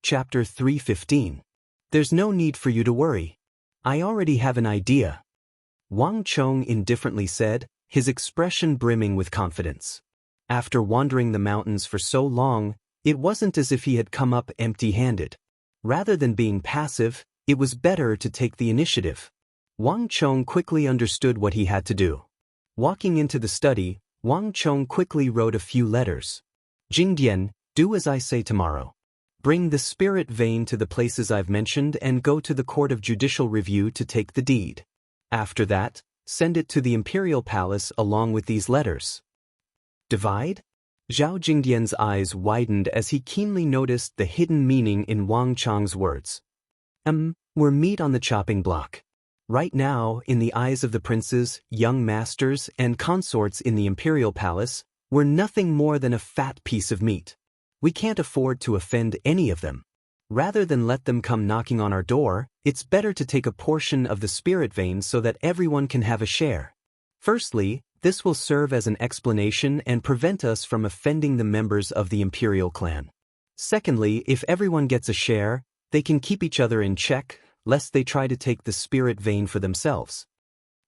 Chapter 3:15. There's no need for you to worry. I already have an idea. Wang Chong indifferently said, his expression brimming with confidence. After wandering the mountains for so long, it wasn't as if he had come up empty-handed. Rather than being passive, it was better to take the initiative. Wang Chong quickly understood what he had to do. Walking into the study, Wang Chong quickly wrote a few letters. Jingdian, do as I say tomorrow. Bring the spirit vein to the places I've mentioned and go to the Court of Judicial Review to take the deed. After that, send it to the Imperial Palace along with these letters. Divide? Zhao Jingdian's eyes widened as he keenly noticed the hidden meaning in Wang Chong's words. We're meat on the chopping block. Right now, in the eyes of the princes, young masters, and consorts in the Imperial Palace, we're nothing more than a fat piece of meat. We can't afford to offend any of them. Rather than let them come knocking on our door, it's better to take a portion of the spirit vein so that everyone can have a share. Firstly, this will serve as an explanation and prevent us from offending the members of the Imperial clan. Secondly, if everyone gets a share, they can keep each other in check, lest they try to take the spirit vein for themselves.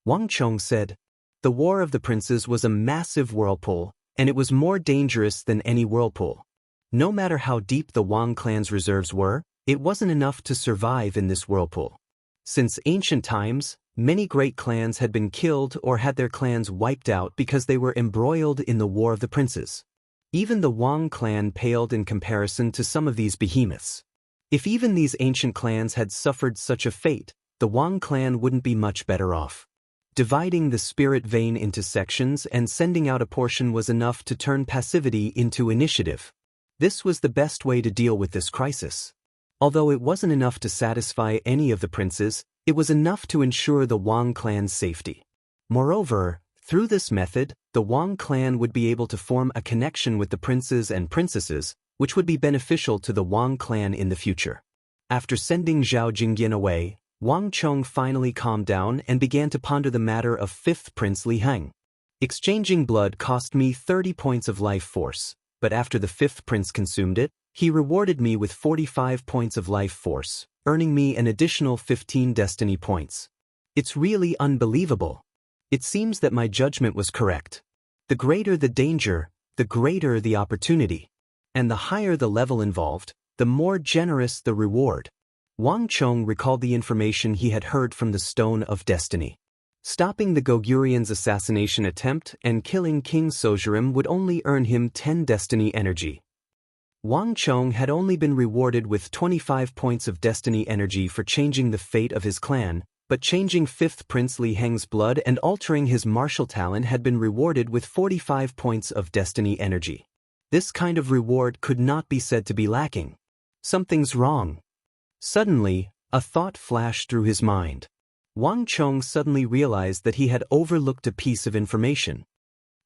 Wang Chong said, the War of the Princes was a massive whirlpool, and it was more dangerous than any whirlpool. No matter how deep the Wang clan's reserves were, it wasn't enough to survive in this whirlpool. Since ancient times, many great clans had been killed or had their clans wiped out because they were embroiled in the War of the Princes. Even the Wang clan paled in comparison to some of these behemoths. If even these ancient clans had suffered such a fate, the Wang clan wouldn't be much better off. Dividing the spirit vein into sections and sending out a portion was enough to turn passivity into initiative. This was the best way to deal with this crisis. Although it wasn't enough to satisfy any of the princes, it was enough to ensure the Wang clan's safety. Moreover, through this method, the Wang clan would be able to form a connection with the princes and princesses, which would be beneficial to the Wang clan in the future. After sending Zhao Jingdian away, Wang Chong finally calmed down and began to ponder the matter of 5th Prince Li Heng. Exchanging blood cost me 30 points of life force, but after the 5th prince consumed it, he rewarded me with 45 points of life force, earning me an additional 15 destiny points. It's really unbelievable. It seems that my judgment was correct. The greater the danger, the greater the opportunity. And the higher the level involved, the more generous the reward. Wang Chong recalled the information he had heard from the Stone of Destiny. Stopping the Gogurian's assassination attempt and killing King Sojurim would only earn him 10 destiny energy. Wang Chong had only been rewarded with 25 points of destiny energy for changing the fate of his clan, but changing 5th Prince Li Heng's blood and altering his martial talent had been rewarded with 45 points of destiny energy. This kind of reward could not be said to be lacking. Something's wrong. Suddenly, a thought flashed through his mind. Wang Chong suddenly realized that he had overlooked a piece of information.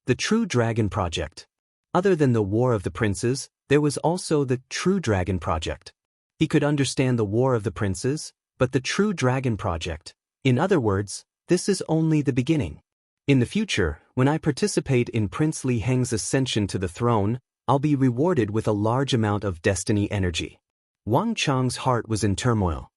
The True Dragon Project. Other than the War of the Princes, there was also the True Dragon Project. He could understand the War of the Princes, but the True Dragon Project. In other words, this is only the beginning. In the future, when I participate in Prince Li Heng's ascension to the throne, I'll be rewarded with a large amount of destiny energy. Wang Chong's heart was in turmoil.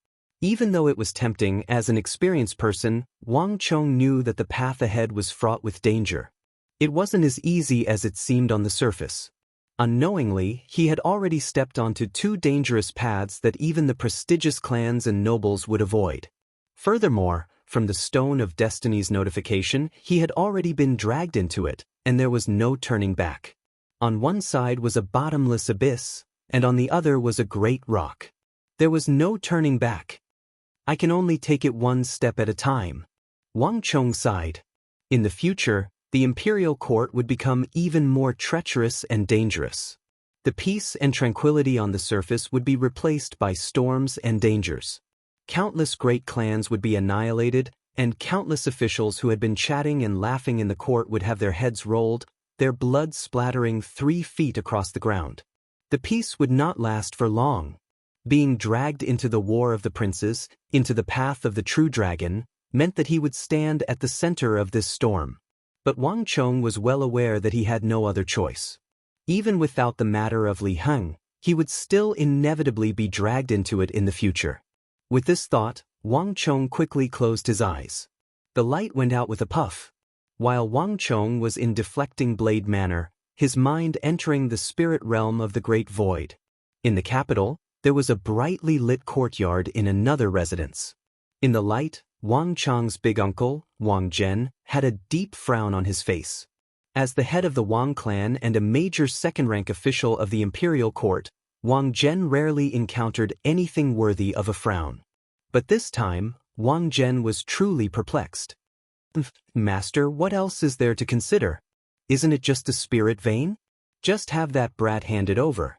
Even though it was tempting, as an experienced person, Wang Chong knew that the path ahead was fraught with danger. It wasn't as easy as it seemed on the surface. Unknowingly, he had already stepped onto 2 dangerous paths that even the prestigious clans and nobles would avoid. Furthermore, from the Stone of Destiny's notification, he had already been dragged into it, and there was no turning back. On one side was a bottomless abyss, and on the other was a great rock. There was no turning back. I can only take it one step at a time. Wang Chong sighed. In the future, the imperial court would become even more treacherous and dangerous. The peace and tranquility on the surface would be replaced by storms and dangers. Countless great clans would be annihilated, and countless officials who had been chatting and laughing in the court would have their heads rolled, their blood splattering 3 feet across the ground. The peace would not last for long. Being dragged into the War of the Princes, into the path of the True Dragon, meant that he would stand at the center of this storm. But Wang Chong was well aware that he had no other choice. Even without the matter of Li Heng, he would still inevitably be dragged into it in the future. With this thought, Wang Chong quickly closed his eyes. The light went out with a puff. While Wang Chong was in deflecting blade manner, his mind entering the spirit realm of the Great Void. In the capital, there was a brightly lit courtyard in another residence. In the light, Wang Chong's big uncle, Wang Zhen, had a deep frown on his face. As the head of the Wang clan and a major second-rank official of the imperial court, Wang Zhen rarely encountered anything worthy of a frown. But this time, Wang Zhen was truly perplexed. Master, what else is there to consider? Isn't it just a spirit vein? Just have that brat handed over.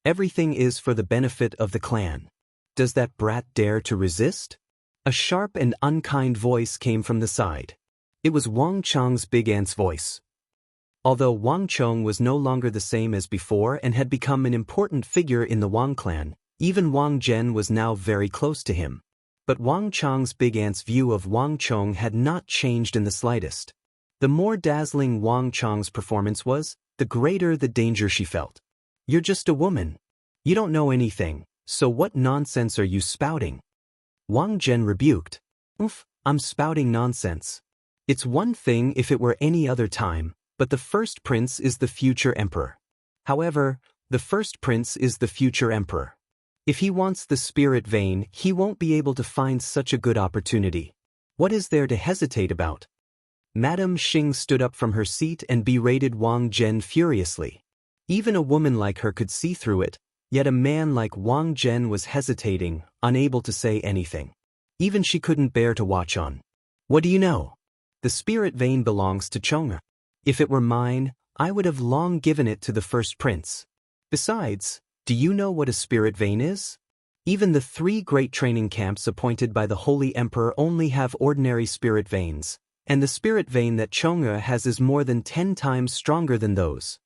Everything is for the benefit of the clan. Does that brat dare to resist? A sharp and unkind voice came from the side. It was Wang Chong's big aunt's voice. Although Wang Chong was no longer the same as before and had become an important figure in the Wang clan, even Wang Zhen was now very close to him. But Wang Chong's big aunt's view of Wang Chong had not changed in the slightest. The more dazzling Wang Chong's performance was, the greater the danger she felt. You're just a woman. You don't know anything, so what nonsense are you spouting? Wang Zhen rebuked. I'm spouting nonsense. It's one thing if it were any other time, but the first prince is the future emperor. However, the first prince is the future emperor. If he wants the spirit vein, he won't be able to find such a good opportunity. What is there to hesitate about? Madame Xing stood up from her seat and berated Wang Zhen furiously. Even a woman like her could see through it, yet a man like Wang Zhen was hesitating, unable to say anything. Even she couldn't bear to watch on. What do you know? The spirit vein belongs to Chong. If it were mine, I would have long given it to the first prince. Besides, do you know what a spirit vein is? Even the 3 great training camps appointed by the Holy Emperor only have ordinary spirit veins, and the spirit vein that Chong'e has is more than 10 times stronger than those.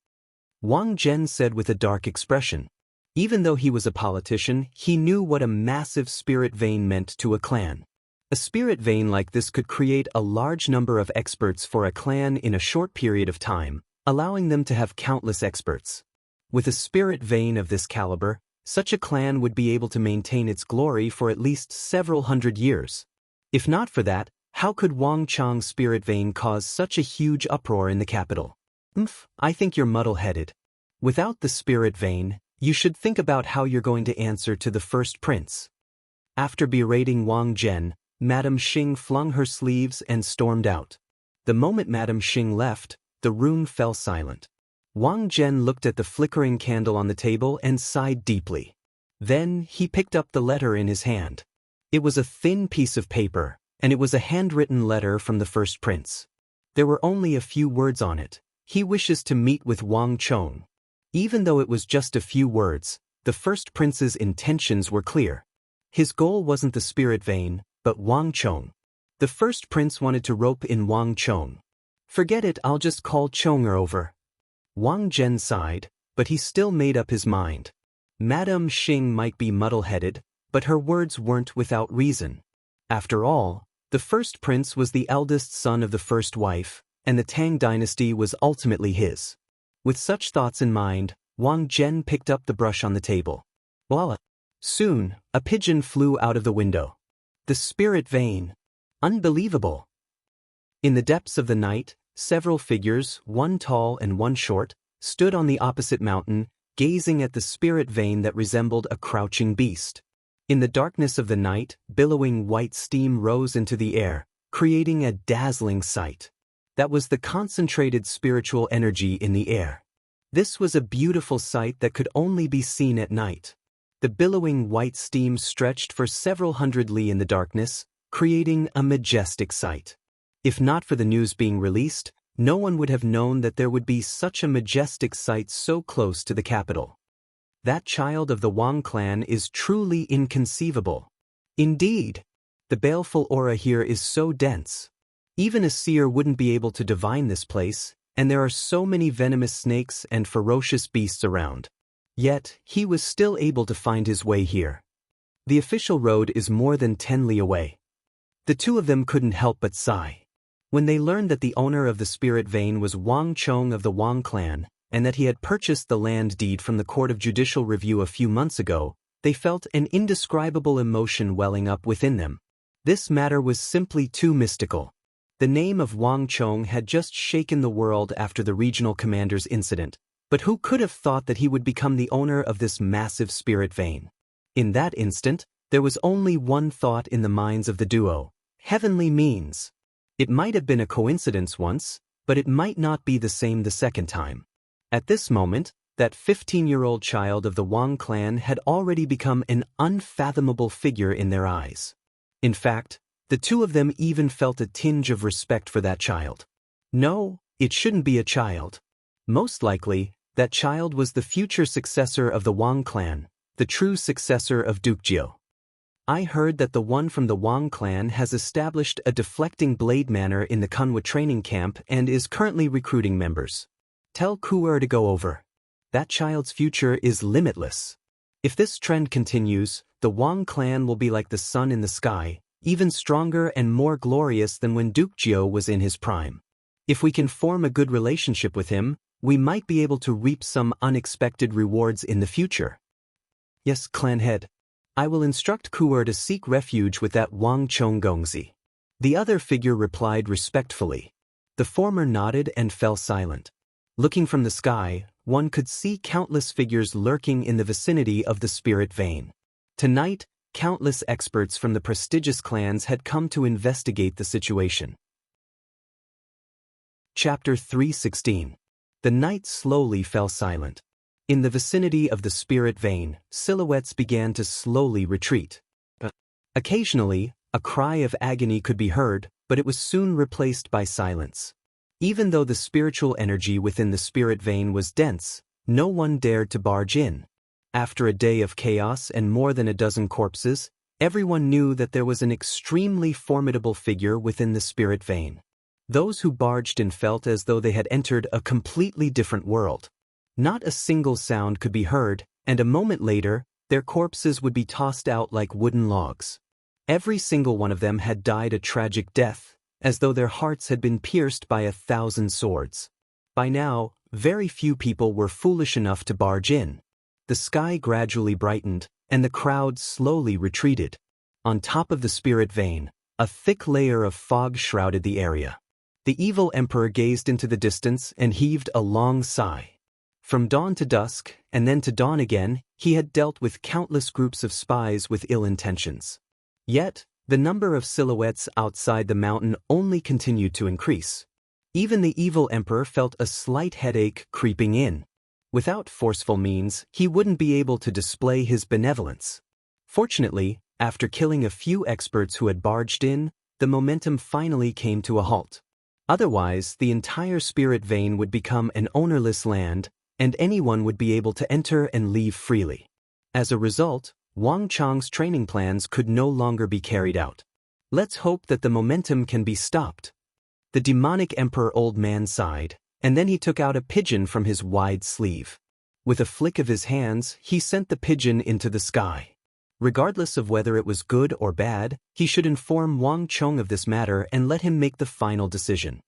Wang Zhen said with a dark expression. Even though he was a politician, he knew what a massive spirit vein meant to a clan. A spirit vein like this could create a large number of experts for a clan in a short period of time, allowing them to have countless experts. With a spirit vein of this caliber, such a clan would be able to maintain its glory for at least several hundred years. If not for that, how could Wang Chong's spirit vein cause such a huge uproar in the capital? I think you're muddle-headed. Without the spirit vein, you should think about how you're going to answer to the first prince. After berating Wang Zhen, Madame Xing flung her sleeves and stormed out. The moment Madame Xing left, the room fell silent. Wang Zhen looked at the flickering candle on the table and sighed deeply. Then he picked up the letter in his hand. It was a thin piece of paper, and it was a handwritten letter from the first prince. There were only a few words on it. He wishes to meet with Wang Chong. Even though it was just a few words, the first prince's intentions were clear. His goal wasn't the spirit vein, but Wang Chong. The first prince wanted to rope in Wang Chong. Forget it, I'll just call Chong'e over. Wang Zhen sighed, but he still made up his mind. Madame Xing might be muddle-headed, but her words weren't without reason. After all, the first prince was the eldest son of the first wife, and the Tang dynasty was ultimately his. With such thoughts in mind, Wang Zhen picked up the brush on the table. Voila! Soon, a pigeon flew out of the window. The spirit vein. Unbelievable! In the depths of the night, several figures, one tall and one short, stood on the opposite mountain, gazing at the spirit vein that resembled a crouching beast. In the darkness of the night, billowing white steam rose into the air, creating a dazzling sight. That was the concentrated spiritual energy in the air. This was a beautiful sight that could only be seen at night. The billowing white steam stretched for several hundred li in the darkness, creating a majestic sight. If not for the news being released, no one would have known that there would be such a majestic sight so close to the capital. That child of the Wang clan is truly inconceivable. Indeed, the baleful aura here is so dense. Even a seer wouldn't be able to divine this place, and there are so many venomous snakes and ferocious beasts around. Yet, he was still able to find his way here. The official road is more than 10 li away. The two of them couldn't help but sigh. When they learned that the owner of the spirit vein was Wang Chong of the Wang clan, and that he had purchased the land deed from the Court of Judicial Review a few months ago, they felt an indescribable emotion welling up within them. This matter was simply too mystical. The name of Wang Chong had just shaken the world after the regional commander's incident, but who could have thought that he would become the owner of this massive spirit vein? In that instant, there was only one thought in the minds of the duo: heavenly means. It might have been a coincidence once, but it might not be the same the second time. At this moment, that 15-year-old child of the Wang clan had already become an unfathomable figure in their eyes. In fact, the two of them even felt a tinge of respect for that child. No, it shouldn't be a child. Most likely, that child was the future successor of the Wang clan, the true successor of Duke Jiu. I heard that the one from the Wang clan has established a deflecting blade manor in the Kunwa training camp and is currently recruiting members. Tell Kuer to go over. That child's future is limitless. If this trend continues, the Wang clan will be like the sun in the sky, even stronger and more glorious than when Duke Jiu was in his prime. If we can form a good relationship with him, we might be able to reap some unexpected rewards in the future. Yes, clan head. I will instruct Kuer to seek refuge with that Wang Chong Gongzi. The other figure replied respectfully. The former nodded and fell silent. Looking from the sky, one could see countless figures lurking in the vicinity of the spirit vein. Tonight, countless experts from the prestigious clans had come to investigate the situation. Chapter 3:16. The night slowly fell silent. In the vicinity of the spirit vein, silhouettes began to slowly retreat. Occasionally, a cry of agony could be heard, but it was soon replaced by silence. Even though the spiritual energy within the spirit vein was dense, no one dared to barge in. After a day of chaos and more than a dozen corpses, everyone knew that there was an extremely formidable figure within the spirit vein. Those who barged in felt as though they had entered a completely different world. Not a single sound could be heard, and a moment later, their corpses would be tossed out like wooden logs. Every single one of them had died a tragic death, as though their hearts had been pierced by 1,000 swords. By now, very few people were foolish enough to barge in. The sky gradually brightened, and the crowd slowly retreated. On top of the spirit vein, a thick layer of fog shrouded the area. The evil emperor gazed into the distance and heaved a long sigh. From dawn to dusk, and then to dawn again, he had dealt with countless groups of spies with ill intentions. Yet, the number of silhouettes outside the mountain only continued to increase. Even the evil emperor felt a slight headache creeping in. Without forceful means, he wouldn't be able to display his benevolence. Fortunately, after killing a few experts who had barged in, the momentum finally came to a halt. Otherwise, the entire spirit vein would become an ownerless land, and anyone would be able to enter and leave freely. As a result, Wang Chong's training plans could no longer be carried out. Let's hope that the momentum can be stopped. The demonic emperor old man sighed, and then he took out a pigeon from his wide sleeve. With a flick of his hands, he sent the pigeon into the sky. Regardless of whether it was good or bad, he should inform Wang Chong of this matter and let him make the final decision.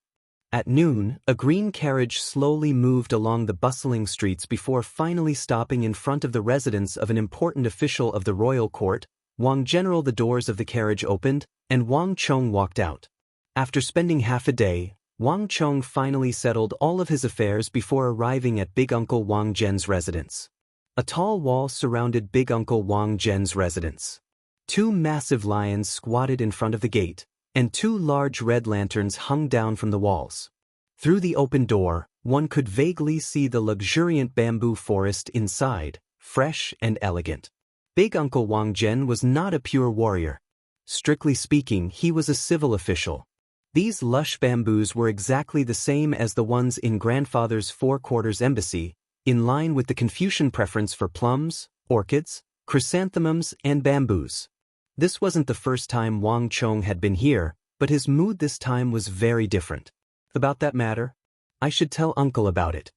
At noon, a green carriage slowly moved along the bustling streets before finally stopping in front of the residence of an important official of the royal court. Wang General, the doors of the carriage opened, and Wang Chong walked out. After spending half a day, Wang Chong finally settled all of his affairs before arriving at Big Uncle Wang Zhen's residence. A tall wall surrounded Big Uncle Wang Zhen's residence. Two massive lions squatted in front of the gate, and two large red lanterns hung down from the walls. Through the open door, one could vaguely see the luxuriant bamboo forest inside, fresh and elegant. Big Uncle Wang Zhen was not a pure warrior. Strictly speaking, he was a civil official. These lush bamboos were exactly the same as the ones in grandfather's four-quarters embassy, in line with the Confucian preference for plums, orchids, chrysanthemums, and bamboos. This wasn't the first time Wang Chong had been here, but his mood this time was very different. About that matter? I should tell Uncle about it.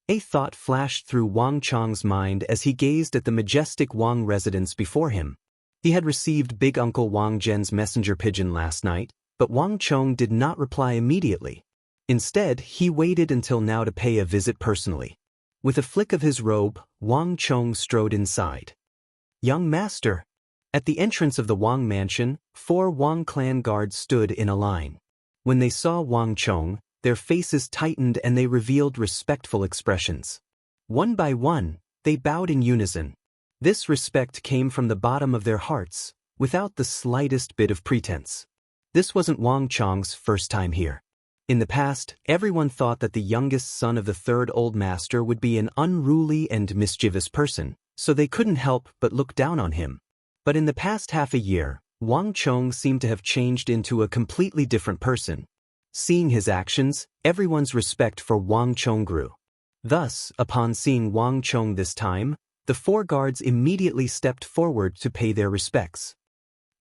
A thought flashed through Wang Chong's mind as he gazed at the majestic Wang residence before him. He had received Big Uncle Wang Zhen's messenger pigeon last night, but Wang Chong did not reply immediately. Instead, he waited until now to pay a visit personally. With a flick of his robe, Wang Chong strode inside. Young master. At the entrance of the Wang mansion, 4 Wang clan guards stood in a line. When they saw Wang Chong, their faces tightened and they revealed respectful expressions. One by one, they bowed in unison. This respect came from the bottom of their hearts, without the slightest bit of pretense. This wasn't Wang Chong's first time here. In the past, everyone thought that the youngest son of the 3rd Old Master would be an unruly and mischievous person, so they couldn't help but look down on him. But in the past half a year, Wang Chong seemed to have changed into a completely different person. Seeing his actions, everyone's respect for Wang Chong grew. Thus, upon seeing Wang Chong this time, the 4 guards immediately stepped forward to pay their respects.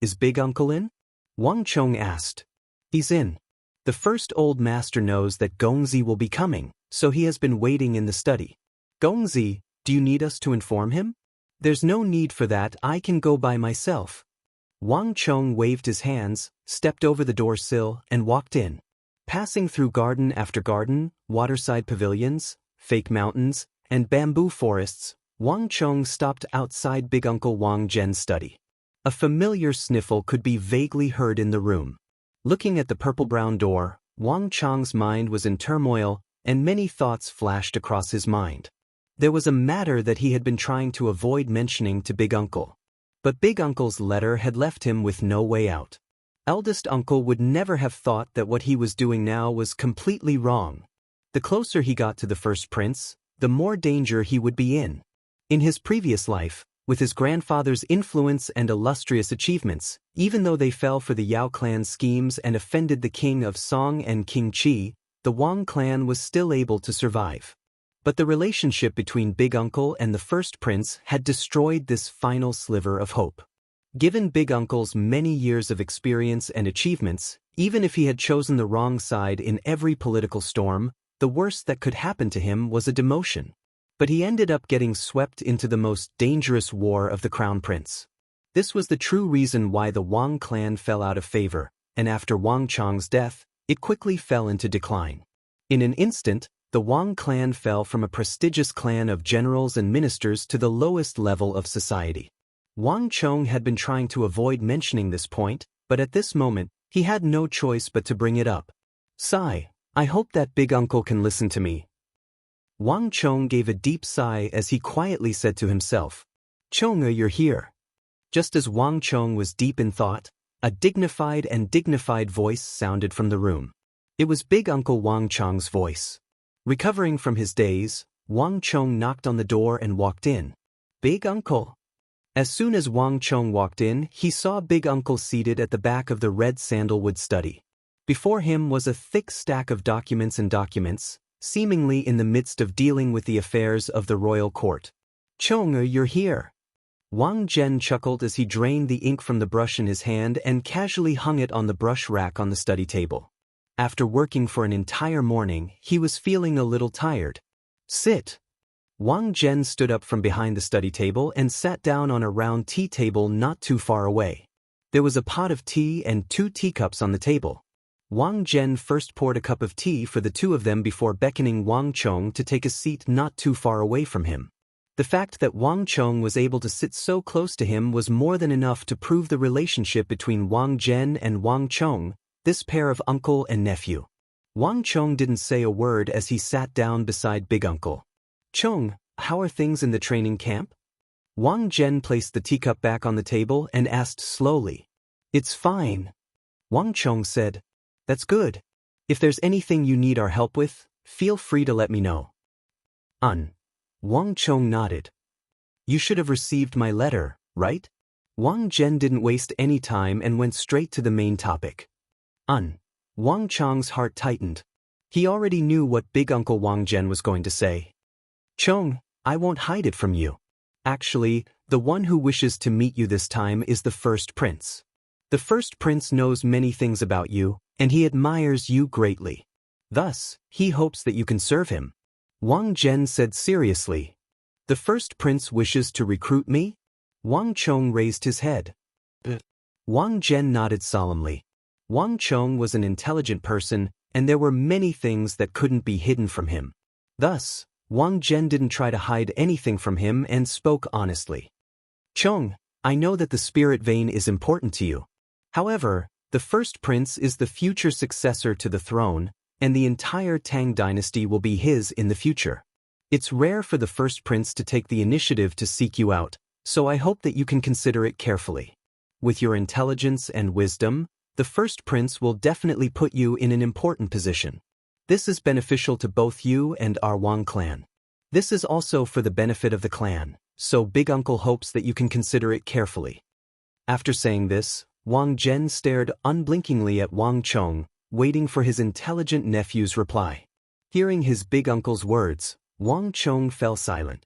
"Is Big Uncle in?" Wang Chong asked. "He's in. The 1st Old Master knows that Gongzi will be coming, so he has been waiting in the study." "Gongzi, do you need us to inform him?" "There's no need for that, I can go by myself." Wang Chong waved his hands, stepped over the door sill, and walked in. Passing through garden after garden, waterside pavilions, fake mountains, and bamboo forests, Wang Chong stopped outside Big Uncle Wang Zhen's study. A familiar sniffle could be vaguely heard in the room. Looking at the purple-brown door, Wang Chong's mind was in turmoil, and many thoughts flashed across his mind. There was a matter that he had been trying to avoid mentioning to Big Uncle. But Big Uncle's letter had left him with no way out. Eldest Uncle would never have thought that what he was doing now was completely wrong. The closer he got to the first prince, the more danger he would be in. In his previous life, with his grandfather's influence and illustrious achievements, even though they fell for the Yao clan's schemes and offended the king of Song and King Qi, the Wang clan was still able to survive. But the relationship between Big Uncle and the first prince had destroyed this final sliver of hope. Given Big Uncle's many years of experience and achievements, even if he had chosen the wrong side in every political storm, the worst that could happen to him was a demotion. But he ended up getting swept into the most dangerous war of the crown prince. This was the true reason why the Wang clan fell out of favor, and after Wang Chong's death, it quickly fell into decline. In an instant, the Wang clan fell from a prestigious clan of generals and ministers to the lowest level of society. Wang Chong had been trying to avoid mentioning this point, but at this moment, he had no choice but to bring it up. "Sigh, I hope that Big Uncle can listen to me." Wang Chong gave a deep sigh as he quietly said to himself, "Chong, you're here." Just as Wang Chong was deep in thought, a dignified voice sounded from the room. It was Big Uncle Wang Chong's voice. Recovering from his daze, Wang Chong knocked on the door and walked in. "Big Uncle." As soon as Wang Chong walked in, he saw Big Uncle seated at the back of the red sandalwood study. Before him was a thick stack of documents, seemingly in the midst of dealing with the affairs of the royal court. "Chong, you're here." Wang Zhen chuckled as he drained the ink from the brush in his hand and casually hung it on the brush rack on the study table. After working for an entire morning, he was feeling a little tired. "Sit." Wang Zhen stood up from behind the study table and sat down on a round tea table not too far away. There was a pot of tea and 2 teacups on the table. Wang Zhen first poured a cup of tea for the 2 of them before beckoning Wang Chong to take a seat not too far away from him. The fact that Wang Chong was able to sit so close to him was more than enough to prove the relationship between Wang Zhen and Wang Chong, this pair of uncle and nephew. Wang Chong didn't say a word as he sat down beside Big Uncle. "Chong, how are things in the training camp?" Wang Zhen placed the teacup back on the table and asked slowly. "It's fine." Wang Chong said, "That's good. If there's anything you need our help with, feel free to let me know." Wang Chong nodded. "You should have received my letter, right?" Wang Zhen didn't waste any time and went straight to the main topic. Wang Chong's heart tightened. He already knew what Big Uncle Wang Zhen was going to say. "Chong, I won't hide it from you. Actually, the one who wishes to meet you this time is the first prince. The first prince knows many things about you, and he admires you greatly. Thus, he hopes that you can serve him." Wang Zhen said seriously. "The first prince wishes to recruit me?" Wang Chong raised his head. Wang Zhen nodded solemnly. Wang Chong was an intelligent person, and there were many things that couldn't be hidden from him. Thus, Wang Zhen didn't try to hide anything from him and spoke honestly. Chong, I know that the spirit vein is important to you. However, the first prince is the future successor to the throne, and the entire Tang dynasty will be his in the future. It's rare for the first prince to take the initiative to seek you out, so I hope that you can consider it carefully. With your intelligence and wisdom, the first prince will definitely put you in an important position. This is beneficial to both you and our Wang clan. This is also for the benefit of the clan, so Big Uncle hopes that you can consider it carefully. After saying this, Wang Zhen stared unblinkingly at Wang Chong, waiting for his intelligent nephew's reply. Hearing his big uncle's words, Wang Chong fell silent.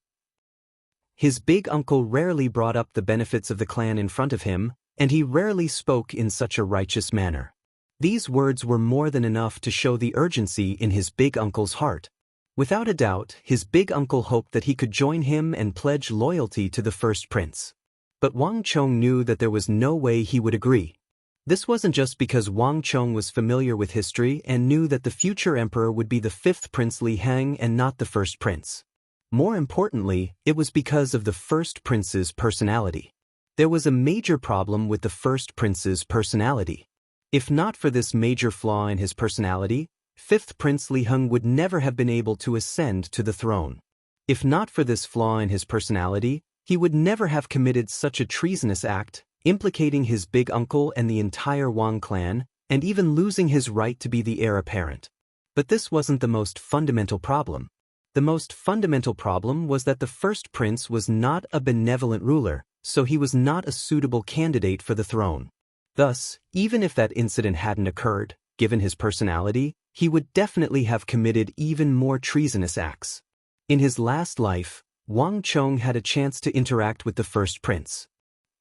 His big uncle rarely brought up the benefits of the clan in front of him, and he rarely spoke in such a righteous manner. These words were more than enough to show the urgency in his big uncle's heart. Without a doubt, his big uncle hoped that he could join him and pledge loyalty to the first prince. But Wang Chong knew that there was no way he would agree. This wasn't just because Wang Chong was familiar with history and knew that the future emperor would be the fifth Prince Li Hang and not the first prince. More importantly, it was because of the first prince's personality. There was a major problem with the first prince's personality. If not for this major flaw in his personality, fifth Prince Li Hang would never have been able to ascend to the throne. If not for this flaw in his personality, he would never have committed such a treasonous act, implicating his big uncle and the entire Wang clan, and even losing his right to be the heir apparent. But this wasn't the most fundamental problem. The most fundamental problem was that the first prince was not a benevolent ruler, so he was not a suitable candidate for the throne. Thus, even if that incident hadn't occurred, given his personality, he would definitely have committed even more treasonous acts. In his last life, Wang Chong had a chance to interact with the first prince.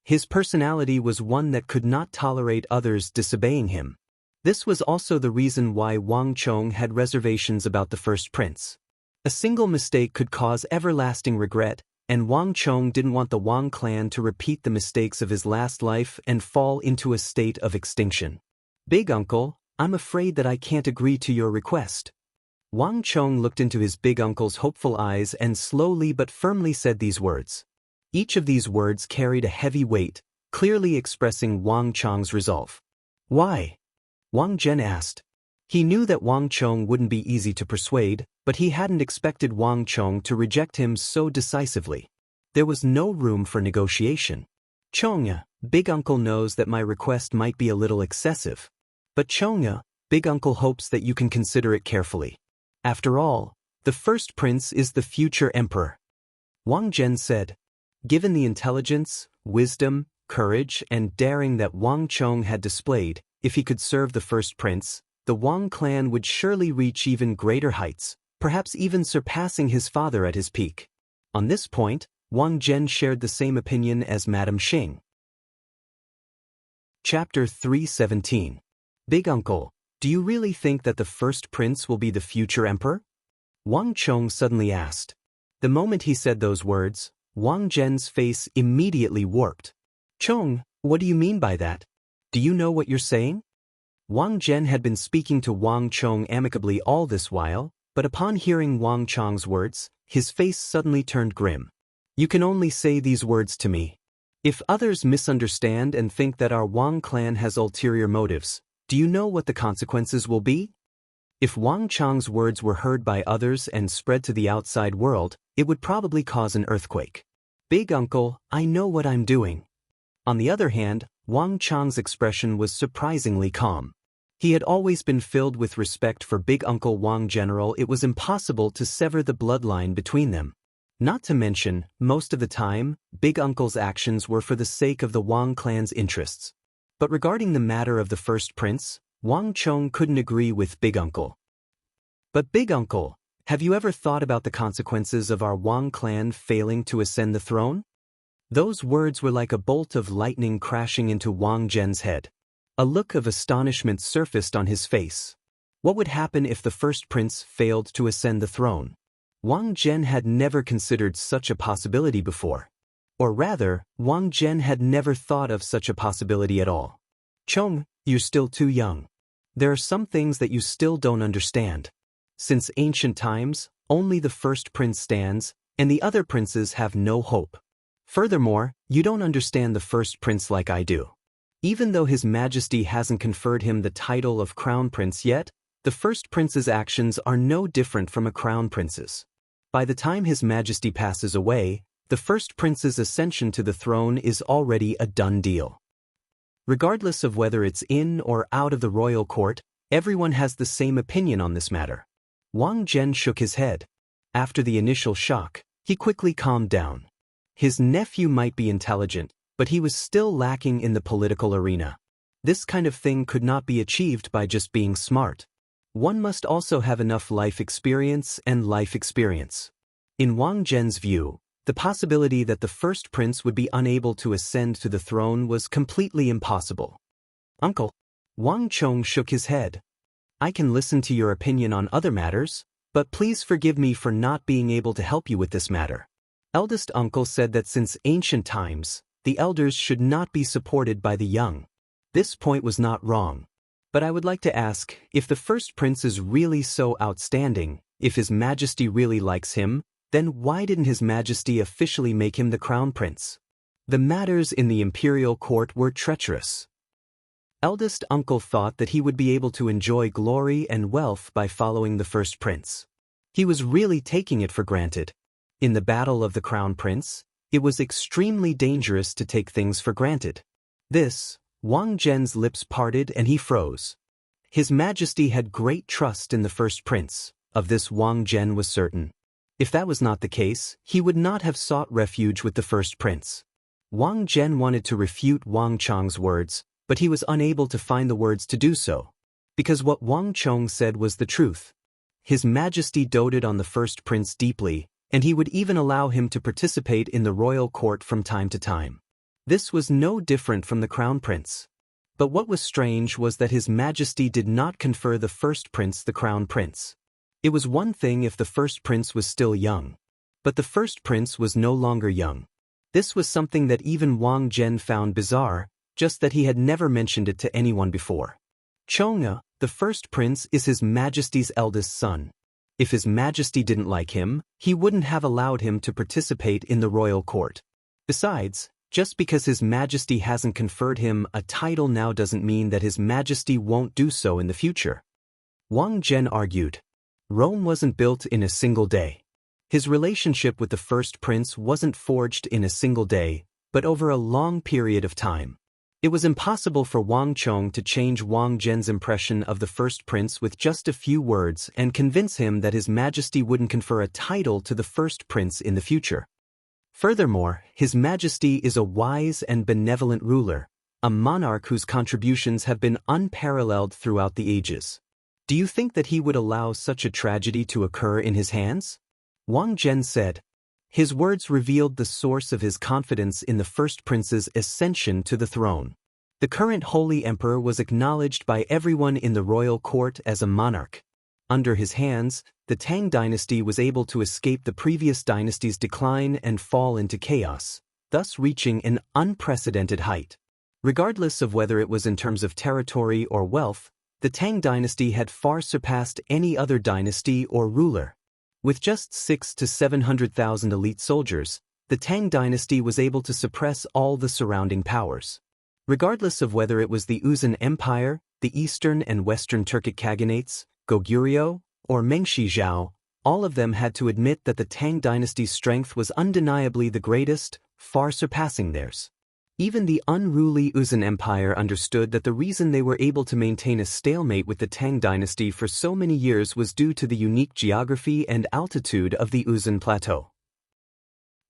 His personality was one that could not tolerate others disobeying him. This was also the reason why Wang Chong had reservations about the first prince. A single mistake could cause everlasting regret, and Wang Chong didn't want the Wang clan to repeat the mistakes of his last life and fall into a state of extinction. Big uncle, I'm afraid that I can't agree to your request. Wang Chong looked into his big uncle's hopeful eyes and slowly but firmly said these words. Each of these words carried a heavy weight, clearly expressing Wang Chong's resolve. Why? Wang Zhen asked. He knew that Wang Chong wouldn't be easy to persuade, but he hadn't expected Wang Chong to reject him so decisively. There was no room for negotiation. Chong, Big Uncle knows that my request might be a little excessive. But Chong, Big Uncle hopes that you can consider it carefully. After all, the first prince is the future emperor. Wang Zhen said. Given the intelligence, wisdom, courage, and daring that Wang Chong had displayed, if he could serve the first prince, the Wang clan would surely reach even greater heights, perhaps even surpassing his father at his peak. On this point, Wang Zhen shared the same opinion as Madame Xing. Chapter 317. Big Uncle, do you really think that the first prince will be the future emperor? Wang Chong suddenly asked. The moment he said those words, Wang Zhen's face immediately warped. Chong, what do you mean by that? Do you know what you're saying? Wang Zhen had been speaking to Wang Chong amicably all this while, but upon hearing Wang Chong's words, his face suddenly turned grim. You can only say these words to me. If others misunderstand and think that our Wang clan has ulterior motives, do you know what the consequences will be? If Wang Chong's words were heard by others and spread to the outside world, it would probably cause an earthquake. Big Uncle, I know what I'm doing. On the other hand, Wang Chong's expression was surprisingly calm. He had always been filled with respect for Big Uncle Wang. General, it was impossible to sever the bloodline between them. Not to mention, most of the time, Big Uncle's actions were for the sake of the Wang clan's interests. But regarding the matter of the first prince, Wang Chong couldn't agree with Big Uncle. But Big Uncle, have you ever thought about the consequences of our Wang clan failing to ascend the throne? Those words were like a bolt of lightning crashing into Wang Zhen's head. A look of astonishment surfaced on his face. What would happen if the first prince failed to ascend the throne? Wang Zhen had never considered such a possibility before. Or rather, Wang Zhen had never thought of such a possibility at all. Chong, you're still too young. There are some things that you still don't understand. Since ancient times, only the first prince stands, and the other princes have no hope. Furthermore, you don't understand the first prince like I do. Even though His Majesty hasn't conferred him the title of Crown Prince yet, the first prince's actions are no different from a crown prince's. By the time His Majesty passes away, the first prince's ascension to the throne is already a done deal. Regardless of whether it's in or out of the royal court, everyone has the same opinion on this matter. Wang Zhen shook his head. After the initial shock, he quickly calmed down. His nephew might be intelligent, but he was still lacking in the political arena. This kind of thing could not be achieved by just being smart. One must also have enough life experience and life experience. In Wang Zhen's view, the possibility that the first prince would be unable to ascend to the throne was completely impossible. Uncle. Wang Chong shook his head. I can listen to your opinion on other matters, but please forgive me for not being able to help you with this matter. Eldest uncle said that since ancient times, the elders should not be supported by the young. This point was not wrong. But I would like to ask, if the first prince is really so outstanding, if His Majesty really likes him, then why didn't His Majesty officially make him the crown prince? The matters in the imperial court were treacherous. Eldest uncle thought that he would be able to enjoy glory and wealth by following the first prince. He was really taking it for granted. In the battle of the crown prince, it was extremely dangerous to take things for granted. Wang Zhen's lips parted and he froze. His Majesty had great trust in the first prince, of this Wang Zhen was certain. If that was not the case, he would not have sought refuge with the first prince. Wang Zhen wanted to refute Wang Chong's words, but he was unable to find the words to do so. Because what Wang Chong said was the truth. His Majesty doted on the first prince deeply, and he would even allow him to participate in the royal court from time to time. This was no different from the crown prince. But what was strange was that His Majesty did not confer the first prince the crown prince. It was one thing if the first prince was still young. But the first prince was no longer young. This was something that even Wang Zhen found bizarre, just that he had never mentioned it to anyone before. Chonga, the first prince, is His Majesty's eldest son. If His Majesty didn't like him, he wouldn't have allowed him to participate in the royal court. Besides, just because His Majesty hasn't conferred him a title now doesn't mean that His Majesty won't do so in the future. Wang Zhen argued. Rome wasn't built in a single day. His relationship with the first prince wasn't forged in a single day, but over a long period of time. It was impossible for Wang Chong to change Wang Zhen's impression of the first prince with just a few words and convince him that His Majesty wouldn't confer a title to the first prince in the future. Furthermore, His Majesty is a wise and benevolent ruler, a monarch whose contributions have been unparalleled throughout the ages. Do you think that he would allow such a tragedy to occur in his hands? Wang Zhen said. His words revealed the source of his confidence in the first prince's ascension to the throne. The current Holy Emperor was acknowledged by everyone in the royal court as a monarch. Under his hands, the Tang dynasty was able to escape the previous dynasty's decline and fall into chaos, thus reaching an unprecedented height. Regardless of whether it was in terms of territory or wealth, the Tang dynasty had far surpassed any other dynasty or ruler. With just 600,000 to 700,000 elite soldiers, the Tang dynasty was able to suppress all the surrounding powers. Regardless of whether it was the Uzun Empire, the Eastern and Western Turkic Khaganates, Goguryeo, or Mengshi-Zhao, all of them had to admit that the Tang dynasty's strength was undeniably the greatest, far surpassing theirs. Even the unruly Uzun Empire understood that the reason they were able to maintain a stalemate with the Tang dynasty for so many years was due to the unique geography and altitude of the Uzun Plateau.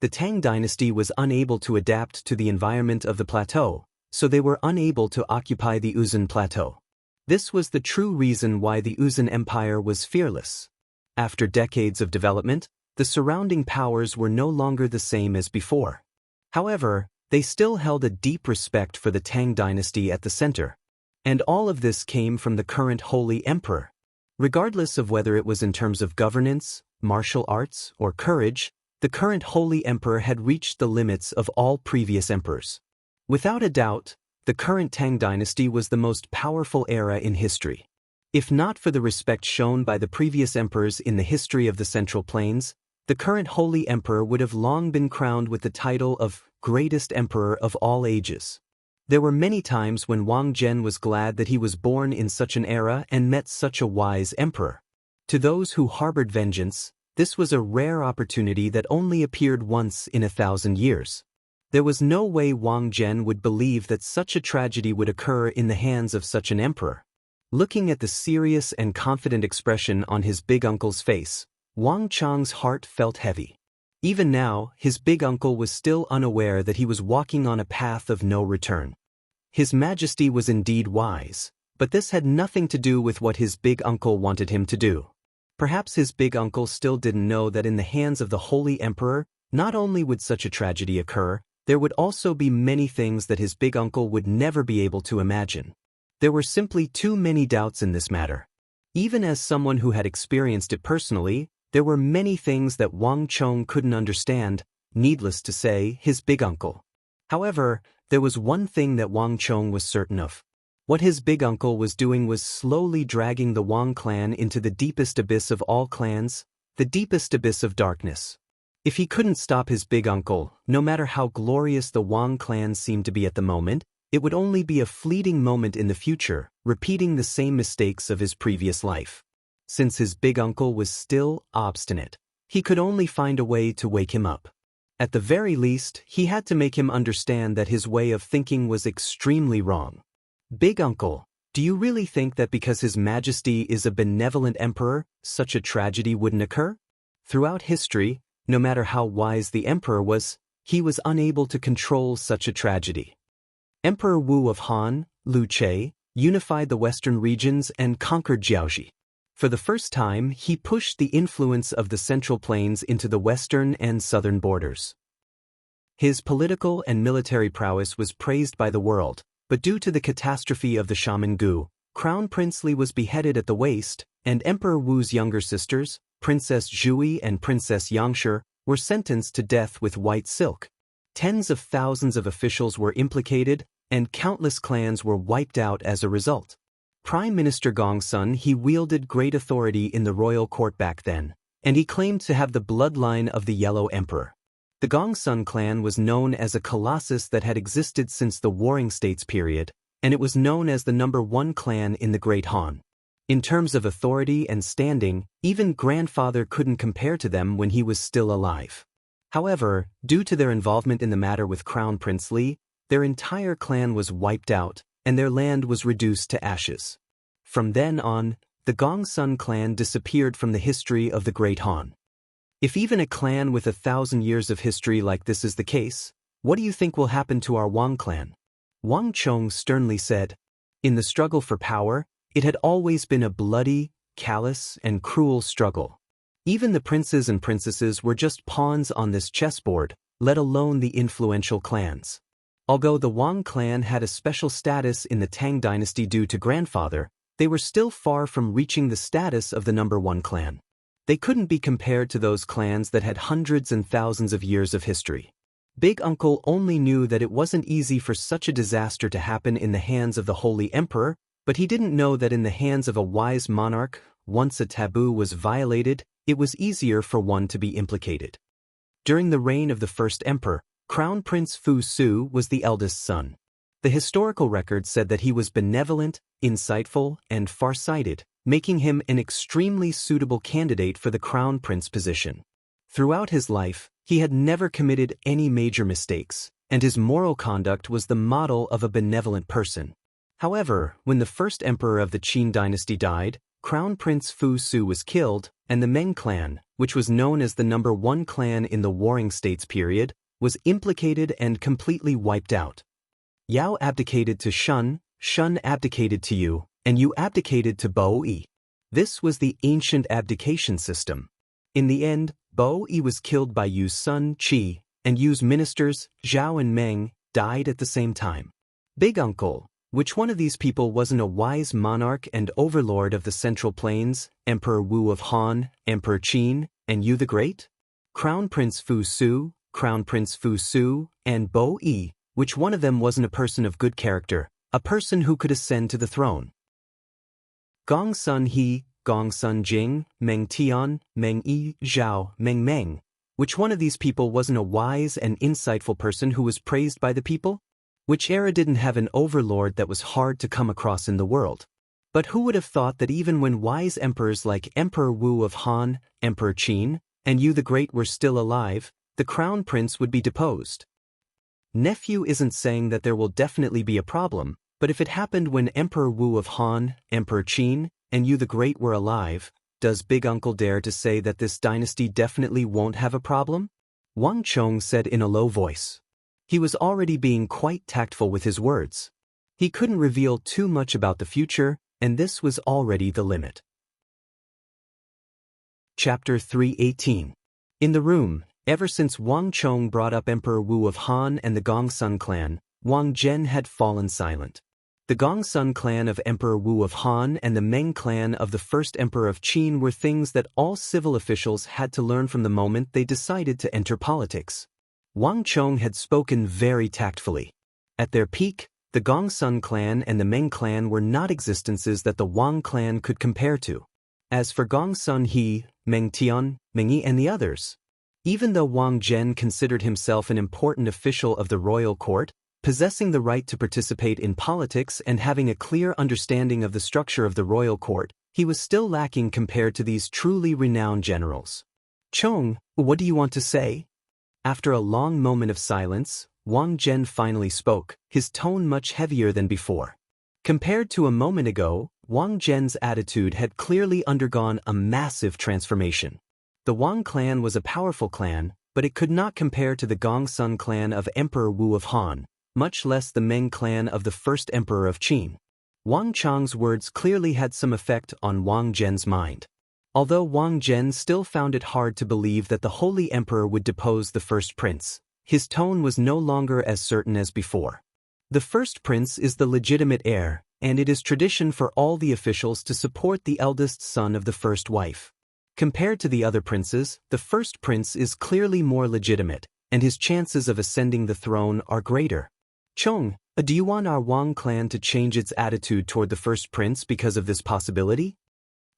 The Tang dynasty was unable to adapt to the environment of the plateau, so they were unable to occupy the Uzun Plateau. This was the true reason why the Uzun Empire was fearless. After decades of development, the surrounding powers were no longer the same as before. However, they still held a deep respect for the Tang dynasty at the center. And all of this came from the current Holy Emperor. Regardless of whether it was in terms of governance, martial arts, or courage, the current Holy Emperor had reached the limits of all previous emperors. Without a doubt, the current Tang dynasty was the most powerful era in history. If not for the respect shown by the previous emperors in the history of the Central Plains, the current Holy Emperor would have long been crowned with the title of Greatest Emperor of all ages. There were many times when Wang Zhen was glad that he was born in such an era and met such a wise emperor. To those who harbored vengeance, this was a rare opportunity that only appeared once in 1,000 years. There was no way Wang Zhen would believe that such a tragedy would occur in the hands of such an emperor. Looking at the serious and confident expression on his big uncle's face, Wang Chang's heart felt heavy. Even now, his big uncle was still unaware that he was walking on a path of no return. His Majesty was indeed wise, but this had nothing to do with what his big uncle wanted him to do. Perhaps his big uncle still didn't know that in the hands of the Holy Emperor, not only would such a tragedy occur, there would also be many things that his big uncle would never be able to imagine. There were simply too many doubts in this matter. Even as someone who had experienced it personally, there were many things that Wang Chong couldn't understand, needless to say, his big uncle. However, there was one thing that Wang Chong was certain of. What his big uncle was doing was slowly dragging the Wang clan into the deepest abyss of all clans, the deepest abyss of darkness. If he couldn't stop his big uncle, no matter how glorious the Wang clan seemed to be at the moment, it would only be a fleeting moment in the future, repeating the same mistakes of his previous life. Since his big uncle was still obstinate, he could only find a way to wake him up. At the very least, he had to make him understand that his way of thinking was extremely wrong. Big uncle, do you really think that because His Majesty is a benevolent emperor, such a tragedy wouldn't occur? Throughout history, no matter how wise the emperor was, he was unable to control such a tragedy. Emperor Wu of Han, Lu Che, unified the western regions and conquered Jiaoxi. For the first time, he pushed the influence of the Central Plains into the western and southern borders. His political and military prowess was praised by the world, but due to the catastrophe of the Shaman Gu, Crown Prince Li was beheaded at the waist, and Emperor Wu's younger sisters, Princess Zhui and Princess Yangshi, were sentenced to death with white silk. Tens of thousands of officials were implicated, and countless clans were wiped out as a result. Prime Minister Gongsun, he wielded great authority in the royal court back then, and he claimed to have the bloodline of the Yellow Emperor. The Gongsun clan was known as a colossus that had existed since the Warring States period, and it was known as the #1 clan in the Great Han. In terms of authority and standing, even grandfather couldn't compare to them when he was still alive. However, due to their involvement in the matter with Crown Prince Li, their entire clan was wiped out, and their land was reduced to ashes. From then on, the Gongsun clan disappeared from the history of the Great Han. If even a clan with 1,000 years of history like this is the case, what do you think will happen to our Wang clan? Wang Chong sternly said. In the struggle for power, it had always been a bloody, callous, and cruel struggle. Even the princes and princesses were just pawns on this chessboard, let alone the influential clans. Although the Wang clan had a special status in the Tang dynasty due to grandfather, they were still far from reaching the status of the #1 clan. They couldn't be compared to those clans that had hundreds and thousands of years of history. Big Uncle only knew that it wasn't easy for such a disaster to happen in the hands of the Holy Emperor, but he didn't know that in the hands of a wise monarch, once a taboo was violated, it was easier for one to be implicated. During the reign of the first emperor, Crown Prince Fu Su was the eldest son. The historical record said that he was benevolent, insightful, and far-sighted, making him an extremely suitable candidate for the crown prince position. Throughout his life, he had never committed any major mistakes, and his moral conduct was the model of a benevolent person. However, when the first emperor of the Qin dynasty died, Crown Prince Fu Su was killed, and the Meng clan, which was known as the #1 clan in the Warring States period, was implicated and completely wiped out. Yao abdicated to Shun, Shun abdicated to Yu, and Yu abdicated to Bo Yi. This was the ancient abdication system. In the end, Bo Yi was killed by Yu's son, Qi, and Yu's ministers, Zhao and Meng, died at the same time. Big Uncle, which one of these people wasn't a wise monarch and overlord of the Central Plains, Emperor Wu of Han, Emperor Qin, and Yu the Great? Crown Prince Fu Su, Crown Prince Fu Su, and Bo Yi, which one of them wasn't a person of good character, a person who could ascend to the throne? Gong Sun He, Gong Sun Jing, Meng Tian, Meng Yi, Zhao, Meng Meng. Which one of these people wasn't a wise and insightful person who was praised by the people? Which era didn't have an overlord that was hard to come across in the world? But who would have thought that even when wise emperors like Emperor Wu of Han, Emperor Qin, and Yu the Great were still alive, the crown prince would be deposed? Nephew isn't saying that there will definitely be a problem, but if it happened when Emperor Wu of Han, Emperor Qin, and Yu the Great were alive, does Big Uncle dare to say that this dynasty definitely won't have a problem? Wang Chong said in a low voice. He was already being quite tactful with his words. He couldn't reveal too much about the future, and this was already the limit. Chapter 318. In the room, ever since Wang Chong brought up Emperor Wu of Han and the Gongsun clan, Wang Zhen had fallen silent. The Gongsun clan of Emperor Wu of Han and the Meng clan of the first Emperor of Qin were things that all civil officials had to learn from the moment they decided to enter politics. Wang Chong had spoken very tactfully. At their peak, the Gongsun clan and the Meng clan were not existences that the Wang clan could compare to. As for Gongsun He, Meng Tian, Meng Yi and the others, even though Wang Zhen considered himself an important official of the royal court, possessing the right to participate in politics and having a clear understanding of the structure of the royal court, he was still lacking compared to these truly renowned generals. Chong, what do you want to say? After a long moment of silence, Wang Zhen finally spoke, his tone much heavier than before. Compared to a moment ago, Wang Zhen's attitude had clearly undergone a massive transformation. The Wang clan was a powerful clan, but it could not compare to the Gongsun clan of Emperor Wu of Han, much less the Meng clan of the first Emperor of Qin. Wang Chong's words clearly had some effect on Wang Zhen's mind. Although Wang Zhen still found it hard to believe that the Holy Emperor would depose the first prince, his tone was no longer as certain as before. The first prince is the legitimate heir, and it is tradition for all the officials to support the eldest son of the first wife. Compared to the other princes, the first prince is clearly more legitimate, and his chances of ascending the throne are greater. Chong, do you want our Wang clan to change its attitude toward the first prince because of this possibility?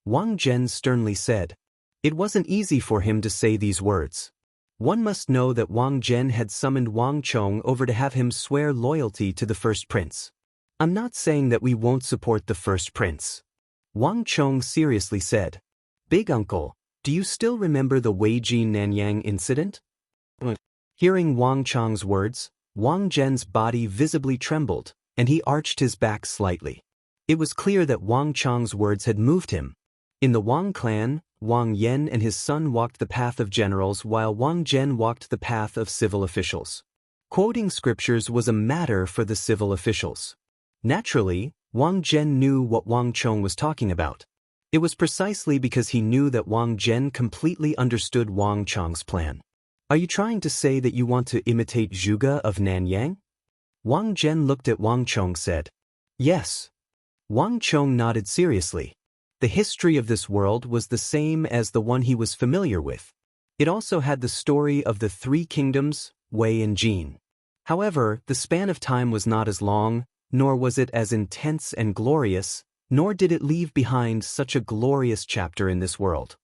Wang Zhen sternly said. It wasn't easy for him to say these words. One must know that Wang Zhen had summoned Wang Chong over to have him swear loyalty to the first prince. I'm not saying that we won't support the first prince. Wang Chong seriously said. Big Uncle, do you still remember the Weijin Nanyang incident? Hearing Wang Chong's words, Wang Zhen's body visibly trembled, and he arched his back slightly. It was clear that Wang Chong's words had moved him. In the Wang clan, Wang Yan and his son walked the path of generals while Wang Zhen walked the path of civil officials. Quoting scriptures was a matter for the civil officials. Naturally, Wang Zhen knew what Wang Chong was talking about. It was precisely because he knew that Wang Zhen completely understood Wang Chong's plan. Are you trying to say that you want to imitate Zhuge of Nanyang? Wang Zhen looked at Wang Chong said. Yes. Wang Chong nodded seriously. The history of this world was the same as the one he was familiar with. It also had the story of the three kingdoms, Wei and Jin. However, the span of time was not as long, nor was it as intense and glorious, nor did it leave behind such a glorious chapter in this world.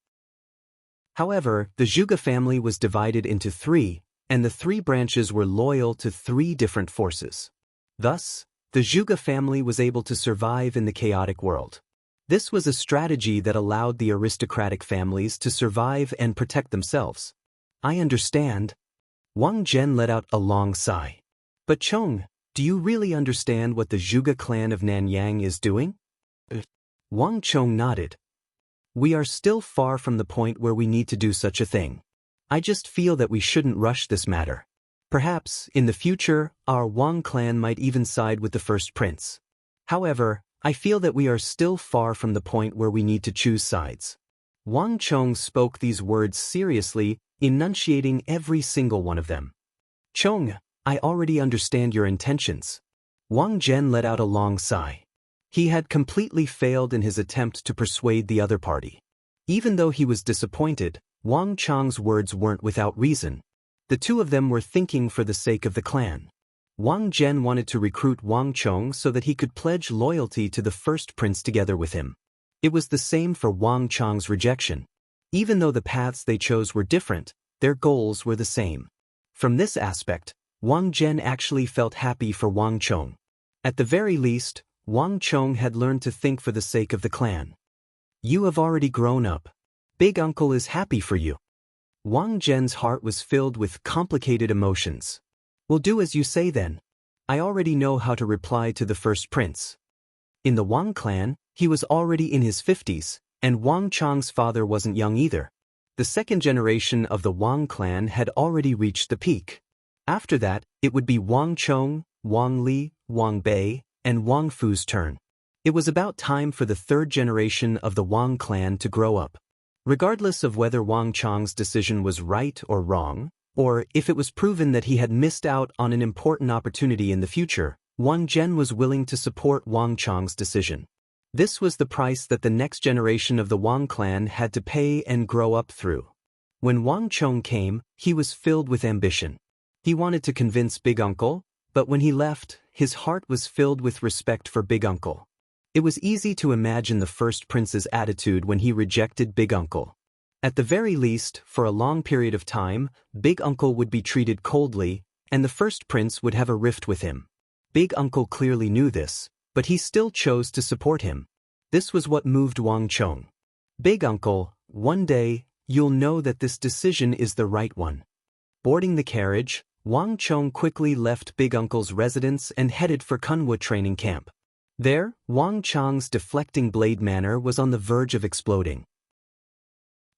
However, the Zhuge family was divided into three, and the three branches were loyal to three different forces. Thus, the Zhuge family was able to survive in the chaotic world. This was a strategy that allowed the aristocratic families to survive and protect themselves. I understand. Wang Zhen let out a long sigh. But Chong, do you really understand what the Zhuge clan of Nanyang is doing? Wang Chong nodded. We are still far from the point where we need to do such a thing. I just feel that we shouldn't rush this matter. Perhaps, in the future, our Wang clan might even side with the first prince. However, I feel that we are still far from the point where we need to choose sides. Wang Chong spoke these words seriously, enunciating every single one of them. Chong, I already understand your intentions. Wang Zhen let out a long sigh. He had completely failed in his attempt to persuade the other party. Even though he was disappointed, Wang Chong's words weren't without reason. The two of them were thinking for the sake of the clan. Wang Zhen wanted to recruit Wang Chong so that he could pledge loyalty to the first prince together with him. It was the same for Wang Chang's rejection. Even though the paths they chose were different, their goals were the same. From this aspect, Wang Zhen actually felt happy for Wang Chong. At the very least, Wang Chong had learned to think for the sake of the clan. You have already grown up. Big uncle is happy for you. Wang Zhen's heart was filled with complicated emotions. We'll do as you say then. I already know how to reply to the first prince. In the Wang clan, he was already in his 50s, and Wang Chang's father wasn't young either. The second generation of the Wang clan had already reached the peak. After that, it would be Wang Chong, Wang Li, Wang Bei, and Wang Fu's turn. It was about time for the third generation of the Wang clan to grow up. Regardless of whether Wang Chang's decision was right or wrong, or if it was proven that he had missed out on an important opportunity in the future, Wang Zhen was willing to support Wang Chang's decision. This was the price that the next generation of the Wang clan had to pay and grow up through. When Wang Chong came, he was filled with ambition. He wanted to convince Big Uncle, but when he left, his heart was filled with respect for Big Uncle. It was easy to imagine the first prince's attitude when he rejected Big Uncle. At the very least, for a long period of time, Big Uncle would be treated coldly, and the first prince would have a rift with him. Big Uncle clearly knew this, but he still chose to support him. This was what moved Wang Chong. Big Uncle, one day, you'll know that this decision is the right one. Boarding the carriage, Wang Chong quickly left Big Uncle's residence and headed for Kunwa training camp. There, Wang Chang's deflecting blade manor was on the verge of exploding.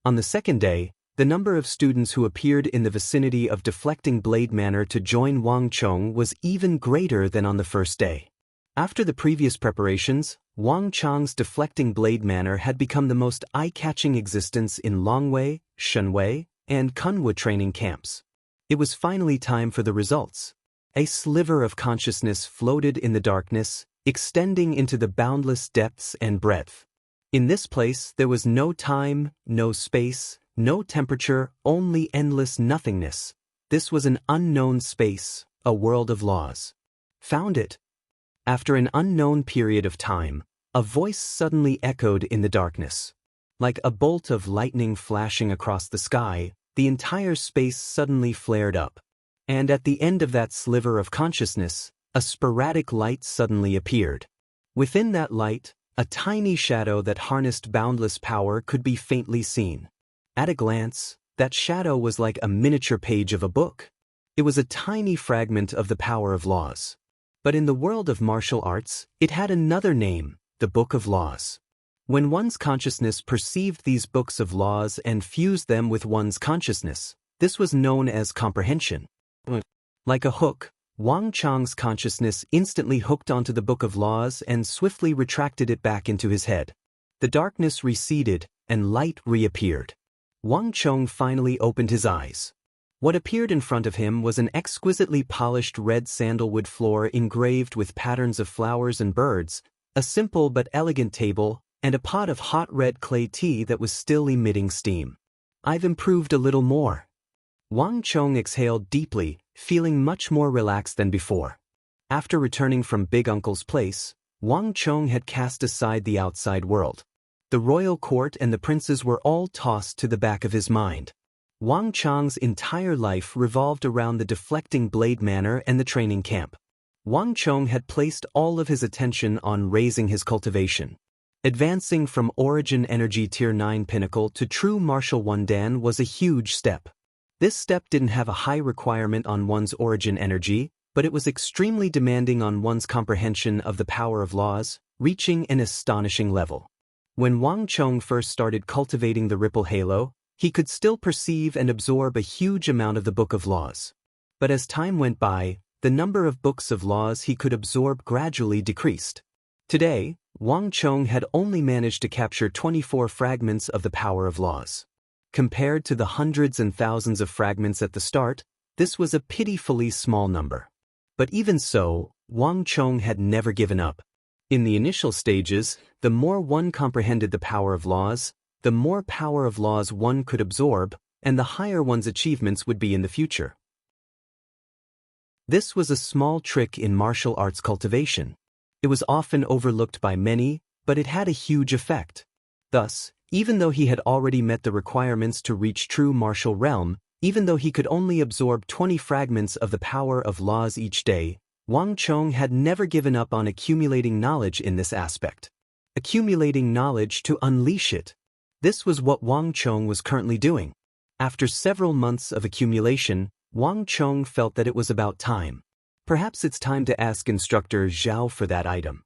On the second day, the number of students who appeared in the vicinity of deflecting blade manor to join Wang Chong was even greater than on the first day. After the previous preparations, Wang Chang's deflecting blade manor had become the most eye-catching existence in Longwei, Shenwei, and Kunwa training camps. It was finally time for the results. A sliver of consciousness floated in the darkness, extending into the boundless depths and breadth. In this place, there was no time, no space, no temperature, only endless nothingness. This was an unknown space, a world of laws. Found it. After an unknown period of time, a voice suddenly echoed in the darkness. Like a bolt of lightning flashing across the sky, the entire space suddenly flared up. And at the end of that sliver of consciousness, a sporadic light suddenly appeared. Within that light, a tiny shadow that harnessed boundless power could be faintly seen. At a glance, that shadow was like a miniature page of a book. It was a tiny fragment of the power of laws. But in the world of martial arts, it had another name, the Book of Laws. When one's consciousness perceived these books of laws and fused them with one's consciousness, this was known as comprehension. Like a hook, Wang Chang's consciousness instantly hooked onto the Book of Laws and swiftly retracted it back into his head. The darkness receded, and light reappeared. Wang Chong finally opened his eyes. What appeared in front of him was an exquisitely polished red sandalwood floor engraved with patterns of flowers and birds, a simple but elegant table, and a pot of hot red clay tea that was still emitting steam. I've improved a little more. Wang Chong exhaled deeply, feeling much more relaxed than before. After returning from Big Uncle's place, Wang Chong had cast aside the outside world. The royal court and the princes were all tossed to the back of his mind. Wang Chang's entire life revolved around the deflecting blade manor and the training camp. Wang Chong had placed all of his attention on raising his cultivation. Advancing from Origin Energy Tier 9 Pinnacle to True Martial 1 Dan was a huge step. This step didn't have a high requirement on one's origin energy, but it was extremely demanding on one's comprehension of the power of laws, reaching an astonishing level. When Wang Chong first started cultivating the Ripple Halo, he could still perceive and absorb a huge amount of the Book of Laws. But as time went by, the number of books of laws he could absorb gradually decreased. Today, Wang Chong had only managed to capture 24 fragments of the power of laws. Compared to the hundreds and thousands of fragments at the start, this was a pitifully small number. But even so, Wang Chong had never given up. In the initial stages, the more one comprehended the power of laws, the more power of laws one could absorb, and the higher one's achievements would be in the future. This was a small trick in martial arts cultivation. It was often overlooked by many, but it had a huge effect. Thus, even though he had already met the requirements to reach true martial realm, even though he could only absorb 20 fragments of the power of laws each day, Wang Chong had never given up on accumulating knowledge in this aspect. Accumulating knowledge to unleash it. This was what Wang Chong was currently doing. After several months of accumulation, Wang Chong felt that it was about time. Perhaps it's time to ask Instructor Zhao for that item.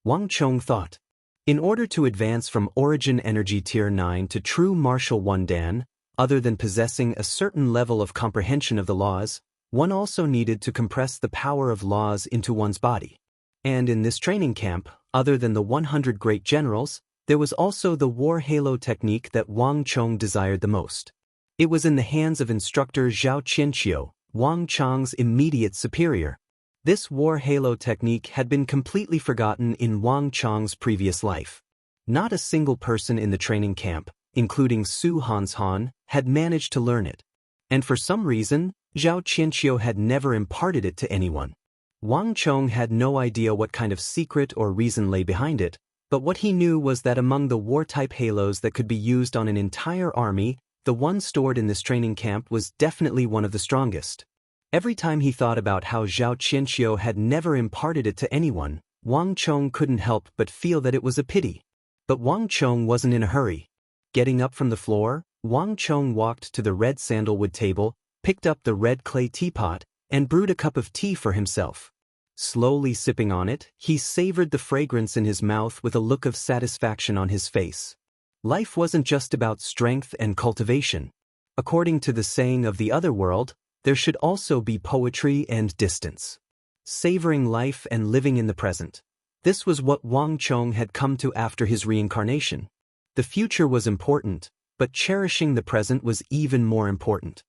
Wang Chong thought. In order to advance from Origin Energy Tier 9 to True Martial 1 Dan, other than possessing a certain level of comprehension of the laws, one also needed to compress the power of laws into one's body. And in this training camp, other than the 100 great generals, there was also the War Halo technique that Wang Chong desired the most. It was in the hands of Instructor Zhao Qianqiu, Wang Chong's immediate superior. This War Halo technique had been completely forgotten in Wang Chong's previous life. Not a single person in the training camp, including Su Hanshan, had managed to learn it. And for some reason, Zhao Qianqiu had never imparted it to anyone. Wang Chong had no idea what kind of secret or reason lay behind it, but what he knew was that among the war-type halos that could be used on an entire army, the one stored in this training camp was definitely one of the strongest. Every time he thought about how Zhao Qianqiu had never imparted it to anyone, Wang Chong couldn't help but feel that it was a pity. But Wang Chong wasn't in a hurry. Getting up from the floor, Wang Chong walked to the red sandalwood table, picked up the red clay teapot, and brewed a cup of tea for himself. Slowly sipping on it, he savored the fragrance in his mouth with a look of satisfaction on his face. Life wasn't just about strength and cultivation. According to the saying of the other world, there should also be poetry and distance. Savoring life and living in the present. This was what Wang Chong had come to after his reincarnation. The future was important, but cherishing the present was even more important.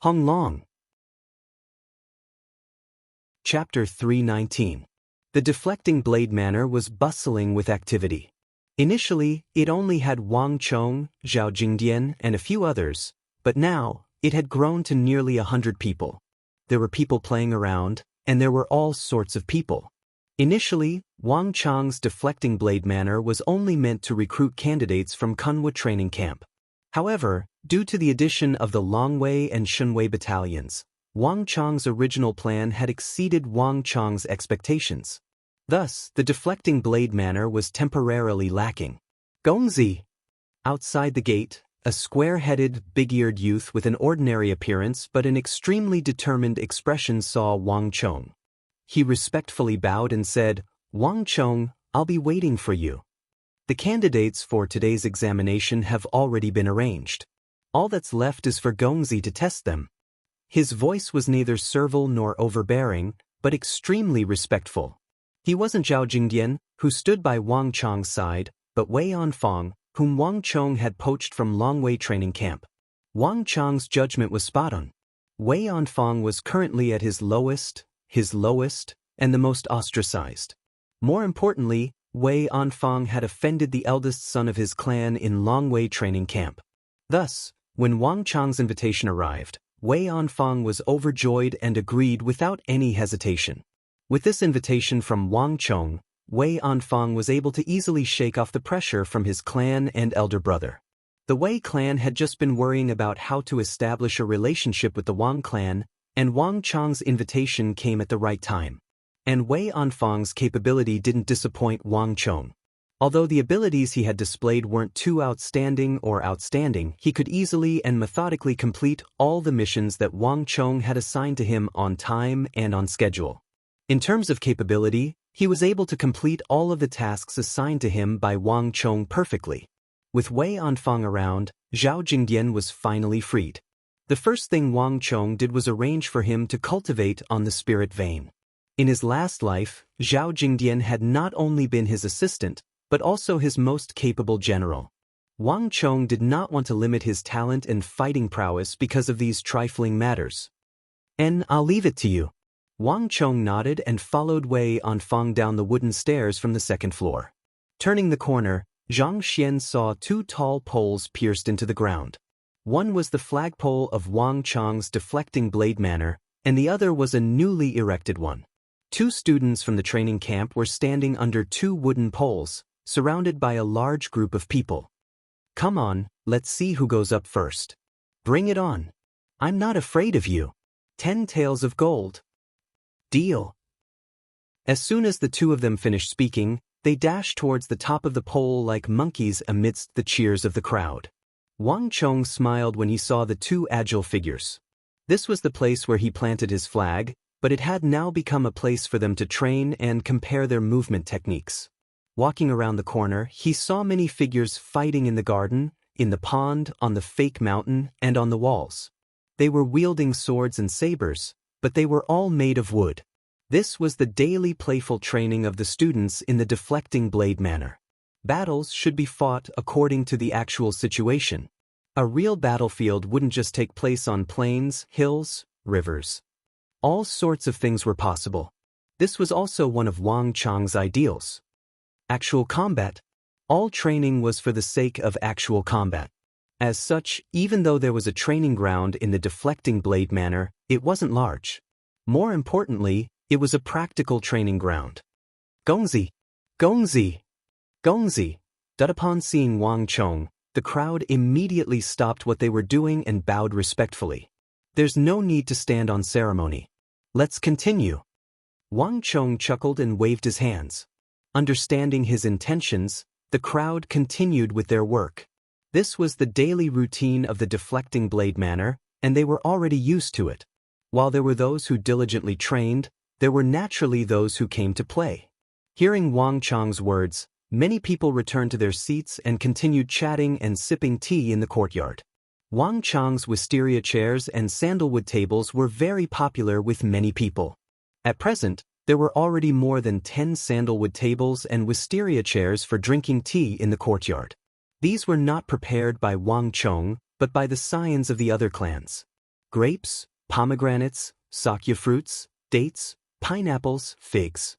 Hong Long. Chapter 319. The deflecting blade manor was bustling with activity. Initially, it only had Wang Chong, Zhao Jingdian, and a few others, but now, it had grown to nearly 100 people. There were people playing around, and there were all sorts of people. Initially, Wang Chong's deflecting blade manor was only meant to recruit candidates from Kunwa training camp. However, due to the addition of the Longwei and Shunwei battalions, Wang Chong's original plan had exceeded Wang Chong's expectations. Thus, the deflecting blade manor was temporarily lacking. Gongzi! Outside the gate, a square-headed, big-eared youth with an ordinary appearance but an extremely determined expression saw Wang Chong. He respectfully bowed and said, "Wang Chong, I'll be waiting for you. The candidates for today's examination have already been arranged. All that's left is for Gongzi to test them." His voice was neither servile nor overbearing, but extremely respectful. He wasn't Zhao Jingdian, who stood by Wang Chong's side, but Wei Anfang, whom Wang Chong had poached from Longwei training camp. Wang Chong's judgment was spot on. Wei Anfang was currently at his lowest, and the most ostracized. More importantly, Wei Anfang had offended the eldest son of his clan in Longwei training camp. Thus, when Wang Chong's invitation arrived, Wei Anfang was overjoyed and agreed without any hesitation. With this invitation from Wang Chong, Wei Anfang was able to easily shake off the pressure from his clan and elder brother. The Wei clan had just been worrying about how to establish a relationship with the Wang clan, and Wang Chong's invitation came at the right time. And Wei Anfang's capability didn't disappoint Wang Chong. Although the abilities he had displayed weren't too outstanding, he could easily and methodically complete all the missions that Wang Chong had assigned to him on time and on schedule. In terms of capability, he was able to complete all of the tasks assigned to him by Wang Chong perfectly. With Wei Anfang around, Zhao Jingdian was finally freed. The first thing Wang Chong did was arrange for him to cultivate on the spirit vein. In his last life, Zhao Jingdian had not only been his assistant, but also his most capable general. Wang Chong did not want to limit his talent and fighting prowess because of these trifling matters. "And I'll leave it to you." Wang Chong nodded and followed Wei Anfang down the wooden stairs from the second floor. Turning the corner, Zhang Xian saw two tall poles pierced into the ground. One was the flagpole of Wang Chong's deflecting blade manor, and the other was a newly erected one. Two students from the training camp were standing under two wooden poles, surrounded by a large group of people. Come on, let's see who goes up first. Bring it on. I'm not afraid of you. 10 taels of gold. Deal. As soon as the two of them finished speaking, they dashed towards the top of the pole like monkeys amidst the cheers of the crowd. Wang Chong smiled when he saw the two agile figures. This was the place where he planted his flag, but it had now become a place for them to train and compare their movement techniques. Walking around the corner, he saw many figures fighting in the garden, in the pond, on the fake mountain, and on the walls. They were wielding swords and sabers, but they were all made of wood. This was the daily playful training of the students in the deflecting blade manner. Battles should be fought according to the actual situation. A real battlefield wouldn't just take place on plains, hills, rivers. All sorts of things were possible. This was also one of Wang Chong's ideals. Actual combat. All training was for the sake of actual combat. As such, even though there was a training ground in the deflecting blade manner, it wasn't large. More importantly, it was a practical training ground. Gongzi! Gongzi! Gongzi! Upon seeing Wang Chong, the crowd immediately stopped what they were doing and bowed respectfully. There's no need to stand on ceremony. Let's continue. Wang Chong chuckled and waved his hands. Understanding his intentions, the crowd continued with their work. This was the daily routine of the deflecting blade manner, and they were already used to it. While there were those who diligently trained, there were naturally those who came to play. Hearing Wang Chong's words, many people returned to their seats and continued chatting and sipping tea in the courtyard. Wang Chong's wisteria chairs and sandalwood tables were very popular with many people. At present, there were already more than 10 sandalwood tables and wisteria chairs for drinking tea in the courtyard. These were not prepared by Wang Chong, but by the scions of the other clans. Grapes, pomegranates, sakya fruits, dates, pineapples, figs.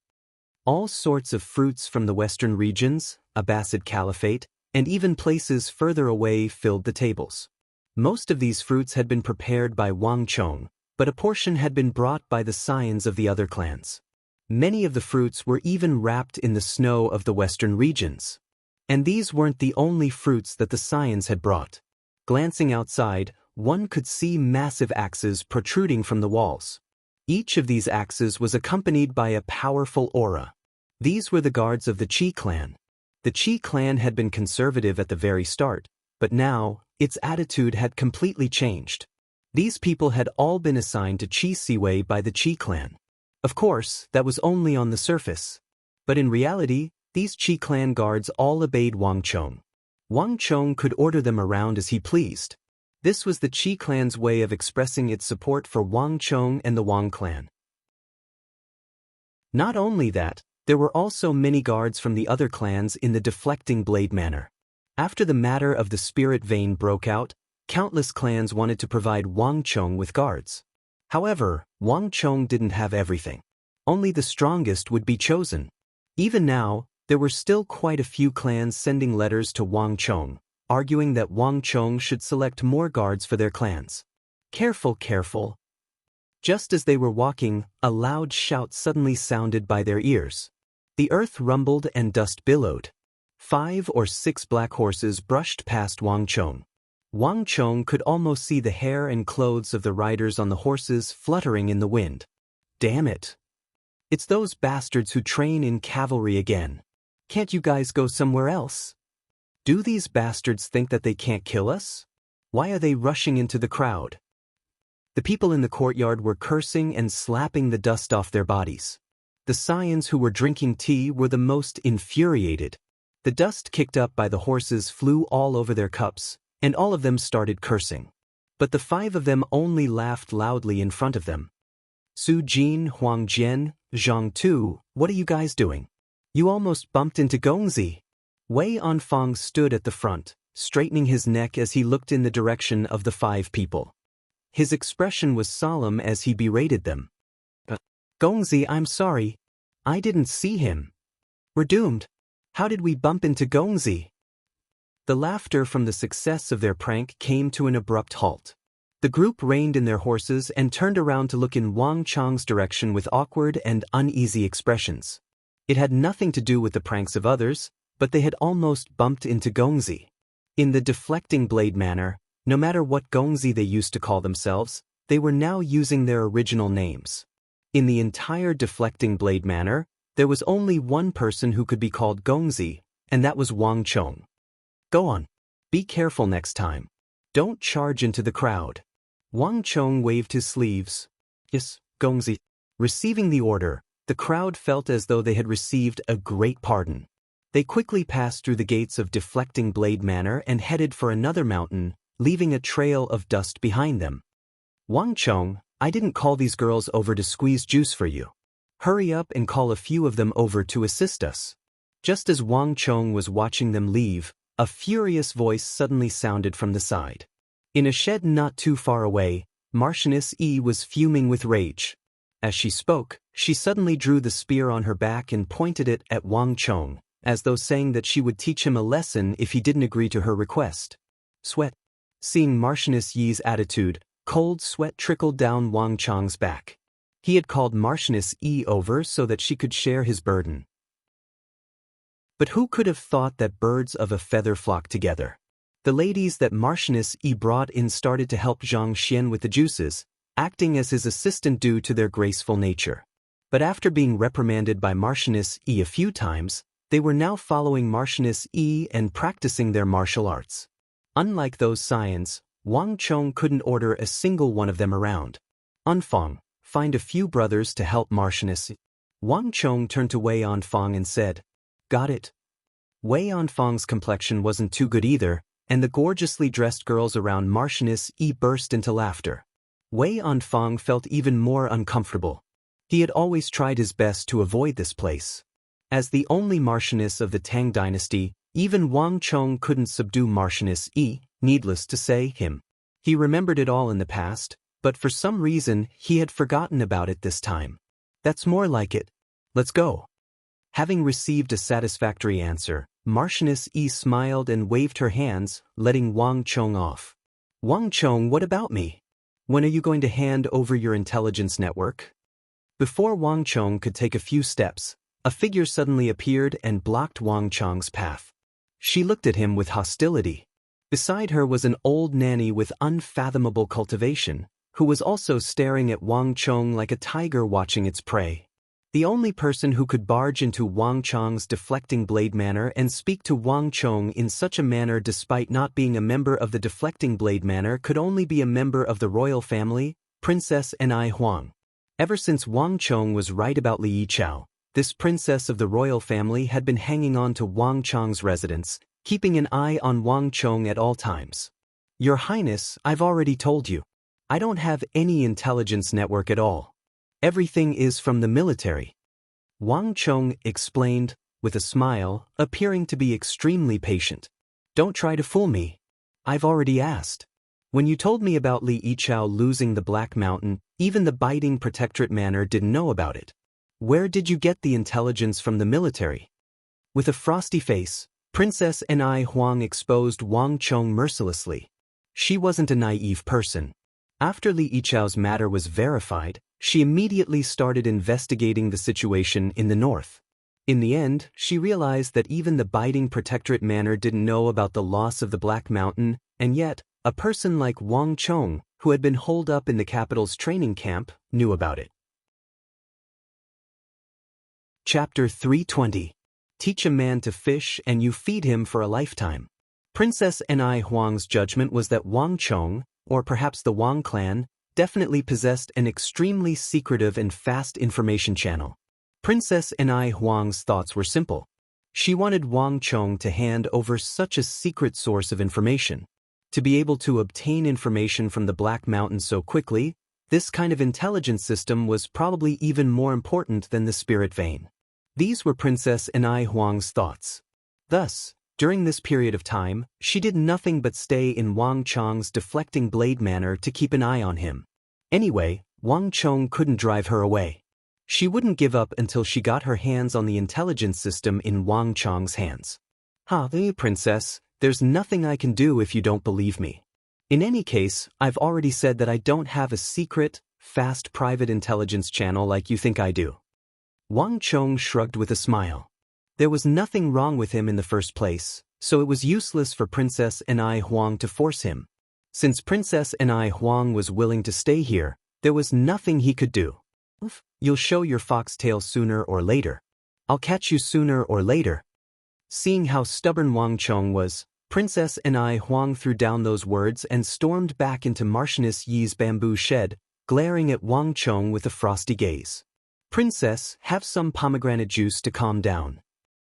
All sorts of fruits from the western regions, Abbasid Caliphate, and even places further away filled the tables. Most of these fruits had been prepared by Wang Chong, but a portion had been brought by the scions of the other clans. Many of the fruits were even wrapped in the snow of the western regions. And these weren't the only fruits that the scions had brought. Glancing outside, one could see massive axes protruding from the walls. Each of these axes was accompanied by a powerful aura. These were the guards of the Qi clan. The Qi clan had been conservative at the very start, but now, its attitude had completely changed. These people had all been assigned to Qi Siwei by the Qi clan. Of course, that was only on the surface. But in reality, these Qi clan guards all obeyed Wang Chong. Wang Chong could order them around as he pleased. This was the Qi clan's way of expressing its support for Wang Chong and the Wang clan. Not only that, there were also many guards from the other clans in the deflecting blade manner. After the matter of the spirit vein broke out, countless clans wanted to provide Wang Chong with guards. However, Wang Chong didn't have everything. Only the strongest would be chosen. Even now, there were still quite a few clans sending letters to Wang Chong, arguing that Wang Chong should select more guards for their clans. Careful, careful. Just as they were walking, a loud shout suddenly sounded by their ears. The earth rumbled and dust billowed. 5 or 6 black horses brushed past Wang Chong. Wang Chong could almost see the hair and clothes of the riders on the horses fluttering in the wind. Damn it. It's those bastards who train in cavalry again. Can't you guys go somewhere else? Do these bastards think that they can't kill us? Why are they rushing into the crowd? The people in the courtyard were cursing and slapping the dust off their bodies. The scions who were drinking tea were the most infuriated. The dust kicked up by the horses flew all over their cups, and all of them started cursing. But the 5 of them only laughed loudly in front of them. Su Jin, Huang Jian, Zhang Tu, what are you guys doing? You almost bumped into Gongzi. Wei Anfang stood at the front, straightening his neck as he looked in the direction of the 5 people. His expression was solemn as he berated them. Gongzi, I'm sorry. I didn't see him. We're doomed. How did we bump into Gongzi? The laughter from the success of their prank came to an abrupt halt. The group reined in their horses and turned around to look in Wang Chong's direction with awkward and uneasy expressions. It had nothing to do with the pranks of others, but they had almost bumped into Gongzi. In the deflecting blade manor, no matter what gongzi they used to call themselves, they were now using their original names. In the entire deflecting blade manor, there was only one person who could be called gongzi, and that was Wang Chong. Go on. Be careful next time. Don't charge into the crowd. Wang Chong waved his sleeves. Yes, gongzi. Receiving the order, the crowd felt as though they had received a great pardon. They quickly passed through the gates of deflecting blade manor and headed for another mountain, leaving a trail of dust behind them. Wang Chong, I didn't call these girls over to squeeze juice for you. Hurry up and call a few of them over to assist us. Just as Wang Chong was watching them leave, a furious voice suddenly sounded from the side. In a shed not too far away, Marchioness Yi was fuming with rage. As she spoke, she suddenly drew the spear on her back and pointed it at Wang Chong, as though saying that she would teach him a lesson if he didn't agree to her request. Sweat. Seeing Marchioness Yi's attitude, cold sweat trickled down Wang Chong's back. He had called Marchioness Yi over so that she could share his burden. But who could have thought that birds of a feather flock together? The ladies that Marchioness Yi brought in started to help Zhang Xian with the juices, acting as his assistant due to their graceful nature. But after being reprimanded by Marchioness Yi a few times, they were now following Marchioness Yi and practicing their martial arts. Unlike those scions, Wang Chong couldn't order a single one of them around. Anfang, find a few brothers to help Marchioness Yi. Wang Chong turned to Wei Anfang and said, Got it. Wei Anfang's complexion wasn't too good either, and the gorgeously dressed girls around Marchioness Yi burst into laughter. Wei Anfang felt even more uncomfortable. He had always tried his best to avoid this place. As the only Marchioness of the Tang dynasty, even Wang Chong couldn't subdue Marchioness Yi, needless to say, him. He remembered it all in the past, but for some reason he had forgotten about it this time. That's more like it. Let's go. Having received a satisfactory answer, Marchioness Yi smiled and waved her hands, letting Wang Chong off. Wang Chong, what about me? When are you going to hand over your intelligence network? Before Wang Chong could take a few steps, a figure suddenly appeared and blocked Wang Chong's path. She looked at him with hostility. Beside her was an old nanny with unfathomable cultivation, who was also staring at Wang Chong like a tiger watching its prey. The only person who could barge into Wang Chong's deflecting blade manor and speak to Wang Chong in such a manner despite not being a member of the deflecting blade manor could only be a member of the royal family, Princess Ni Huang. Ever since Wang Chong was right about Li Yichao, this princess of the royal family had been hanging on to Wang Chong's residence, keeping an eye on Wang Chong at all times. Your Highness, I've already told you. I don't have any intelligence network at all. Everything is from the military. Wang Chong explained, with a smile, appearing to be extremely patient. Don't try to fool me. I've already asked. When you told me about Li Yichao losing the Black Mountain, even the Biting Protectorate Manor didn't know about it. Where did you get the intelligence from the military? With a frosty face, Princess Ni Huang exposed Wang Chong mercilessly. She wasn't a naive person. After Li Yichao's matter was verified, she immediately started investigating the situation in the north. In the end, she realized that even the Biting Protectorate Manor didn't know about the loss of the Black Mountain, and yet, a person like Wang Chong, who had been holed up in the capital's training camp, knew about it. Chapter 320. Teach a man to fish and you feed him for a lifetime. Princess Ni Huang's judgment was that Wang Chong, or perhaps the Wang clan, definitely possessed an extremely secretive and fast information channel. Princess Ni Huang's thoughts were simple. She wanted Wang Chong to hand over such a secret source of information. To be able to obtain information from the Black Mountain so quickly, this kind of intelligence system was probably even more important than the spirit vein. These were Princess Ni Huang's thoughts. Thus, during this period of time, she did nothing but stay in Wang Chong's deflecting blade manor to keep an eye on him. Anyway, Wang Chong couldn't drive her away. She wouldn't give up until she got her hands on the intelligence system in Wang Chong's hands. Princess, there's nothing I can do if you don't believe me. In any case, I've already said that I don't have a secret, fast private intelligence channel like you think I do. Wang Chong shrugged with a smile. There was nothing wrong with him in the first place, so it was useless for Princess Anai Huang to force him. Since Princess Anai Huang was willing to stay here, there was nothing he could do. You'll show your foxtail sooner or later. I'll catch you sooner or later. Seeing how stubborn Wang Chong was, Princess Anai Huang threw down those words and stormed back into Marchioness Yi's bamboo shed, glaring at Wang Chong with a frosty gaze. Princess, have some pomegranate juice to calm down.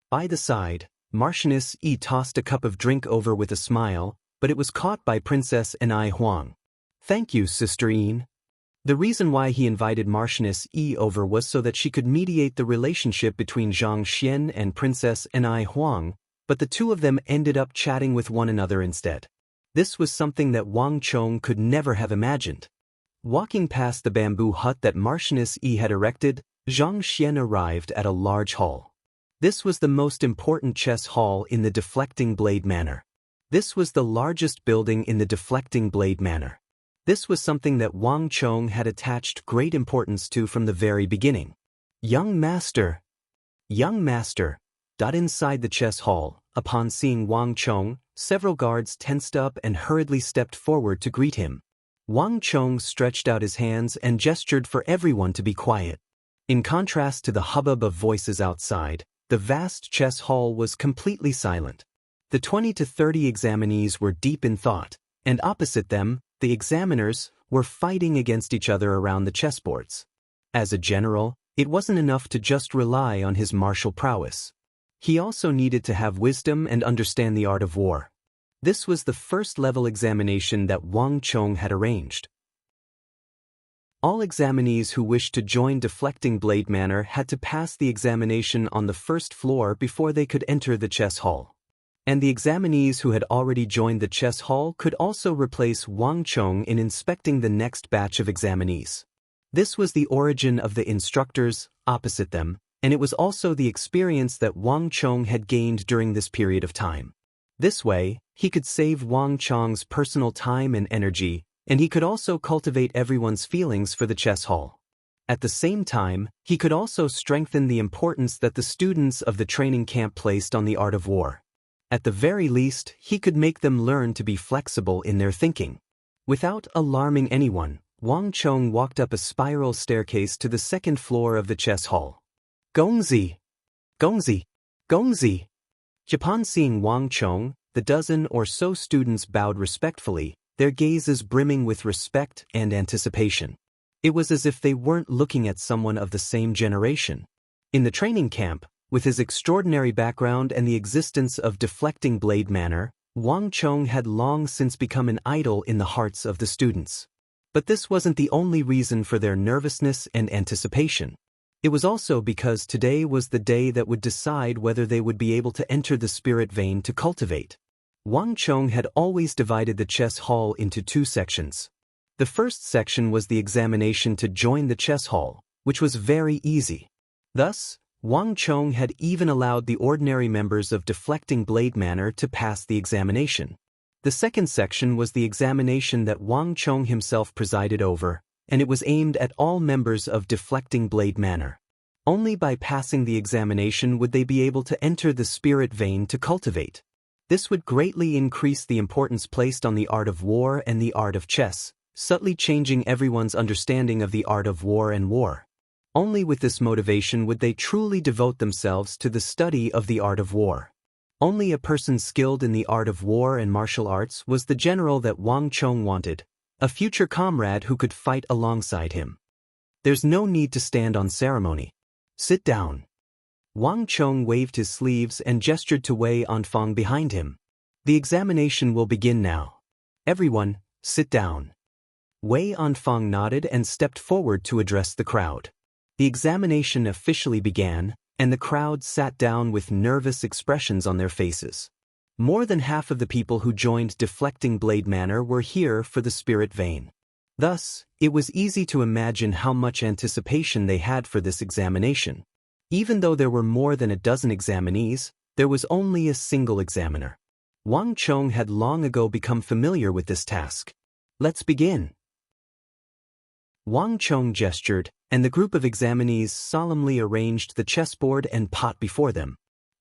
By the side, Marchioness Yi tossed a cup of drink over with a smile, but it was caught by Princess Anai Huang. Thank you, Sister Yin. The reason why he invited Marchioness Yi over was so that she could mediate the relationship between Zhang Xian and Princess Anai Huang, but the two of them ended up chatting with one another instead. This was something that Wang Chong could never have imagined. Walking past the bamboo hut that Marchioness Yi had erected, Zhang Xian arrived at a large hall. This was the most important chess hall in the Deflecting Blade Manor. This was the largest building in the Deflecting Blade Manor. This was something that Wang Chong had attached great importance to from the very beginning. Young Master. Inside the chess hall, upon seeing Wang Chong, several guards tensed up and hurriedly stepped forward to greet him. Wang Chong stretched out his hands and gestured for everyone to be quiet. In contrast to the hubbub of voices outside, the vast chess hall was completely silent. The 20 to 30 examinees were deep in thought, and opposite them, the examiners were fighting against each other around the chessboards. As a general, it wasn't enough to just rely on his martial prowess. He also needed to have wisdom and understand the art of war. This was the first-level examination that Wang Chong had arranged. All examinees who wished to join Deflecting Blade Manor had to pass the examination on the first floor before they could enter the chess hall. And the examinees who had already joined the chess hall could also replace Wang Chong in inspecting the next batch of examinees. This was the origin of the instructors opposite them, and it was also the experience that Wang Chong had gained during this period of time. This way, he could save Wang Chong's personal time and energy, and he could also cultivate everyone's feelings for the chess hall. At the same time, he could also strengthen the importance that the students of the training camp placed on the art of war. At the very least, he could make them learn to be flexible in their thinking. Without alarming anyone, Wang Chong walked up a spiral staircase to the second floor of the chess hall. Gongzi! Upon seeing Wang Chong, the dozen or so students bowed respectfully, their gazes brimming with respect and anticipation. It was as if they weren't looking at someone of the same generation. In the training camp, with his extraordinary background and the existence of Deflecting Blade Manor, Wang Chong had long since become an idol in the hearts of the students. But this wasn't the only reason for their nervousness and anticipation. It was also because today was the day that would decide whether they would be able to enter the spirit vein to cultivate. Wang Chong had always divided the chess hall into two sections. The first section was the examination to join the chess hall, which was very easy. Thus, Wang Chong had even allowed the ordinary members of Deflecting Blade Manor to pass the examination. The second section was the examination that Wang Chong himself presided over, and it was aimed at all members of Deflecting Blade Manor. Only by passing the examination would they be able to enter the spirit vein to cultivate. This would greatly increase the importance placed on the art of war and the art of chess, subtly changing everyone's understanding of the art of war and war. Only with this motivation would they truly devote themselves to the study of the art of war. Only a person skilled in the art of war and martial arts was the general that Wang Chong wanted, a future comrade who could fight alongside him. There's no need to stand on ceremony. Sit down. Wang Chong waved his sleeves and gestured to Wei Anfang behind him. The examination will begin now. Everyone, sit down. Wei Anfang nodded and stepped forward to address the crowd. The examination officially began, and the crowd sat down with nervous expressions on their faces. More than half of the people who joined Deflecting Blade Manor were here for the spirit vein. Thus, it was easy to imagine how much anticipation they had for this examination. Even though there were more than a dozen examinees, there was only a single examiner. Wang Chong had long ago become familiar with this task. Let's begin. Wang Chong gestured, and the group of examinees solemnly arranged the chessboard and pot before them.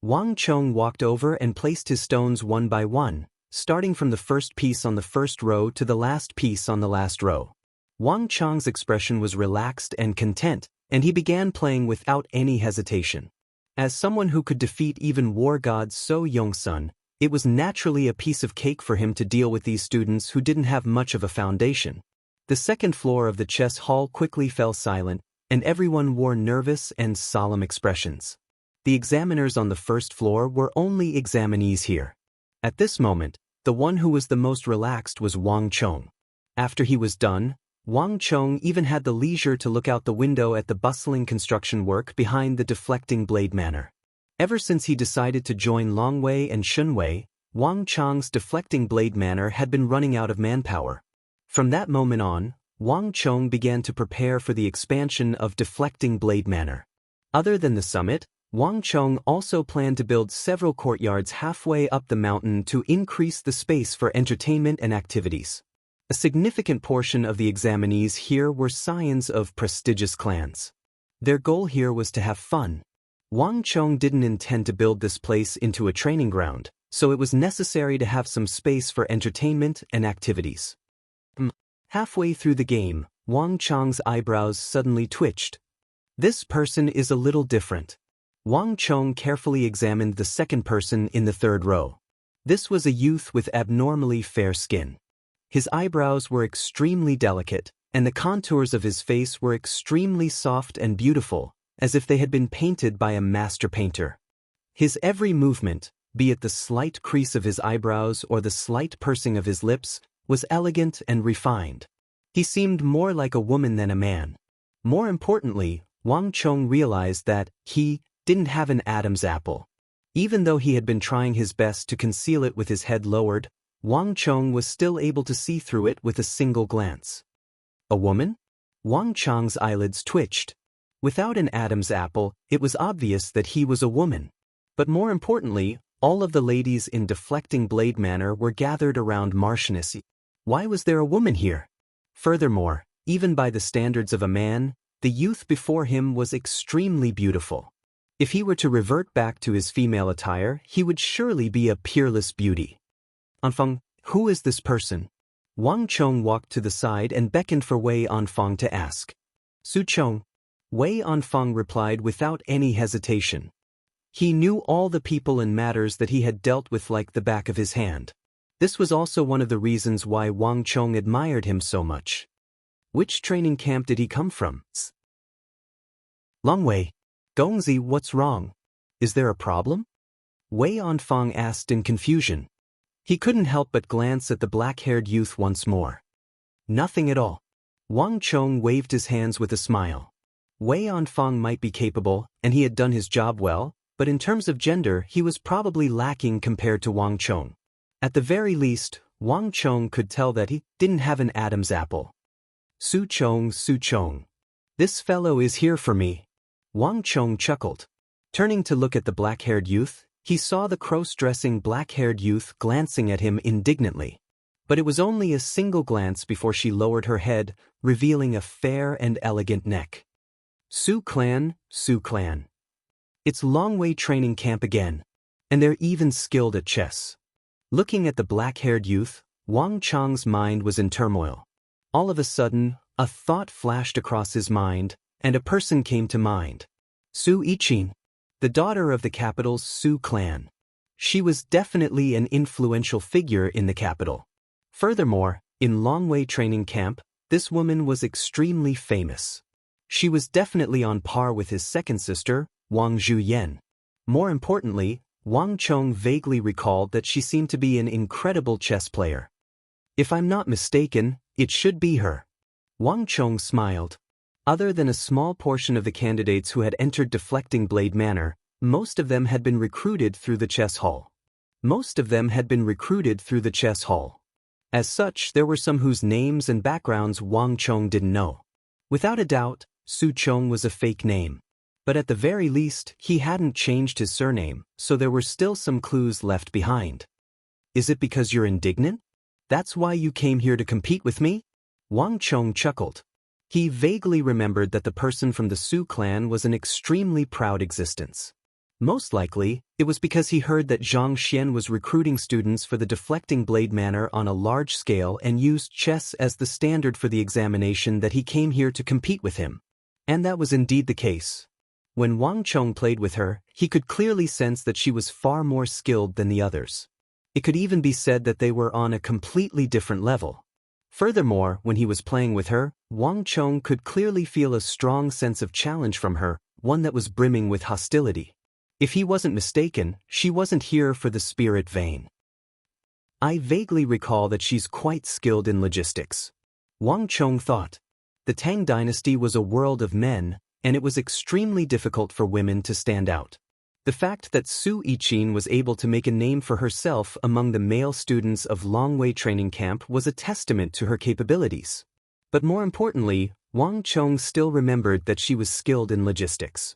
Wang Chong walked over and placed his stones one by one, starting from the first piece on the first row to the last piece on the last row. Wang Chong's expression was relaxed and content, and he began playing without any hesitation. As someone who could defeat even war god So Yong-sun, it was naturally a piece of cake for him to deal with these students who didn't have much of a foundation. The second floor of the chess hall quickly fell silent, and everyone wore nervous and solemn expressions. The examiners on the first floor were only examinees here. At this moment, the one who was the most relaxed was Wang Chong. After he was done, Wang Chong even had the leisure to look out the window at the bustling construction work behind the deflecting blade manor. Ever since he decided to join Longwei and Shunwei, Wang Chong's deflecting blade manor had been running out of manpower. From that moment on, Wang Chong began to prepare for the expansion of deflecting blade manor. Other than the summit, Wang Chong also planned to build several courtyards halfway up the mountain to increase the space for entertainment and activities. A significant portion of the examinees here were scions of prestigious clans. Their goal here was to have fun. Wang Chong didn't intend to build this place into a training ground, so it was necessary to have some space for entertainment and activities. Halfway through the game, Wang Chong's eyebrows suddenly twitched. This person is a little different. Wang Chong carefully examined the second person in the third row. This was a youth with abnormally fair skin. His eyebrows were extremely delicate, and the contours of his face were extremely soft and beautiful, as if they had been painted by a master painter. His every movement, be it the slight crease of his eyebrows or the slight pursing of his lips, was elegant and refined. He seemed more like a woman than a man. More importantly, Wang Chong realized that he didn't have an Adam's apple. Even though he had been trying his best to conceal it with his head lowered, Wang Chong was still able to see through it with a single glance. A woman? Wang Chong's eyelids twitched. Without an Adam's apple, it was obvious that he was a woman. But more importantly, all of the ladies in deflecting blade manor were gathered around Marchioness. Why was there a woman here? Furthermore, even by the standards of a man, the youth before him was extremely beautiful. If he were to revert back to his female attire, he would surely be a peerless beauty. Anfeng, who is this person? Wang Chong walked to the side and beckoned for Wei Anfeng to ask. Su Chong. Wei Anfeng replied without any hesitation. He knew all the people and matters that he had dealt with like the back of his hand. This was also one of the reasons why Wang Chong admired him so much. Which training camp did he come from? Longwei. Gongzi, what's wrong? Is there a problem? Wei Anfeng asked in confusion. He couldn't help but glance at the black-haired youth once more. Nothing at all. Wang Chong waved his hands with a smile. Wei Anfeng might be capable, and he had done his job well, but in terms of gender he was probably lacking compared to Wang Chong. At the very least, Wang Chong could tell that he didn't have an Adam's apple. Su Chong. This fellow is here for me. Wang Chong chuckled. Turning to look at the black-haired youth, he saw the cross-dressing black-haired youth glancing at him indignantly. But it was only a single glance before she lowered her head, revealing a fair and elegant neck. Su Clan. It's Longwei training camp again. And they're even skilled at chess. Looking at the black-haired youth, Wang Chong's mind was in turmoil. All of a sudden, a thought flashed across his mind, and a person came to mind. Su Yiqin, the daughter of the capital's Su clan. She was definitely an influential figure in the capital. Furthermore, in Longwei training camp, this woman was extremely famous. She was definitely on par with his second sister, Wang Zhuyen. More importantly, Wang Chong vaguely recalled that she seemed to be an incredible chess player. If I'm not mistaken, it should be her. Wang Chong smiled. Other than a small portion of the candidates who had entered deflecting blade manor, most of them had been recruited through the chess hall. As such, there were some whose names and backgrounds Wang Chong didn't know. Without a doubt, Su Chong was a fake name. But at the very least, he hadn't changed his surname, so there were still some clues left behind. Is it because you're indignant? That's why you came here to compete with me? Wang Chong chuckled. He vaguely remembered that the person from the Su clan was an extremely proud existence. Most likely, it was because he heard that Zhang Xian was recruiting students for the deflecting blade manner on a large scale and used chess as the standard for the examination that he came here to compete with him. And that was indeed the case. When Wang Chong played with her, he could clearly sense that she was far more skilled than the others. It could even be said that they were on a completely different level. Furthermore, when he was playing with her, Wang Chong could clearly feel a strong sense of challenge from her, one that was brimming with hostility. If he wasn't mistaken, she wasn't here for the spirit vein. I vaguely recall that she's quite skilled in logistics. Wang Chong thought. The Tang dynasty was a world of men, and it was extremely difficult for women to stand out. The fact that Su Yiqin was able to make a name for herself among the male students of Longwei training camp was a testament to her capabilities. But more importantly, Wang Chong still remembered that she was skilled in logistics.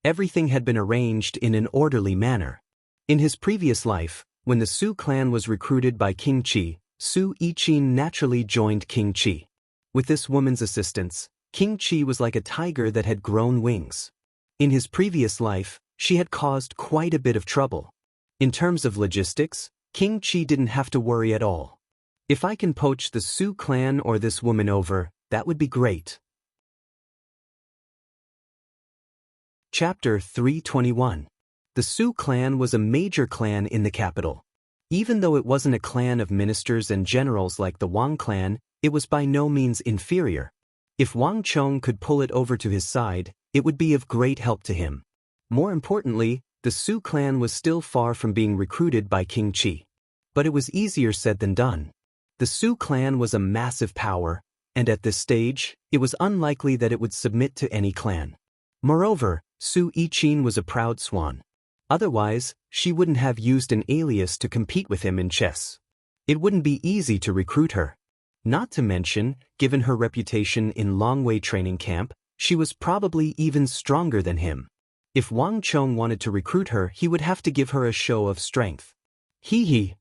Everything had been arranged in an orderly manner. In his previous life, when the Su clan was recruited by King Qi, Su Yiqin naturally joined King Qi. With this woman's assistance, King Qi was like a tiger that had grown wings. In his previous life, she had caused quite a bit of trouble. In terms of logistics, King Qi didn't have to worry at all. If I can poach the Su clan or this woman over, that would be great. Chapter 321. The Su clan was a major clan in the capital. Even though it wasn't a clan of ministers and generals like the Wang clan, it was by no means inferior. If Wang Chong could pull it over to his side, it would be of great help to him. More importantly, the Su clan was still far from being recruited by King Qi. But it was easier said than done. The Su clan was a massive power, and at this stage, it was unlikely that it would submit to any clan. Moreover, Su Yiqin was a proud swan. Otherwise, she wouldn't have used an alias to compete with him in chess. It wouldn't be easy to recruit her. Not to mention, given her reputation in Longwei training camp, she was probably even stronger than him. If Wang Chong wanted to recruit her, he would have to give her a show of strength. Hee.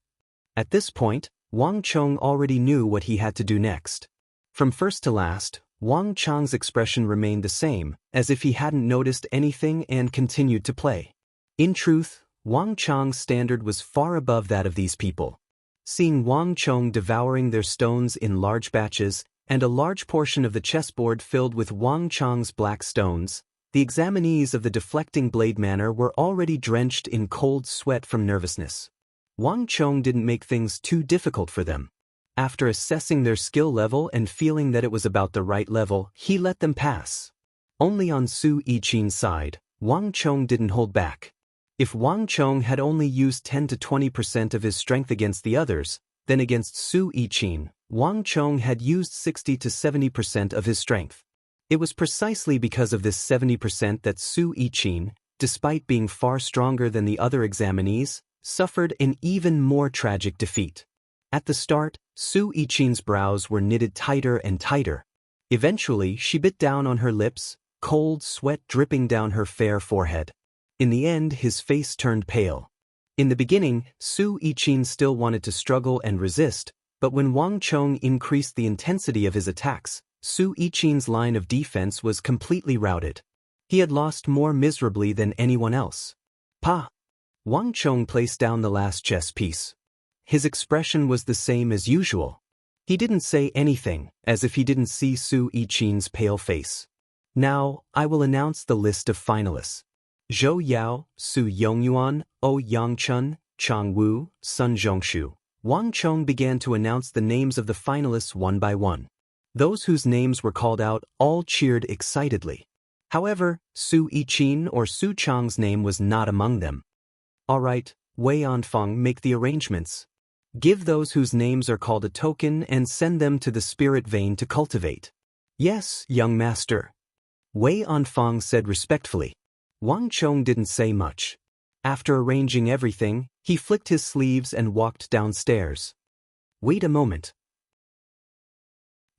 At this point, Wang Chong already knew what he had to do next. From first to last, Wang Chong's expression remained the same, as if he hadn't noticed anything and continued to play. In truth, Wang Chong's standard was far above that of these people. Seeing Wang Chong devouring their stones in large batches, and a large portion of the chessboard filled with Wang Chong's black stones, the examinees of the deflecting blade manor were already drenched in cold sweat from nervousness. Wang Chong didn't make things too difficult for them. After assessing their skill level and feeling that it was about the right level, he let them pass. Only on Su Yiqin's side, Wang Chong didn't hold back. If Wang Chong had only used 10 to 20% of his strength against the others, then against Su Yiqin, Wang Chong had used 60 to 70% of his strength. It was precisely because of this 70% that Su Yiqin, despite being far stronger than the other examinees, suffered an even more tragic defeat. At the start, Su Yiqin's brows were knitted tighter and tighter. Eventually, she bit down on her lips, cold sweat dripping down her fair forehead. In the end, his face turned pale. In the beginning, Su Yiqin still wanted to struggle and resist, but when Wang Chong increased the intensity of his attacks, Su Yiqin's line of defense was completely routed. He had lost more miserably than anyone else. Pa! Wang Chong placed down the last chess piece. His expression was the same as usual. He didn't say anything, as if he didn't see Su Yiqin's pale face. Now, I will announce the list of finalists. Zhou Yao, Su Yongyuan, O Yangchun, Chang Wu, Sun Zhongshu. Wang Chong began to announce the names of the finalists one by one. Those whose names were called out all cheered excitedly. However, Su Yiqin or Su Chang's name was not among them. All right, Wei Anfang, make the arrangements. Give those whose names are called a token and send them to the spirit vein to cultivate. Yes, young master. Wei Anfang said respectfully. Wang Chong didn't say much. After arranging everything, he flicked his sleeves and walked downstairs. Wait a moment.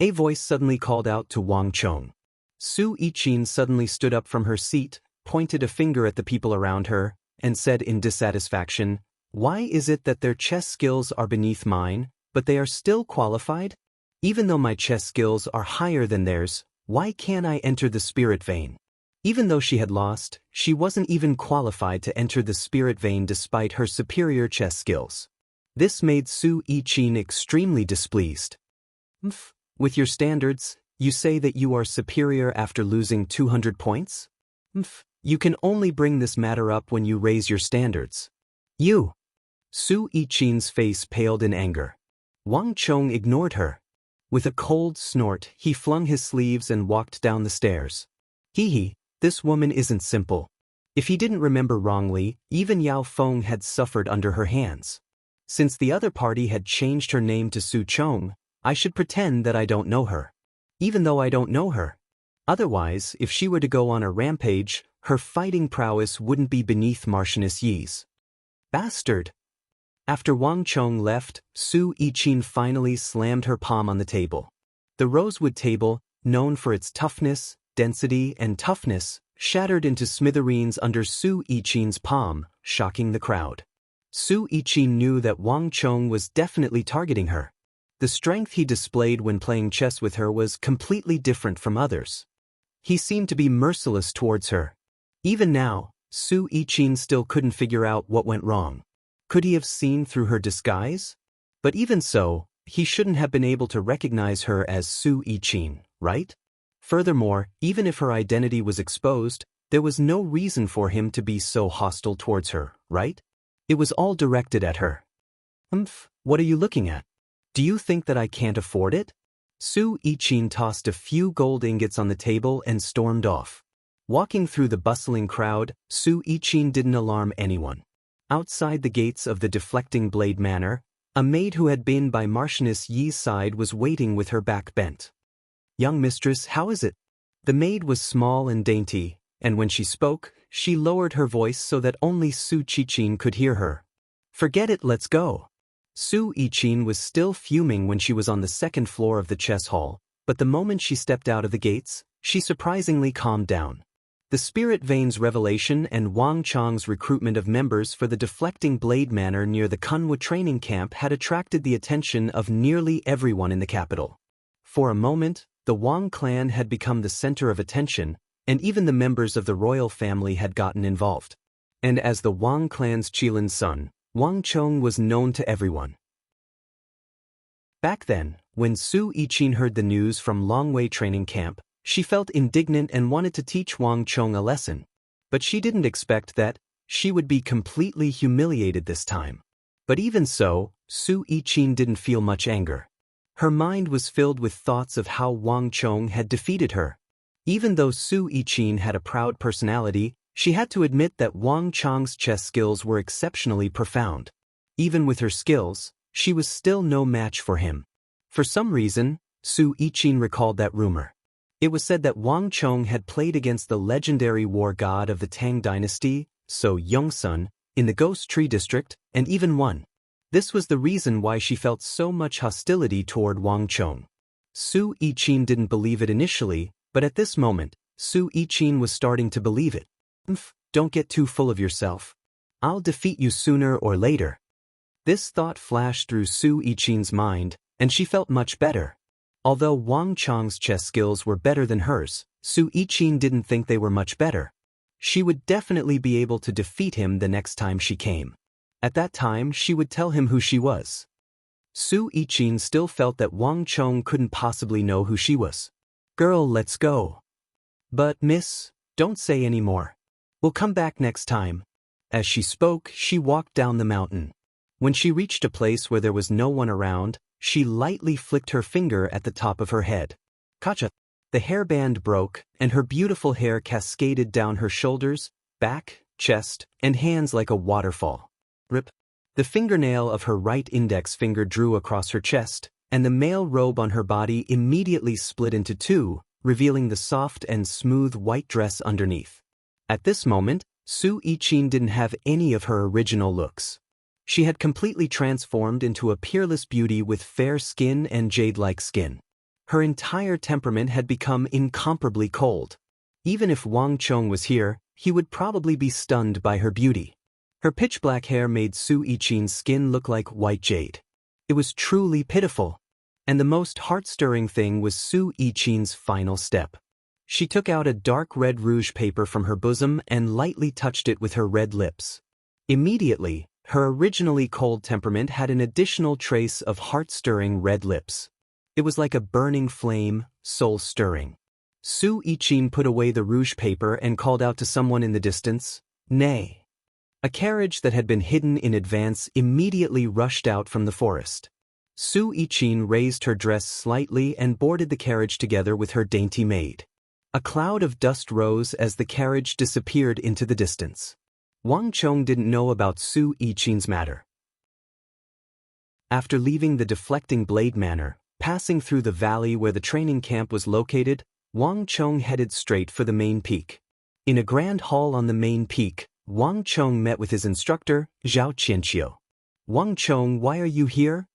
A voice suddenly called out to Wang Chong. Su Yiqin suddenly stood up from her seat, pointed a finger at the people around her, and said in dissatisfaction, "Why is it that their chess skills are beneath mine, but they are still qualified? Even though my chess skills are higher than theirs, why can't I enter the spirit vein? Even though she had lost, she wasn't even qualified to enter the spirit vein despite her superior chess skills. This made Su Yiqin extremely displeased. With your standards, you say that you are superior after losing 200 points? You can only bring this matter up when you raise your standards. You! Su Yiqin's face paled in anger. Wang Chong ignored her. With a cold snort, he flung his sleeves and walked down the stairs. This woman isn't simple. If he didn't remember wrongly, even Yao Feng had suffered under her hands. Since the other party had changed her name to Su Chong, I should pretend that I don't know her. Even though I don't know her. Otherwise, if she were to go on a rampage, her fighting prowess wouldn't be beneath Marchioness Yi's. Bastard! After Wang Chong left, Su Yiqin finally slammed her palm on the table. The rosewood table, known for its toughness, density, and toughness, shattered into smithereens under Su Yiqin's palm, shocking the crowd. Su Yiqin knew that Wang Chong was definitely targeting her. The strength he displayed when playing chess with her was completely different from others. He seemed to be merciless towards her. Even now, Su Yiqin still couldn't figure out what went wrong. Could he have seen through her disguise? But even so, he shouldn't have been able to recognize her as Su Yiqin, right? Furthermore, even if her identity was exposed, there was no reason for him to be so hostile towards her, right? It was all directed at her. What are you looking at? Do you think that I can't afford it? Su Yiqin tossed a few gold ingots on the table and stormed off. Walking through the bustling crowd, Su Yiqin didn't alarm anyone. Outside the gates of the Deflecting Blade Manor, a maid who had been by Marchioness Yi's side was waiting with her back bent. "Young mistress, how is it?" The maid was small and dainty, and when she spoke, she lowered her voice so that only Su Yiqin could hear her. "Forget it, let's go." Su Yiqin was still fuming when she was on the second floor of the chess hall, but the moment she stepped out of the gates, she surprisingly calmed down. The Spirit Vein's revelation and Wang Chong's recruitment of members for the Deflecting Blade Manor near the Kunwa training camp had attracted the attention of nearly everyone in the capital. For a moment, the Wang clan had become the center of attention, and even the members of the royal family had gotten involved. And as the Wang clan's Qilin son, Wang Chong was known to everyone. Back then, when Su Yiqin heard the news from Longwei training camp, she felt indignant and wanted to teach Wang Chong a lesson. But she didn't expect that she would be completely humiliated this time. But even so, Su Yiqin didn't feel much anger. Her mind was filled with thoughts of how Wang Chong had defeated her. Even though Su Yiqin had a proud personality, she had to admit that Wang Chong's chess skills were exceptionally profound. Even with her skills, she was still no match for him. For some reason, Su Yiqin recalled that rumor. It was said that Wang Chong had played against the legendary war god of the Tang dynasty, So Yongsun, in the Ghost Tree district, and even won. This was the reason why she felt so much hostility toward Wang Chong. Su Yiqin didn't believe it initially, but at this moment, Su Yiqin was starting to believe it. Don't get too full of yourself. I'll defeat you sooner or later. This thought flashed through Su Yiqin's mind, and she felt much better. Although Wang Chong's chess skills were better than hers, Su Yiqin didn't think they were much better. She would definitely be able to defeat him the next time she came. At that time, she would tell him who she was. Su Yiqin still felt that Wang Chong couldn't possibly know who she was. "Girl, let's go." "But, miss, don't say any more. We'll come back next time." As she spoke, she walked down the mountain. When she reached a place where there was no one around, she lightly flicked her finger at the top of her head. Kacha! The hairband broke, and her beautiful hair cascaded down her shoulders, back, chest, and hands like a waterfall. Rip! The fingernail of her right index finger drew across her chest, and the male robe on her body immediately split into two, revealing the soft and smooth white dress underneath. At this moment, Su Yiqin didn't have any of her original looks. She had completely transformed into a peerless beauty with fair skin and jade-like skin. Her entire temperament had become incomparably cold. Even if Wang Chong was here, he would probably be stunned by her beauty. Her pitch-black hair made Su Yiqin's skin look like white jade. It was truly pitiful. And the most heart-stirring thing was Su Yiqin's final step. She took out a dark red rouge paper from her bosom and lightly touched it with her red lips. Immediately, her originally cold temperament had an additional trace of heart-stirring red lips. It was like a burning flame, soul-stirring. Su Yichin put away the rouge paper and called out to someone in the distance, "Nay." A carriage that had been hidden in advance immediately rushed out from the forest. Su Yichin raised her dress slightly and boarded the carriage together with her dainty maid. A cloud of dust rose as the carriage disappeared into the distance. Wang Chong didn't know about Su Yichin's matter. After leaving the deflecting blade manor, passing through the valley where the training camp was located, Wang Chong headed straight for the main peak. In a grand hall on the main peak, Wang Chong met with his instructor, Zhao Qianqiu. "Wang Chong, why are you here?"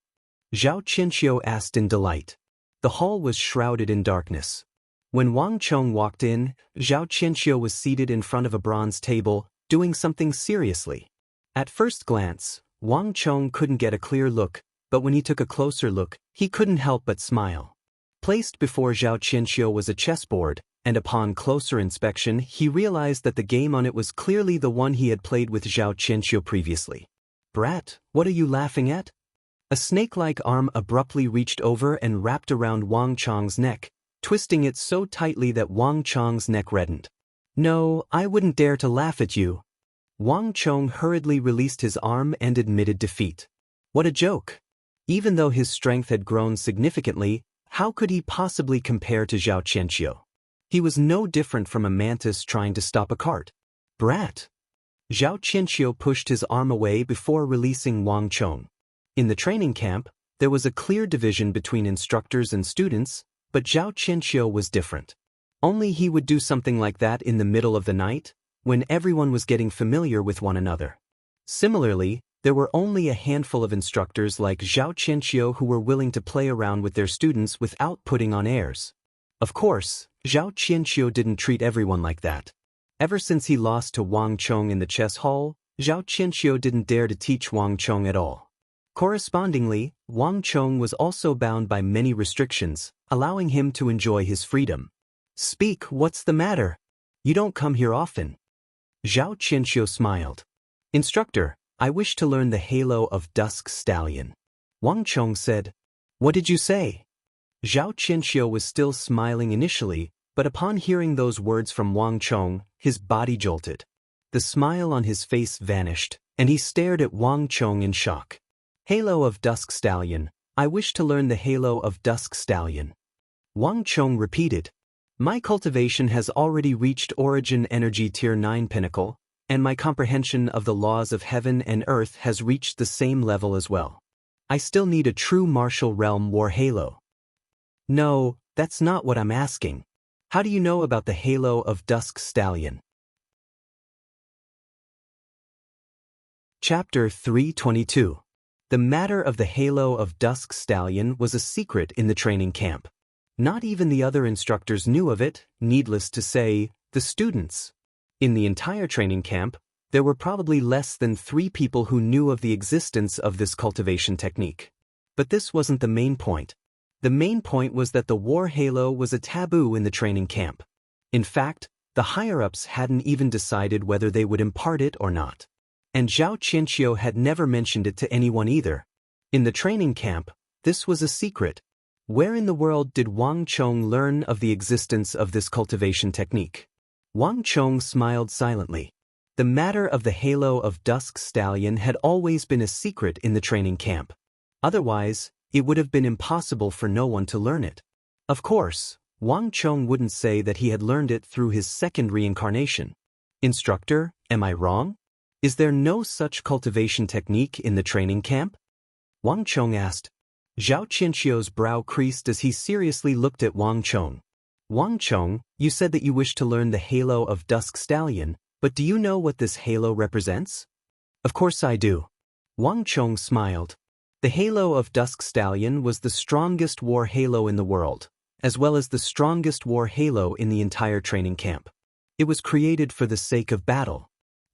Zhao Qianqiu asked in delight. The hall was shrouded in darkness. When Wang Chong walked in, Zhao Qianqiu was seated in front of a bronze table, doing something seriously. At first glance, Wang Chong couldn't get a clear look, but when he took a closer look, he couldn't help but smile. Placed before Zhao Qianqiu was a chessboard, and upon closer inspection he realized that the game on it was clearly the one he had played with Zhao Qianqiu previously. "Brat, what are you laughing at?" A snake-like arm abruptly reached over and wrapped around Wang Chong's neck, twisting it so tightly that Wang Chong's neck reddened. "No, I wouldn't dare to laugh at you." Wang Chong hurriedly released his arm and admitted defeat. What a joke! Even though his strength had grown significantly, how could he possibly compare to Zhao Qianqiu? He was no different from a mantis trying to stop a cart. "Brat!" Zhao Qianqiu pushed his arm away before releasing Wang Chong. In the training camp, there was a clear division between instructors and students, but Zhao Qianqiu was different. Only he would do something like that in the middle of the night, when everyone was getting familiar with one another. Similarly, there were only a handful of instructors like Zhao Qianqiu who were willing to play around with their students without putting on airs. Of course, Zhao Qianqiu didn't treat everyone like that. Ever since he lost to Wang Chong in the chess hall, Zhao Qianqiu didn't dare to teach Wang Chong at all. Correspondingly, Wang Chong was also bound by many restrictions, allowing him to enjoy his freedom. "Speak, what's the matter? You don't come here often." Zhao Qianqiu smiled. "Instructor, I wish to learn the halo of Dusk Stallion." Wang Chong said. "What did you say?" Zhao Qianqiu was still smiling initially, but upon hearing those words from Wang Chong, his body jolted. The smile on his face vanished, and he stared at Wang Chong in shock. "Halo of Dusk Stallion, I wish to learn the halo of Dusk Stallion." Wang Chong repeated. "My cultivation has already reached Origin Energy Tier 9 Pinnacle, and my comprehension of the laws of heaven and earth has reached the same level as well. I still need a true martial realm war halo." "No, that's not what I'm asking. How do you know about the halo of Dusk Stallion?" Chapter 322. The matter of the halo of Dusk Stallion was a secret in the training camp. Not even the other instructors knew of it, needless to say, the students. In the entire training camp, there were probably less than 3 people who knew of the existence of this cultivation technique. But this wasn't the main point. The main point was that the war halo was a taboo in the training camp. In fact, the higher-ups hadn't even decided whether they would impart it or not. And Zhao Qianqiu had never mentioned it to anyone either. In the training camp, this was a secret. Where in the world did Wang Chong learn of the existence of this cultivation technique? Wang Chong smiled silently. The matter of the halo of Dusk Stallion had always been a secret in the training camp. Otherwise, it would have been impossible for no one to learn it. Of course, Wang Chong wouldn't say that he had learned it through his second reincarnation. "Instructor, am I wrong? Is there no such cultivation technique in the training camp?" Wang Chong asked. Zhao Qianqiu's brow creased as he seriously looked at Wang Chong. "Wang Chong, you said that you wish to learn the halo of Dusk Stallion, but do you know what this halo represents?" "Of course I do." Wang Chong smiled. The halo of Dusk Stallion was the strongest war halo in the world, as well as the strongest war halo in the entire training camp. It was created for the sake of battle.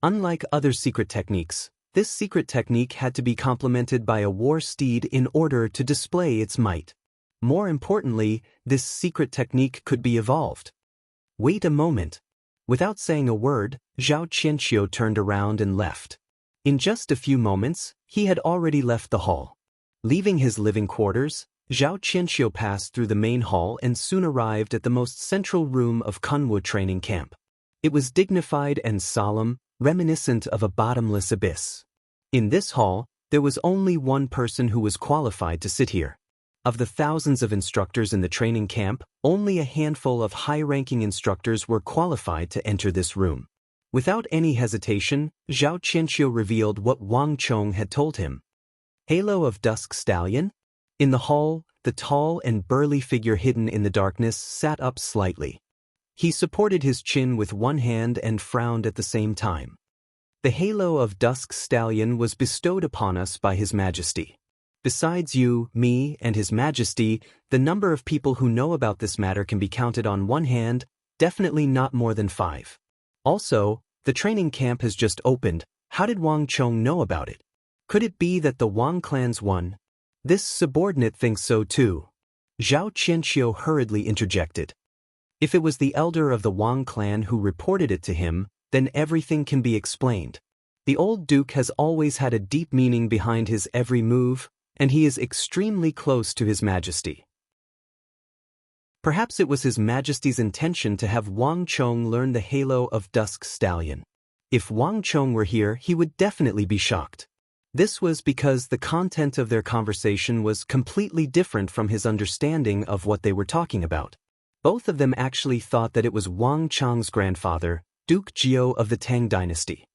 Unlike other secret techniques, this secret technique had to be complemented by a war steed in order to display its might. More importantly, this secret technique could be evolved. Wait a moment. Without saying a word, Zhao Qianqiu turned around and left. In just a few moments, he had already left the hall. Leaving his living quarters, Zhao Qianqiu passed through the main hall and soon arrived at the most central room of Kunwu training camp. It was dignified and solemn, reminiscent of a bottomless abyss. In this hall, there was only one person who was qualified to sit here. Of the thousands of instructors in the training camp, only a handful of high-ranking instructors were qualified to enter this room. Without any hesitation, Zhao Qianqiu revealed what Wang Chong had told him. Halo of Dusk Stallion? In the hall, the tall and burly figure hidden in the darkness sat up slightly. He supported his chin with one hand and frowned at the same time. The halo of Dusk Stallion was bestowed upon us by His Majesty. Besides you, me, and His Majesty, the number of people who know about this matter can be counted on one hand, definitely not more than 5. Also, the training camp has just opened. How did Wang Chong know about it? Could it be that the Wang clan's won? This subordinate thinks so too. Zhao Qianqiu hurriedly interjected. If it was the elder of the Wang clan who reported it to him, then everything can be explained. The old duke has always had a deep meaning behind his every move, and he is extremely close to His Majesty. Perhaps it was His Majesty's intention to have Wang Chong learn the halo of Dusk Stallion. If Wang Chong were here, he would definitely be shocked. This was because the content of their conversation was completely different from his understanding of what they were talking about. Both of them actually thought that it was Wang Chong's grandfather, Duke Jiao of the Tang dynasty.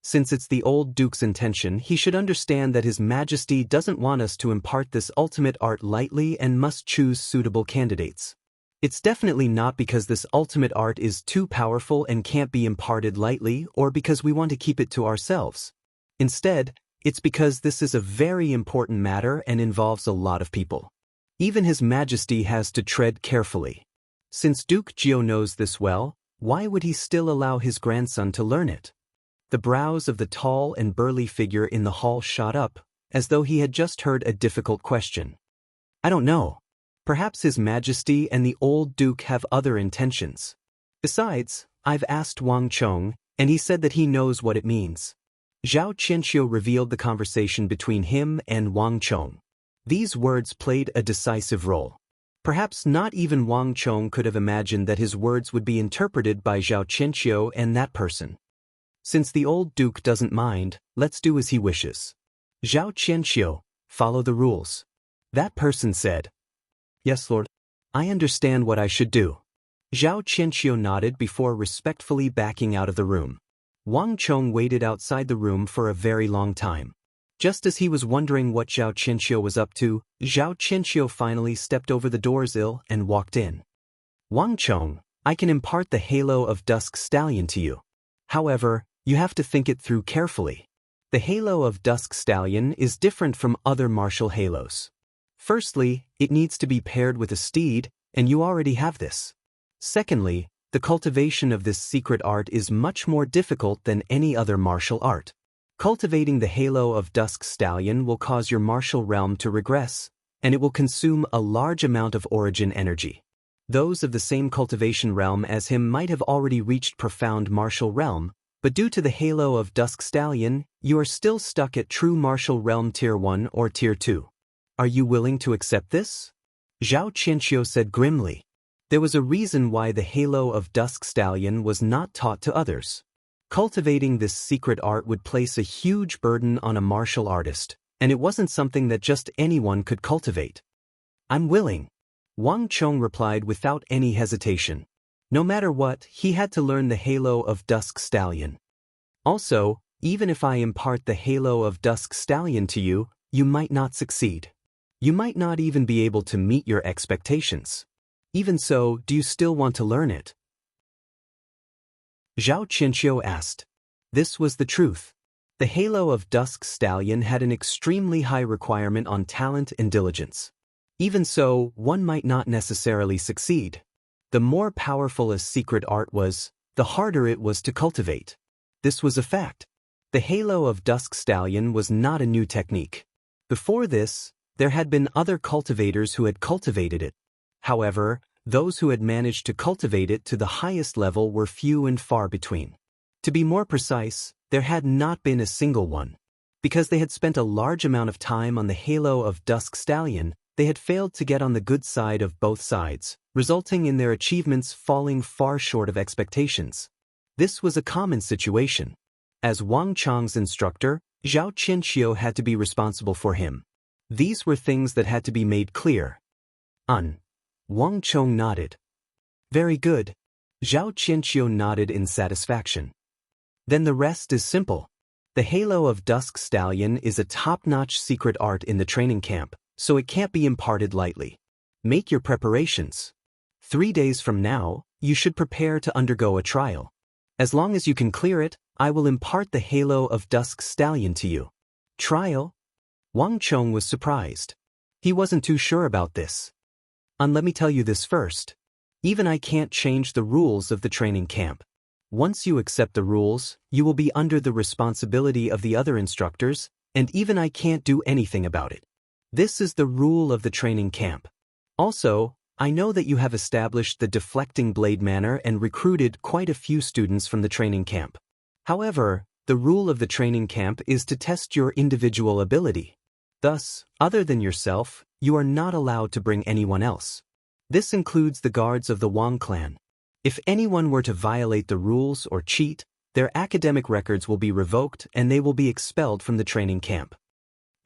Since it's the old duke's intention, he should understand that His Majesty doesn't want us to impart this ultimate art lightly and must choose suitable candidates. It's definitely not because this ultimate art is too powerful and can't be imparted lightly or because we want to keep it to ourselves. Instead, it's because this is a very important matter and involves a lot of people. Even His Majesty has to tread carefully. Since Duke Jiao knows this well, why would he still allow his grandson to learn it? The brows of the tall and burly figure in the hall shot up, as though he had just heard a difficult question. I don't know. Perhaps His Majesty and the old duke have other intentions. Besides, I've asked Wang Chong, and he said that he knows what it means. Zhao Qianqiu revealed the conversation between him and Wang Chong. These words played a decisive role. Perhaps not even Wang Chong could have imagined that his words would be interpreted by Zhao Qianqiu and that person. Since the old duke doesn't mind, let's do as he wishes. Zhao Qianqiu, follow the rules. That person said. Yes, Lord. I understand what I should do. Zhao Qianqiu nodded before respectfully backing out of the room. Wang Chong waited outside the room for a very long time. Just as he was wondering what Zhao Qianqiu was up to, Zhao Qianqiu finally stepped over the doorsill and walked in. Wang Chong, I can impart the halo of Dusk Stallion to you. However, you have to think it through carefully. The halo of Dusk Stallion is different from other martial halos. Firstly, it needs to be paired with a steed, and you already have this. Secondly, the cultivation of this secret art is much more difficult than any other martial art. Cultivating the halo of Dusk Stallion will cause your martial realm to regress, and it will consume a large amount of origin energy. Those of the same cultivation realm as him might have already reached profound martial realm, but due to the halo of Dusk Stallion, you are still stuck at true martial realm Tier 1 or Tier 2. Are you willing to accept this? Zhao Qianqiu said grimly. There was a reason why the halo of Dusk Stallion was not taught to others. Cultivating this secret art would place a huge burden on a martial artist, and it wasn't something that just anyone could cultivate. I'm willing. Wang Chong replied without any hesitation. No matter what, he had to learn the halo of Dusk Stallion. Also, even if I impart the halo of Dusk Stallion to you, you might not succeed. You might not even be able to meet your expectations. Even so, do you still want to learn it? Zhao Qianqiu asked. This was the truth. The halo of Dusk Stallion had an extremely high requirement on talent and diligence. Even so, one might not necessarily succeed. The more powerful a secret art was, the harder it was to cultivate. This was a fact. The halo of Dusk Stallion was not a new technique. Before this, there had been other cultivators who had cultivated it. However, Those who had managed to cultivate it to the highest level were few and far between. To be more precise, there had not been a single one. Because they had spent a large amount of time on the halo of Dusk Stallion, they had failed to get on the good side of both sides, resulting in their achievements falling far short of expectations. This was a common situation. As Wang Chang's instructor, Zhao Qianqiu had to be responsible for him. These were things that had to be made clear. Wang Chong nodded. Very good. Zhao Qianqiu nodded in satisfaction. Then the rest is simple. The halo of Dusk Stallion is a top-notch secret art in the training camp, so it can't be imparted lightly. Make your preparations. 3 days from now, you should prepare to undergo a trial. As long as you can clear it, I will impart the halo of Dusk Stallion to you. Trial? Wang Chong was surprised. He wasn't too sure about this. Let me tell you this first. Even I can't change the rules of the training camp. Once you accept the rules, you will be under the responsibility of the other instructors, and even I can't do anything about it. This is the rule of the training camp. Also, I know that you have established the deflecting blade manner and recruited quite a few students from the training camp. However, the rule of the training camp is to test your individual ability. Thus, other than yourself, you are not allowed to bring anyone else. This includes the guards of the Wang clan. If anyone were to violate the rules or cheat, their academic records will be revoked and they will be expelled from the training camp.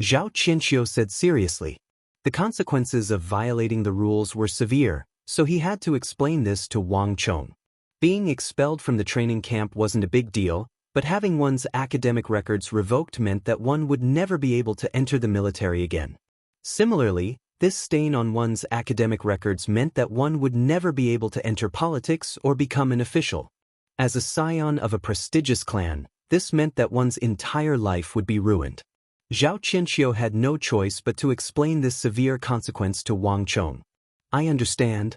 Zhao Qianqiu said seriously. The consequences of violating the rules were severe, so he had to explain this to Wang Chong. Being expelled from the training camp wasn't a big deal, but having one's academic records revoked meant that one would never be able to enter the military again. Similarly, this stain on one's academic records meant that one would never be able to enter politics or become an official. As a scion of a prestigious clan, this meant that one's entire life would be ruined. Zhao Qianqiu had no choice but to explain this severe consequence to Wang Chong. I understand.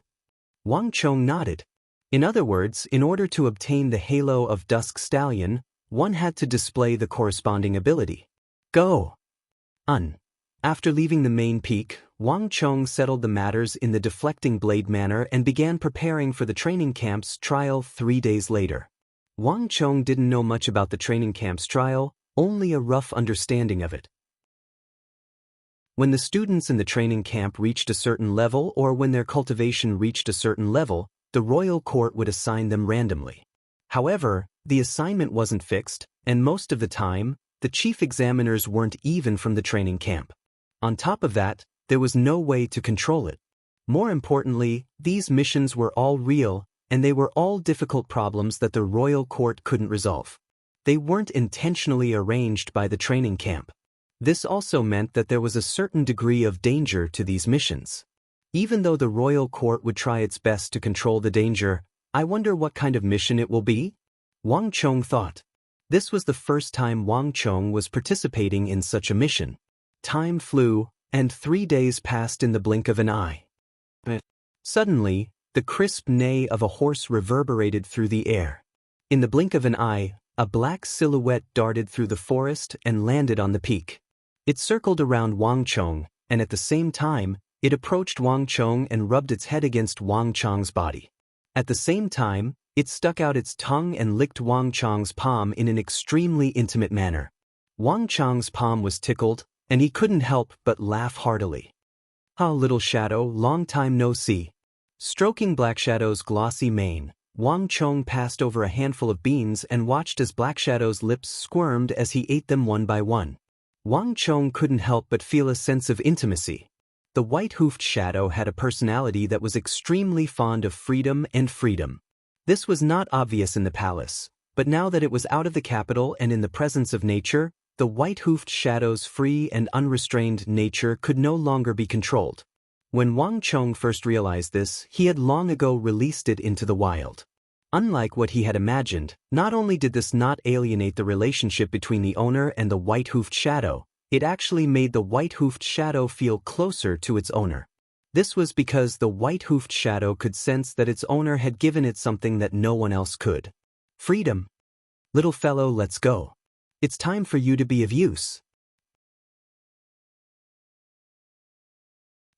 Wang Chong nodded. In other words, in order to obtain the halo of Dusk Stallion, one had to display the corresponding ability. Go! After leaving the main peak, Wang Chong settled the matters in the deflecting blade manner and began preparing for the training camp's trial 3 days later. Wang Chong didn't know much about the training camp's trial, only a rough understanding of it. When the students in the training camp reached a certain level or when their cultivation reached a certain level, the royal court would assign them randomly. However, the assignment wasn't fixed, and most of the time, the chief examiners weren't even from the training camp. On top of that, there was no way to control it. More importantly, these missions were all real, and they were all difficult problems that the royal court couldn't resolve. They weren't intentionally arranged by the training camp. This also meant that there was a certain degree of danger to these missions. Even though the royal court would try its best to control the danger, I wonder what kind of mission it will be? Wang Chong thought. This was the first time Wang Chong was participating in such a mission. Time flew, and 3 days passed in the blink of an eye. Suddenly, the crisp neigh of a horse reverberated through the air. In the blink of an eye, a black silhouette darted through the forest and landed on the peak. It circled around Wang Chong, and at the same time, it approached Wang Chong and rubbed its head against Wang Chong's body. At the same time, it stuck out its tongue and licked Wang Chong's palm in an extremely intimate manner. Wang Chong's palm was tickled, and he couldn't help but laugh heartily. "Ah, little Shadow, long time no see." Stroking Black Shadow's glossy mane, Wang Chong passed over a handful of beans and watched as Black Shadow's lips squirmed as he ate them one by one. Wang Chong couldn't help but feel a sense of intimacy. The white-hoofed shadow had a personality that was extremely fond of freedom and freedom. This was not obvious in the palace, but now that it was out of the capital and in the presence of nature, the white-hoofed shadow's free and unrestrained nature could no longer be controlled. When Wang Chong first realized this, he had long ago released it into the wild. Unlike what he had imagined, not only did this not alienate the relationship between the owner and the white-hoofed shadow, it actually made the white-hoofed shadow feel closer to its owner. This was because the white-hoofed shadow could sense that its owner had given it something that no one else could. Freedom. Little fellow, let's go. It's time for you to be of use.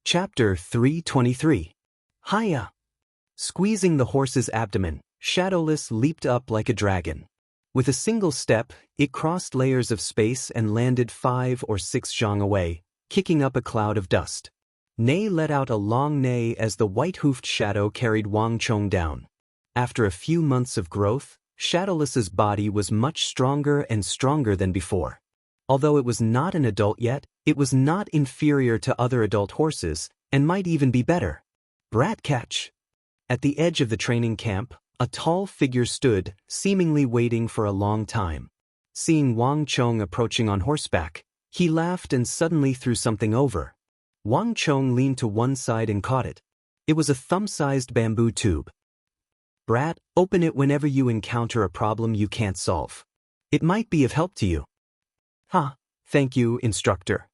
Chapter 323. Hiya! Squeezing the horse's abdomen, Shadowless leaped up like a dragon. With a single step, it crossed layers of space and landed 5 or 6 zhang away, kicking up a cloud of dust. Nei let out a long neigh as the white-hoofed shadow carried Wang Chong down. After a few months of growth, Shadowless's body was much stronger and stronger than before. Although it was not an adult yet, it was not inferior to other adult horses, and might even be better. Brat catch! At the edge of the training camp, a tall figure stood, seemingly waiting for a long time. Seeing Wang Chong approaching on horseback, he laughed and suddenly threw something over. Wang Chong leaned to one side and caught it. It was a thumb-sized bamboo tube. Brat, open it whenever you encounter a problem you can't solve. It might be of help to you. Thank you, instructor.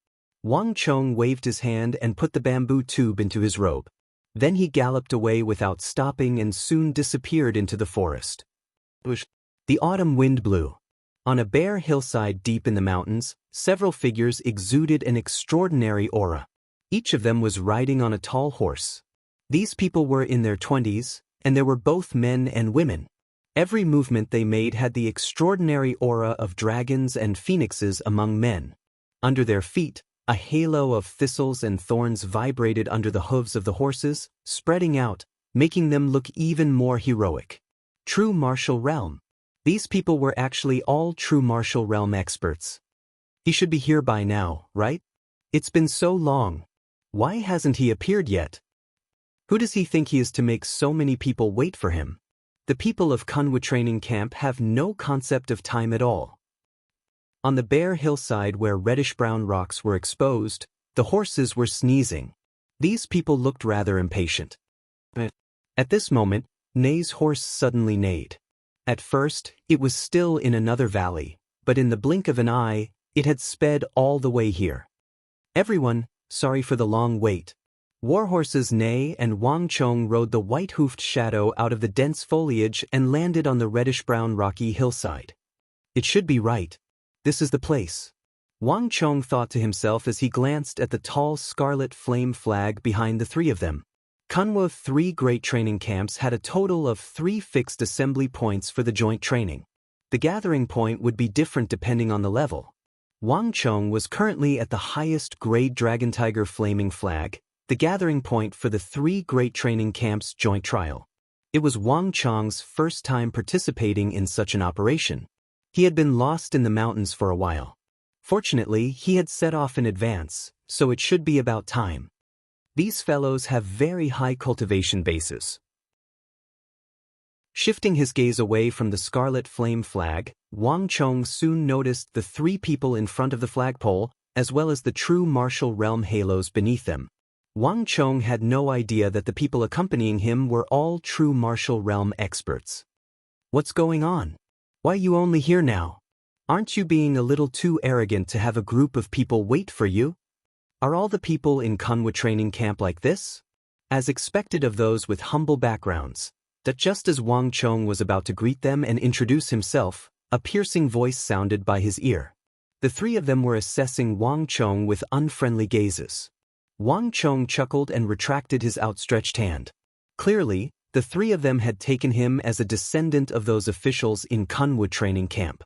Wang Chong waved his hand and put the bamboo tube into his robe. Then he galloped away without stopping and soon disappeared into the forest. The autumn wind blew. On a bare hillside deep in the mountains, several figures exuded an extraordinary aura. Each of them was riding on a tall horse. These people were in their 20s, and there were both men and women. Every movement they made had the extraordinary aura of dragons and phoenixes among men. Under their feet, a halo of thistles and thorns vibrated under the hooves of the horses, spreading out, making them look even more heroic. True martial realm. These people were actually all true martial realm experts. He should be here by now, right? It's been so long. Why hasn't he appeared yet? Who does he think he is to make so many people wait for him? The people of Kunwa training camp have no concept of time at all. On the bare hillside where reddish-brown rocks were exposed, the horses were sneezing. These people looked rather impatient. At this moment, Nei's horse suddenly neighed. At first, it was still in another valley, but in the blink of an eye, it had sped all the way here. Everyone, sorry for the long wait. Warhorses Nei and Wang Chong rode the white-hoofed shadow out of the dense foliage and landed on the reddish-brown rocky hillside. It should be right. This is the place. Wang Chong thought to himself as he glanced at the tall scarlet flame flag behind the three of them. Kunwa 3 great training camps had a total of 3 fixed assembly points for the joint training. The gathering point would be different depending on the level. Wang Chong was currently at the highest grade Dragon Tiger flaming flag, the gathering point for the 3 great training camps joint trial. It was Wang Chong's first time participating in such an operation. He had been lost in the mountains for a while. Fortunately, he had set off in advance, so it should be about time. These fellows have very high cultivation bases. Shifting his gaze away from the scarlet flame flag, Wang Chong soon noticed the 3 people in front of the flagpole, as well as the true martial realm halos beneath them. Wang Chong had no idea that the people accompanying him were all true martial realm experts. What's going on? Why are you only here now? Aren't you being a little too arrogant to have a group of people wait for you? Are all the people in Kunwa training camp like this? As expected of those with humble backgrounds, that just as Wang Chong was about to greet them and introduce himself, a piercing voice sounded by his ear. The 3 of them were assessing Wang Chong with unfriendly gazes. Wang Chong chuckled and retracted his outstretched hand. Clearly, the 3 of them had taken him as a descendant of those officials in Kunwa training camp.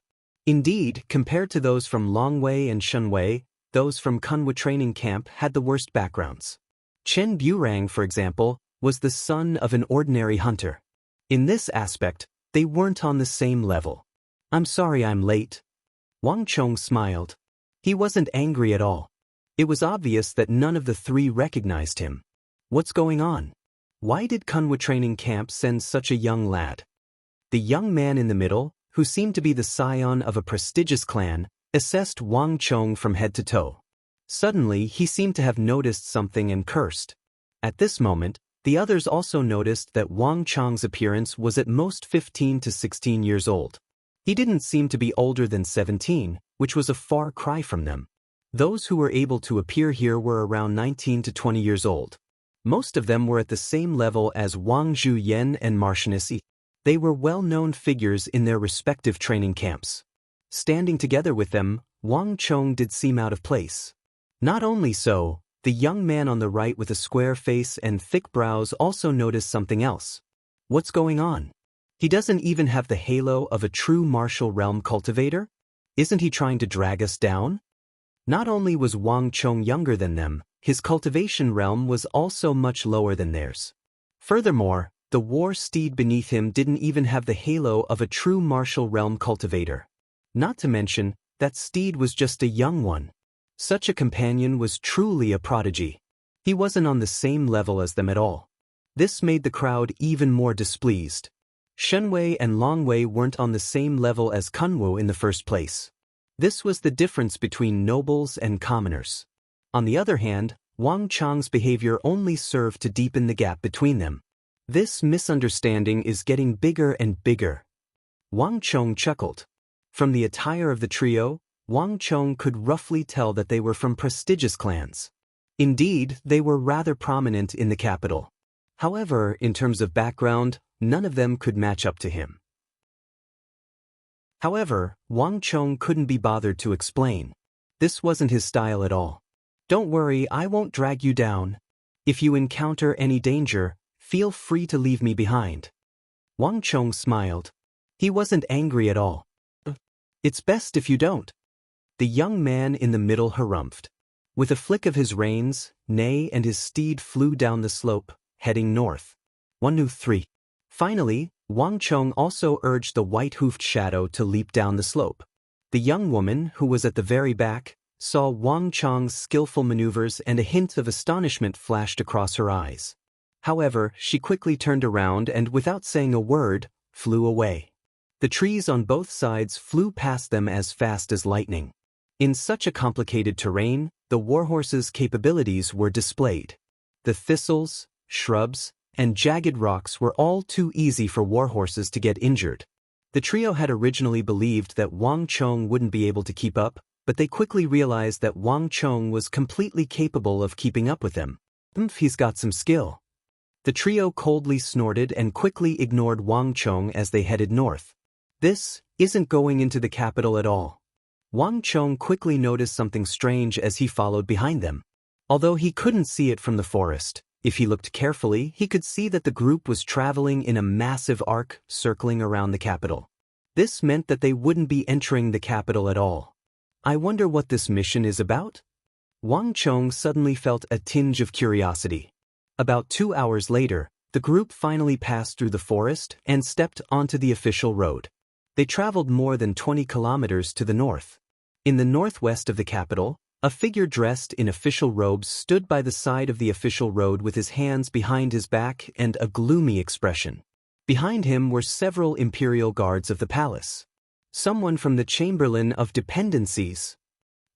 Indeed, compared to those from Longwei and Shunwei, those from Kunwa training camp had the worst backgrounds. Chen Burang, for example, was the son of an ordinary hunter. In this aspect, they weren't on the same level. I'm sorry I'm late. Wang Chong smiled. He wasn't angry at all. It was obvious that none of the 3 recognized him. What's going on? Why did Kunwa training camp send such a young lad? The young man in the middle, who seemed to be the scion of a prestigious clan, assessed Wang Chong from head to toe. Suddenly, he seemed to have noticed something and cursed. At this moment, the others also noticed that Wang Chong's appearance was at most 15 to 16 years old. He didn't seem to be older than 17, which was a far cry from them. Those who were able to appear here were around 19 to 20 years old. Most of them were at the same level as Wang Zhuyen and Martianisi. They were well-known figures in their respective training camps. Standing together with them, Wang Chong did seem out of place. Not only so, The young man on the right with a square face and thick brows also noticed something else. What's going on? He doesn't even have the halo of a true martial realm cultivator? Isn't he trying to drag us down? Not only was Wang Chong younger than them, his cultivation realm was also much lower than theirs. Furthermore, the war steed beneath him didn't even have the halo of a true martial realm cultivator. Not to mention, that steed was just a young one. Such a companion was truly a prodigy. He wasn't on the same level as them at all. This made the crowd even more displeased. Shenwei and Longwei weren't on the same level as Kunwu in the first place. This was the difference between nobles and commoners. On the other hand, Wang Chong's behavior only served to deepen the gap between them. This misunderstanding is getting bigger and bigger. Wang Chong chuckled. From the attire of the trio, Wang Chong could roughly tell that they were from prestigious clans. Indeed, they were rather prominent in the capital. However, in terms of background, none of them could match up to him. However, Wang Chong couldn't be bothered to explain. This wasn't his style at all. Don't worry, I won't drag you down. If you encounter any danger, feel free to leave me behind. Wang Chong smiled. He wasn't angry at all. It's best if you don't. The young man in the middle harumphed. With a flick of his reins, Nei and his steed flew down the slope, heading north. 1, 2, 3. Finally, Wang Chong also urged the white-hoofed shadow to leap down the slope. The young woman, who was at the very back, saw Wang Chong's skillful maneuvers and a hint of astonishment flashed across her eyes. However, she quickly turned around and, without saying a word, flew away. The trees on both sides flew past them as fast as lightning. In such a complicated terrain, the warhorse's capabilities were displayed. The thistles, shrubs, and jagged rocks were all too easy for warhorses to get injured. The trio had originally believed that Wang Chong wouldn't be able to keep up, but they quickly realized that Wang Chong was completely capable of keeping up with them. He's got some skill. The trio coldly snorted and quickly ignored Wang Chong as they headed north. This isn't going into the capital at all. Wang Chong quickly noticed something strange as he followed behind them. Although he couldn't see it from the forest, if he looked carefully, he could see that the group was traveling in a massive arc circling around the capital. This meant that they wouldn't be entering the capital at all. I wonder what this mission is about? Wang Chong suddenly felt a tinge of curiosity. About 2 hours later, the group finally passed through the forest and stepped onto the official road. They traveled more than 20 kilometers to the north. In the northwest of the capital, a figure dressed in official robes stood by the side of the official road with his hands behind his back and a gloomy expression. Behind him were several imperial guards of the palace. Someone from the Chamberlain of Dependencies.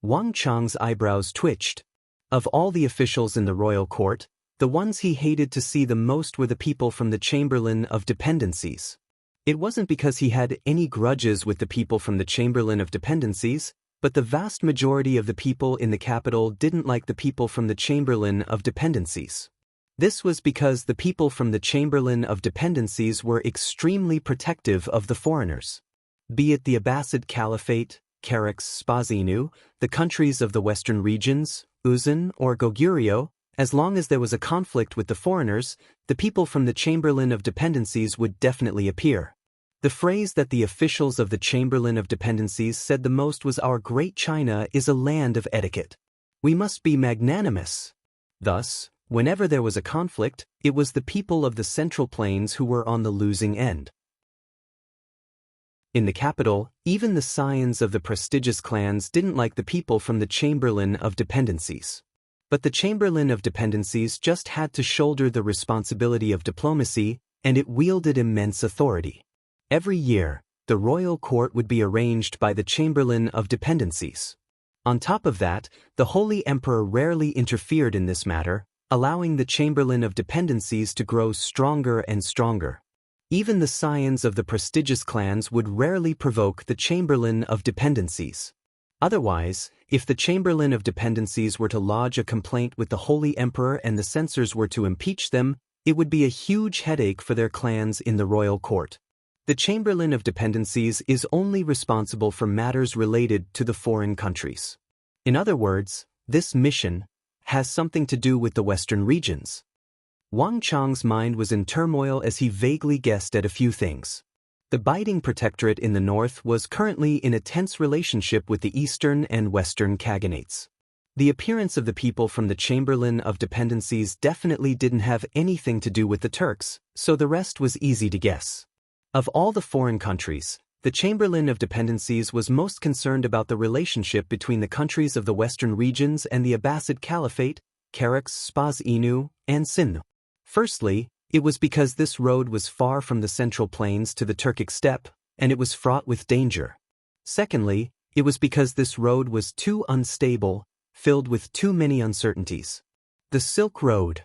Wang Chong's eyebrows twitched. Of all the officials in the royal court, the ones he hated to see the most were the people from the Chamberlain of Dependencies. It wasn't because he had any grudges with the people from the Chamberlain of Dependencies, but the vast majority of the people in the capital didn't like the people from the Chamberlain of Dependencies. This was because the people from the Chamberlain of Dependencies were extremely protective of the foreigners. Be it the Abbasid Caliphate, Carax Spazinu, the countries of the western regions, Uzan or Goguryeo, as long as there was a conflict with the foreigners, the people from the Chamberlain of Dependencies would definitely appear. The phrase that the officials of the Chamberlain of Dependencies said the most was, "Our great China is a land of etiquette. We must be magnanimous." Thus, whenever there was a conflict, it was the people of the Central Plains who were on the losing end. In the capital, even the scions of the prestigious clans didn't like the people from the Chamberlain of Dependencies. But the Chamberlain of Dependencies just had to shoulder the responsibility of diplomacy, and it wielded immense authority. Every year, the royal court would be arranged by the Chamberlain of Dependencies. On top of that, the Holy Emperor rarely interfered in this matter, allowing the Chamberlain of Dependencies to grow stronger and stronger. Even the scions of the prestigious clans would rarely provoke the Chamberlain of Dependencies. Otherwise, if the Chamberlain of Dependencies were to lodge a complaint with the Holy Emperor and the censors were to impeach them, it would be a huge headache for their clans in the royal court. The Chamberlain of Dependencies is only responsible for matters related to the foreign countries. In other words, this mission has something to do with the western regions. Wang Chang's mind was in turmoil as he vaguely guessed at a few things. The Biding Protectorate in the north was currently in a tense relationship with the eastern and western Khaganates. The appearance of the people from the Chamberlain of Dependencies definitely didn't have anything to do with the Turks, so the rest was easy to guess. Of all the foreign countries, the Chamberlain of Dependencies was most concerned about the relationship between the countries of the western regions and the Abbasid Caliphate, Karax, Spaz-Inu, and Sindh. Firstly, it was because this road was far from the central plains to the Turkic steppe, and it was fraught with danger. Secondly, it was because this road was too unstable, filled with too many uncertainties. The Silk Road.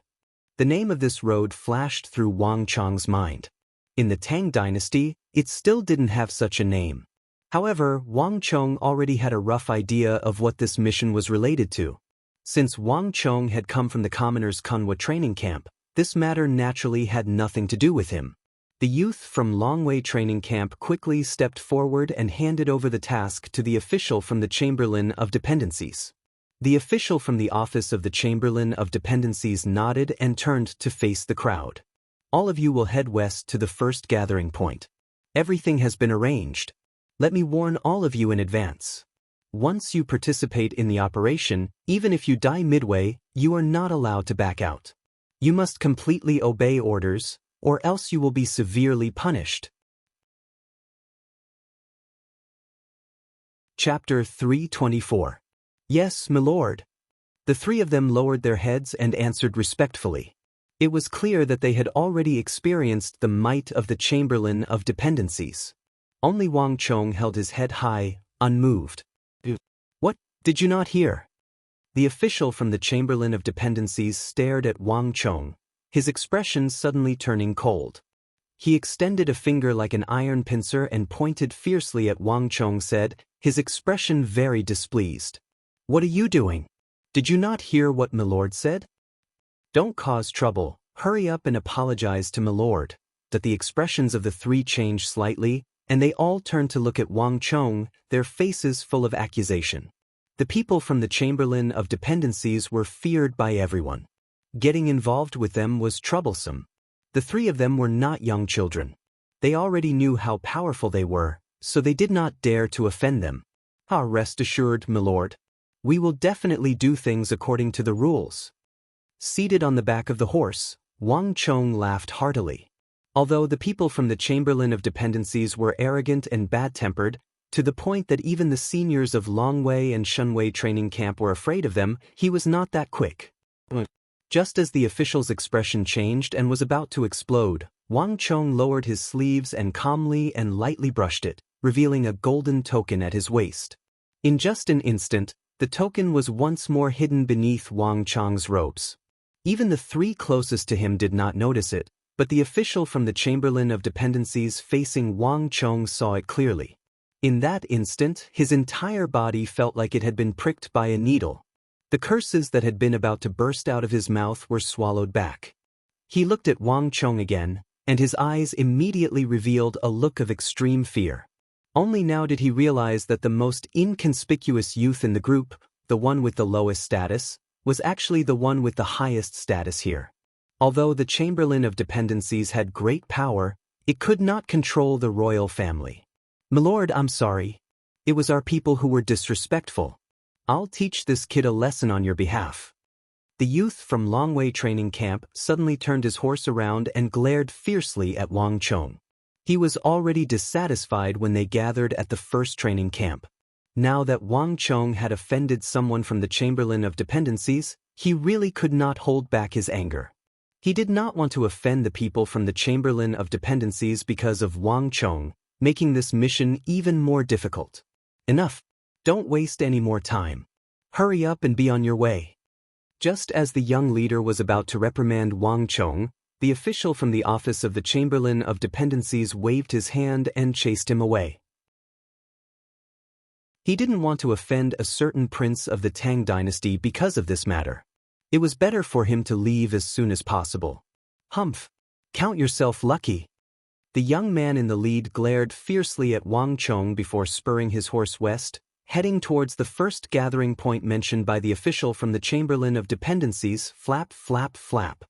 The name of this road flashed through Wang Chang's mind. In the Tang dynasty, it still didn't have such a name. However, Wang Chong already had a rough idea of what this mission was related to. Since Wang Chong had come from the commoners' Kunwa training camp, this matter naturally had nothing to do with him. The youth from Longwei training camp quickly stepped forward and handed over the task to the official from the Chamberlain of Dependencies. The official from the office of the Chamberlain of Dependencies nodded and turned to face the crowd. All of you will head west to the first gathering point. Everything has been arranged. Let me warn all of you in advance. Once you participate in the operation, even if you die midway, you are not allowed to back out. You must completely obey orders, or else you will be severely punished. Chapter 324. Yes, my lord. The three of them lowered their heads and answered respectfully. It was clear that they had already experienced the might of the Chamberlain of Dependencies. Only Wang Chong held his head high, unmoved. What, did you not hear? The official from the Chamberlain of Dependencies stared at Wang Chong, his expression suddenly turning cold. He extended a finger like an iron pincer and pointed fiercely at Wang Chong, his expression very displeased. What are you doing? Did you not hear what my lord said? Don't cause trouble, hurry up and apologize to my lord. That the expressions of the three changed slightly, and they all turned to look at Wang Chong, their faces full of accusation. The people from the Chamberlain of Dependencies were feared by everyone. Getting involved with them was troublesome. The three of them were not young children. They already knew how powerful they were, so they did not dare to offend them. Rest assured, my lord. We will definitely do things according to the rules. Seated on the back of the horse, Wang Chong laughed heartily. Although the people from the Chamberlain of Dependencies were arrogant and bad-tempered, to the point that even the seniors of Longwei and Shunwei training camp were afraid of them, he was not that quick. Just as the official's expression changed and was about to explode, Wang Chong lowered his sleeves and calmly and lightly brushed it, revealing a golden token at his waist. In just an instant, the token was once more hidden beneath Wang Chong's robes. Even the three closest to him did not notice it, but the official from the Chamberlain of Dependencies facing Wang Chong saw it clearly. In that instant, his entire body felt like it had been pricked by a needle. The curses that had been about to burst out of his mouth were swallowed back. He looked at Wang Chong again, and his eyes immediately revealed a look of extreme fear. Only now did he realize that the most inconspicuous youth in the group, the one with the lowest status, was actually the one with the highest status here. Although the Chamberlain of Dependencies had great power, it could not control the royal family. My lord, I'm sorry. It was our people who were disrespectful. I'll teach this kid a lesson on your behalf. The youth from Longwei training camp suddenly turned his horse around and glared fiercely at Wang Chong. He was already dissatisfied when they gathered at the first training camp. Now that Wang Chong had offended someone from the Chamberlain of Dependencies, he really could not hold back his anger. He did not want to offend the people from the Chamberlain of Dependencies because of Wang Chong, making this mission even more difficult. Enough. Don't waste any more time. Hurry up and be on your way. Just as the young leader was about to reprimand Wang Chong, the official from the office of the Chamberlain of Dependencies waved his hand and chased him away. He didn't want to offend a certain prince of the Tang dynasty because of this matter. It was better for him to leave as soon as possible. Humph! Count yourself lucky. The young man in the lead glared fiercely at Wang Chong before spurring his horse west, heading towards the first gathering point mentioned by the official from the Chamberlain of Dependencies. Flap, flap, flap.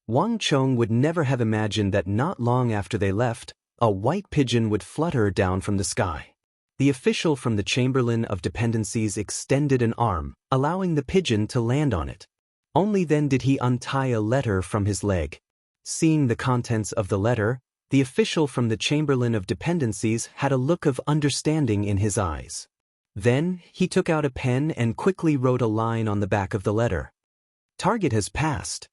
Wang Chong would never have imagined that not long after they left, a white pigeon would flutter down from the sky. The official from the Chamberlain of Dependencies extended an arm, allowing the pigeon to land on it. Only then did he untie a letter from his leg. Seeing the contents of the letter, the official from the Chamberlain of Dependencies had a look of understanding in his eyes. Then, he took out a pen and quickly wrote a line on the back of the letter. Target has passed.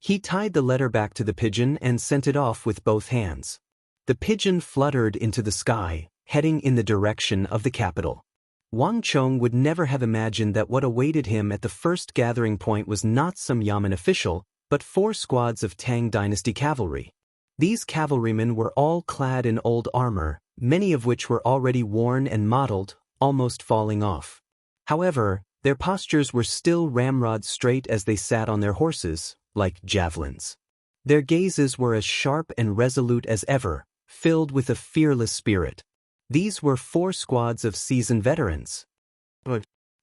He tied the letter back to the pigeon and sent it off with both hands. The pigeon fluttered into the sky, heading in the direction of the capital. Wang Chong would never have imagined that what awaited him at the first gathering point was not some Yamen official, but 4 squads of Tang Dynasty cavalry. These cavalrymen were all clad in old armor, many of which were already worn and mottled, almost falling off. However, their postures were still ramrod straight as they sat on their horses, like javelins. Their gazes were as sharp and resolute as ever, filled with a fearless spirit. These were 4 squads of seasoned veterans.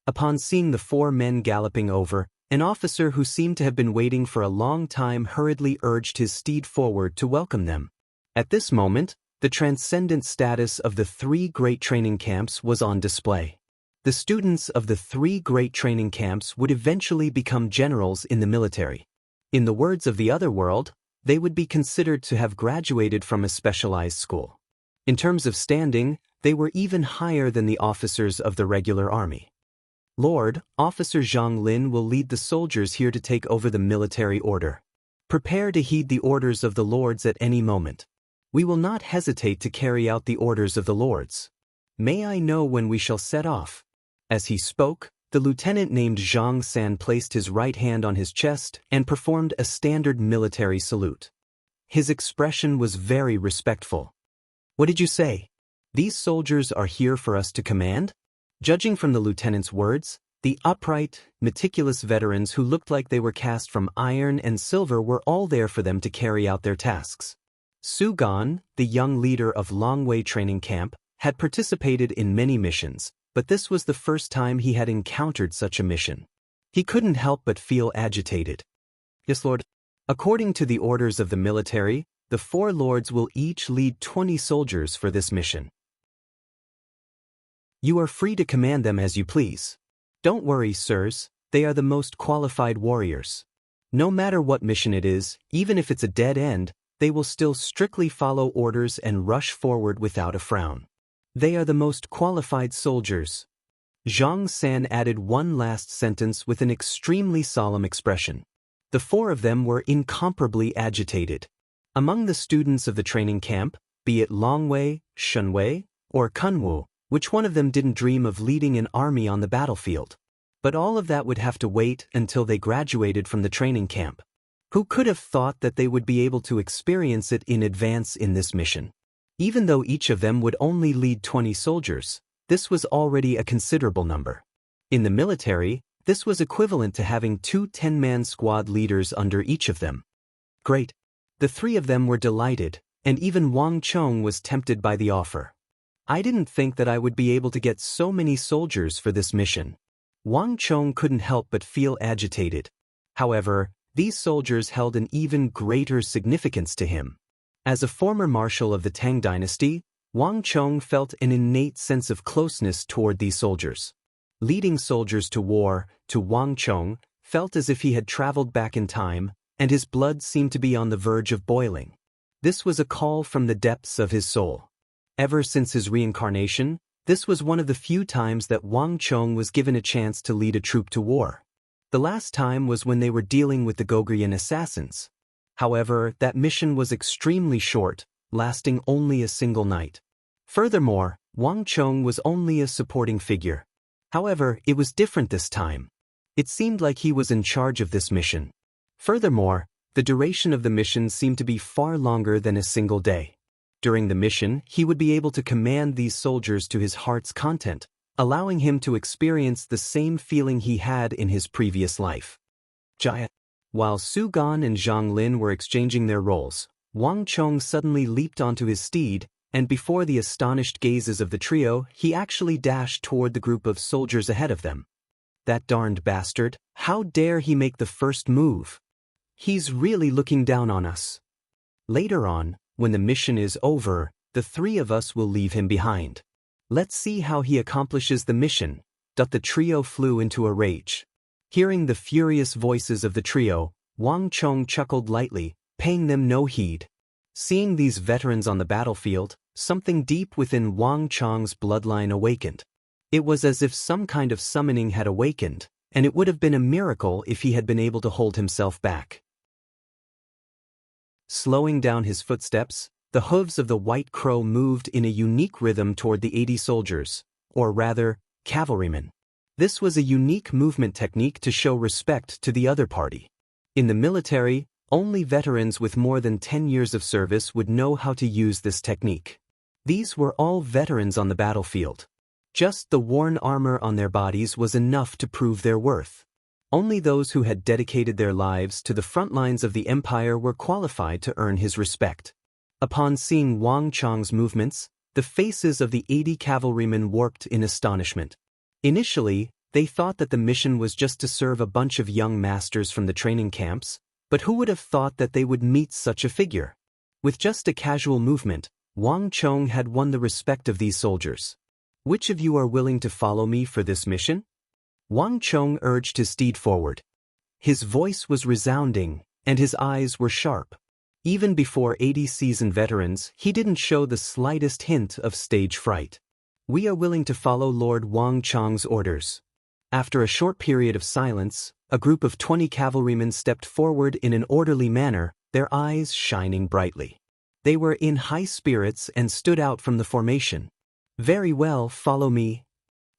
Upon seeing the 4 men galloping over, an officer who seemed to have been waiting for a long time hurriedly urged his steed forward to welcome them. At this moment, the transcendent status of the 3 great training camps was on display. The students of the 3 great training camps would eventually become generals in the military. In the words of the other world, they would be considered to have graduated from a specialized school. In terms of standing, they were even higher than the officers of the regular army. Lord, Officer Zhang Lin will lead the soldiers here to take over the military order. Prepare to heed the orders of the lords at any moment. We will not hesitate to carry out the orders of the lords. May I know when we shall set off? As he spoke, the lieutenant named Zhang San placed his right hand on his chest and performed a standard military salute. His expression was very respectful. What did you say? These soldiers are here for us to command? Judging from the lieutenant's words, the upright, meticulous veterans who looked like they were cast from iron and silver were all there for them to carry out their tasks. Su Gan, the young leader of Longwei Training Camp, had participated in many missions, but this was the first time he had encountered such a mission. He couldn't help but feel agitated. Yes, Lord. According to the orders of the military, the 4 lords will each lead 20 soldiers for this mission. You are free to command them as you please. Don't worry, sirs, they are the most qualified warriors. No matter what mission it is, even if it's a dead end, they will still strictly follow orders and rush forward without a frown. They are the most qualified soldiers. Zhang San added one last sentence with an extremely solemn expression. The 4 of them were incomparably agitated. Among the students of the training camp, be it Longwei, Shunwei, or Kunwu, which one of them didn't dream of leading an army on the battlefield? But all of that would have to wait until they graduated from the training camp. Who could have thought that they would be able to experience it in advance in this mission? Even though each of them would only lead 20 soldiers, this was already a considerable number. In the military, this was equivalent to having 2 10-man squad leaders under each of them. Great. The 3 of them were delighted, and even Wang Chong was tempted by the offer. I didn't think that I would be able to get so many soldiers for this mission. Wang Chong couldn't help but feel agitated. However, these soldiers held an even greater significance to him. As a former marshal of the Tang Dynasty, Wang Chong felt an innate sense of closeness toward these soldiers. Leading soldiers to war, to Wang Chong, felt as if he had traveled back in time, and his blood seemed to be on the verge of boiling. This was a call from the depths of his soul. Ever since his reincarnation, this was one of the few times that Wang Chong was given a chance to lead a troop to war. The last time was when they were dealing with the Gogrian assassins. However, that mission was extremely short, lasting only a single night. Furthermore, Wang Chong was only a supporting figure. However, it was different this time. It seemed like he was in charge of this mission. Furthermore, the duration of the mission seemed to be far longer than a single day. During the mission, he would be able to command these soldiers to his heart's content, allowing him to experience the same feeling he had in his previous life. Jaya. While Su Gan and Zhang Lin were exchanging their roles, Wang Chong suddenly leaped onto his steed, and before the astonished gazes of the trio, he actually dashed toward the group of soldiers ahead of them. That darned bastard, how dare he make the first move? He's really looking down on us. Later on, when the mission is over, the three of us will leave him behind. Let's see how he accomplishes the mission. The trio flew into a rage. Hearing the furious voices of the trio, Wang Chong chuckled lightly, paying them no heed. Seeing these veterans on the battlefield, something deep within Wang Chong's bloodline awakened. It was as if some kind of summoning had awakened, and it would have been a miracle if he had been able to hold himself back. Slowing down his footsteps, the hooves of the white crow moved in a unique rhythm toward the 80 soldiers, or rather, cavalrymen. This was a unique movement technique to show respect to the other party. In the military, only veterans with more than 10 years of service would know how to use this technique. These were all veterans on the battlefield. Just the worn armor on their bodies was enough to prove their worth. Only those who had dedicated their lives to the front lines of the empire were qualified to earn his respect. Upon seeing Wang Chong's movements, the faces of the 80 cavalrymen warped in astonishment. Initially, they thought that the mission was just to serve a bunch of young masters from the training camps, but who would have thought that they would meet such a figure? With just a casual movement, Wang Chong had won the respect of these soldiers. Which of you are willing to follow me for this mission? Wang Chong urged his steed forward. His voice was resounding, and his eyes were sharp. Even before 80 seasoned veterans, he didn't show the slightest hint of stage fright. We are willing to follow Lord Wang Chong's orders. After a short period of silence, a group of 20 cavalrymen stepped forward in an orderly manner, their eyes shining brightly. They were in high spirits and stood out from the formation. Very well, follow me.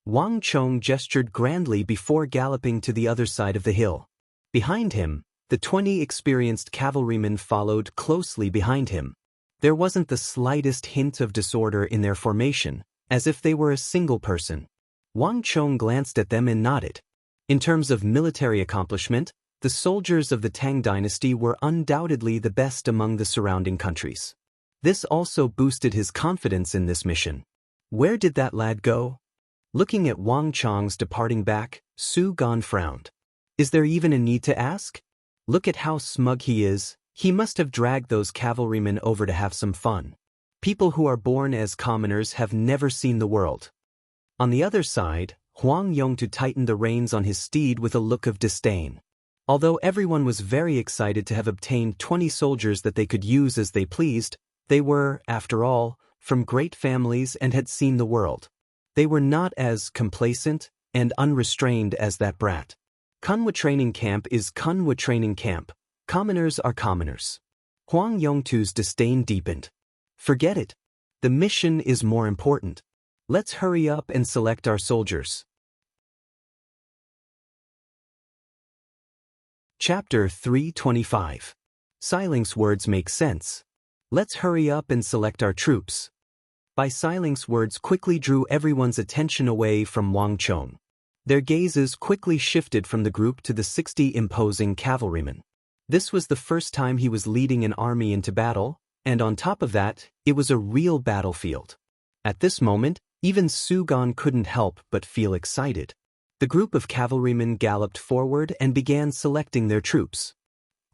Wang Chong gestured grandly before galloping to the other side of the hill. Behind him, the 20 experienced cavalrymen followed closely behind him. There wasn't the slightest hint of disorder in their formation, as if they were a single person. Wang Chong glanced at them and nodded. In terms of military accomplishment, the soldiers of the Tang dynasty were undoubtedly the best among the surrounding countries. This also boosted his confidence in this mission. Where did that lad go? Looking at Wang Chong's departing back, Su Gan frowned. Is there even a need to ask? Look at how smug he is. He must have dragged those cavalrymen over to have some fun. People who are born as commoners have never seen the world. On the other side, Huang Yongtu tightened the reins on his steed with a look of disdain. Although everyone was very excited to have obtained 20 soldiers that they could use as they pleased, they were, after all, from great families and had seen the world. They were not as complacent and unrestrained as that brat. Kunwa training camp is Kunwa training camp. Commoners are commoners. Huang Yongtu's disdain deepened. Forget it. The mission is more important. Let's hurry up and select our soldiers. Chapter 325. Siling's words make sense. Let's hurry up and select our troops. By Siling's words quickly drew everyone's attention away from Wang Chong. Their gazes quickly shifted from the group to the 60 imposing cavalrymen. This was the first time he was leading an army into battle, and on top of that, it was a real battlefield. At this moment, even Su Gan couldn't help but feel excited. The group of cavalrymen galloped forward and began selecting their troops.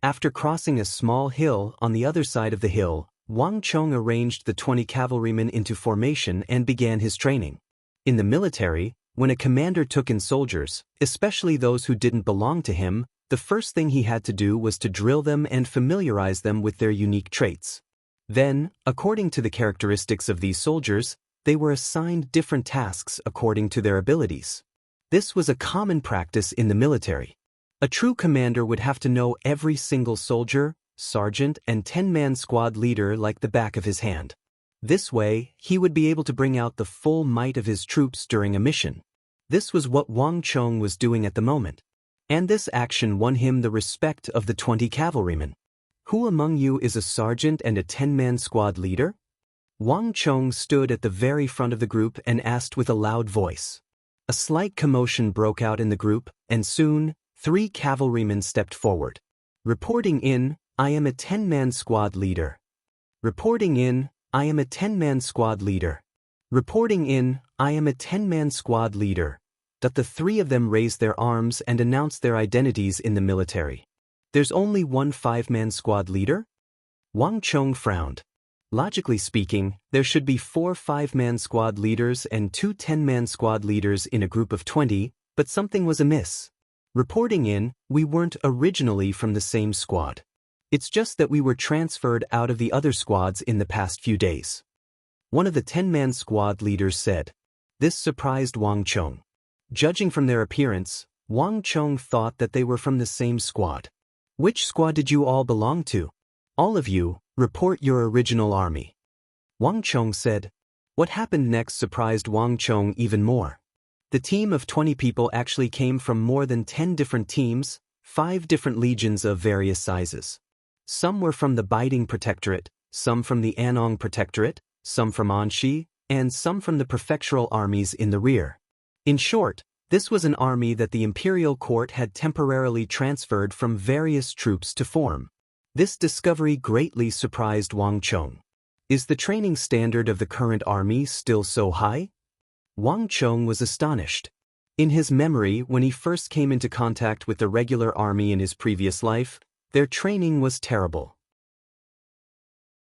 After crossing a small hill on the other side of the hill, Wang Chong arranged the 20 cavalrymen into formation and began his training. In the military, when a commander took in soldiers, especially those who didn't belong to him, the first thing he had to do was to drill them and familiarize them with their unique traits. Then, according to the characteristics of these soldiers, they were assigned different tasks according to their abilities. This was a common practice in the military. A true commander would have to know every single soldier, sergeant, and 10-man squad leader like the back of his hand. This way, he would be able to bring out the full might of his troops during a mission. This was what Wang Chong was doing at the moment. And this action won him the respect of the 20 cavalrymen. Who among you is a sergeant and a 10-man squad leader? Wang Chong stood at the very front of the group and asked with a loud voice. A slight commotion broke out in the group, and soon, 3 cavalrymen stepped forward. Reporting in, I am a 10-man squad leader. Reporting in, I am a 10-man squad leader. Reporting in, I am a 10-man squad leader. The three of them raised their arms and announced their identities in the military. There's only one 5-man squad leader? Wang Chong frowned. Logically speaking, there should be 4 5-man squad leaders and 2 10-man squad leaders in a group of 20, but something was amiss. Reporting in, we weren't originally from the same squad. It's just that we were transferred out of the other squads in the past few days. One of the 10-man squad leaders said. This surprised Wang Chong. Judging from their appearance, Wang Chong thought that they were from the same squad. Which squad did you all belong to? All of you, report your original army. Wang Chong said. What happened next surprised Wang Chong even more. The team of 20 people actually came from more than 10 different teams, 5 different legions of various sizes. Some were from the Biding Protectorate, some from the Anong Protectorate, some from Anxi, and some from the prefectural armies in the rear. In short, this was an army that the imperial court had temporarily transferred from various troops to form. This discovery greatly surprised Wang Chong. Is the training standard of the current army still so high? Wang Chong was astonished. In his memory, when he first came into contact with the regular army in his previous life, their training was terrible.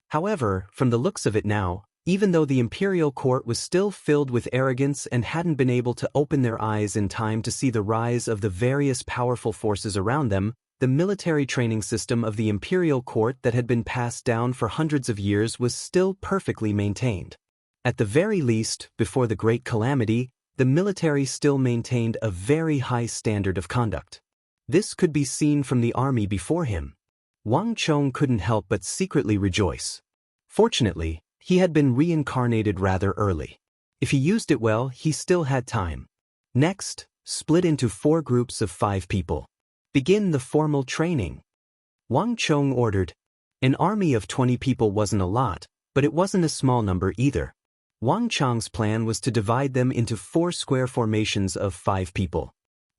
However, from the looks of it now, even though the imperial court was still filled with arrogance and hadn't been able to open their eyes in time to see the rise of the various powerful forces around them, the military training system of the imperial court that had been passed down for hundreds of years was still perfectly maintained. At the very least, before the Great Calamity, the military still maintained a very high standard of conduct. This could be seen from the army before him. Wang Chong couldn't help but secretly rejoice. Fortunately, he had been reincarnated rather early. If he used it well, he still had time. Next, split into 4 groups of 5 people. Begin the formal training. Wang Chong ordered. An army of 20 people wasn't a lot, but it wasn't a small number either. Wang Chong's plan was to divide them into 4 square formations of 5 people.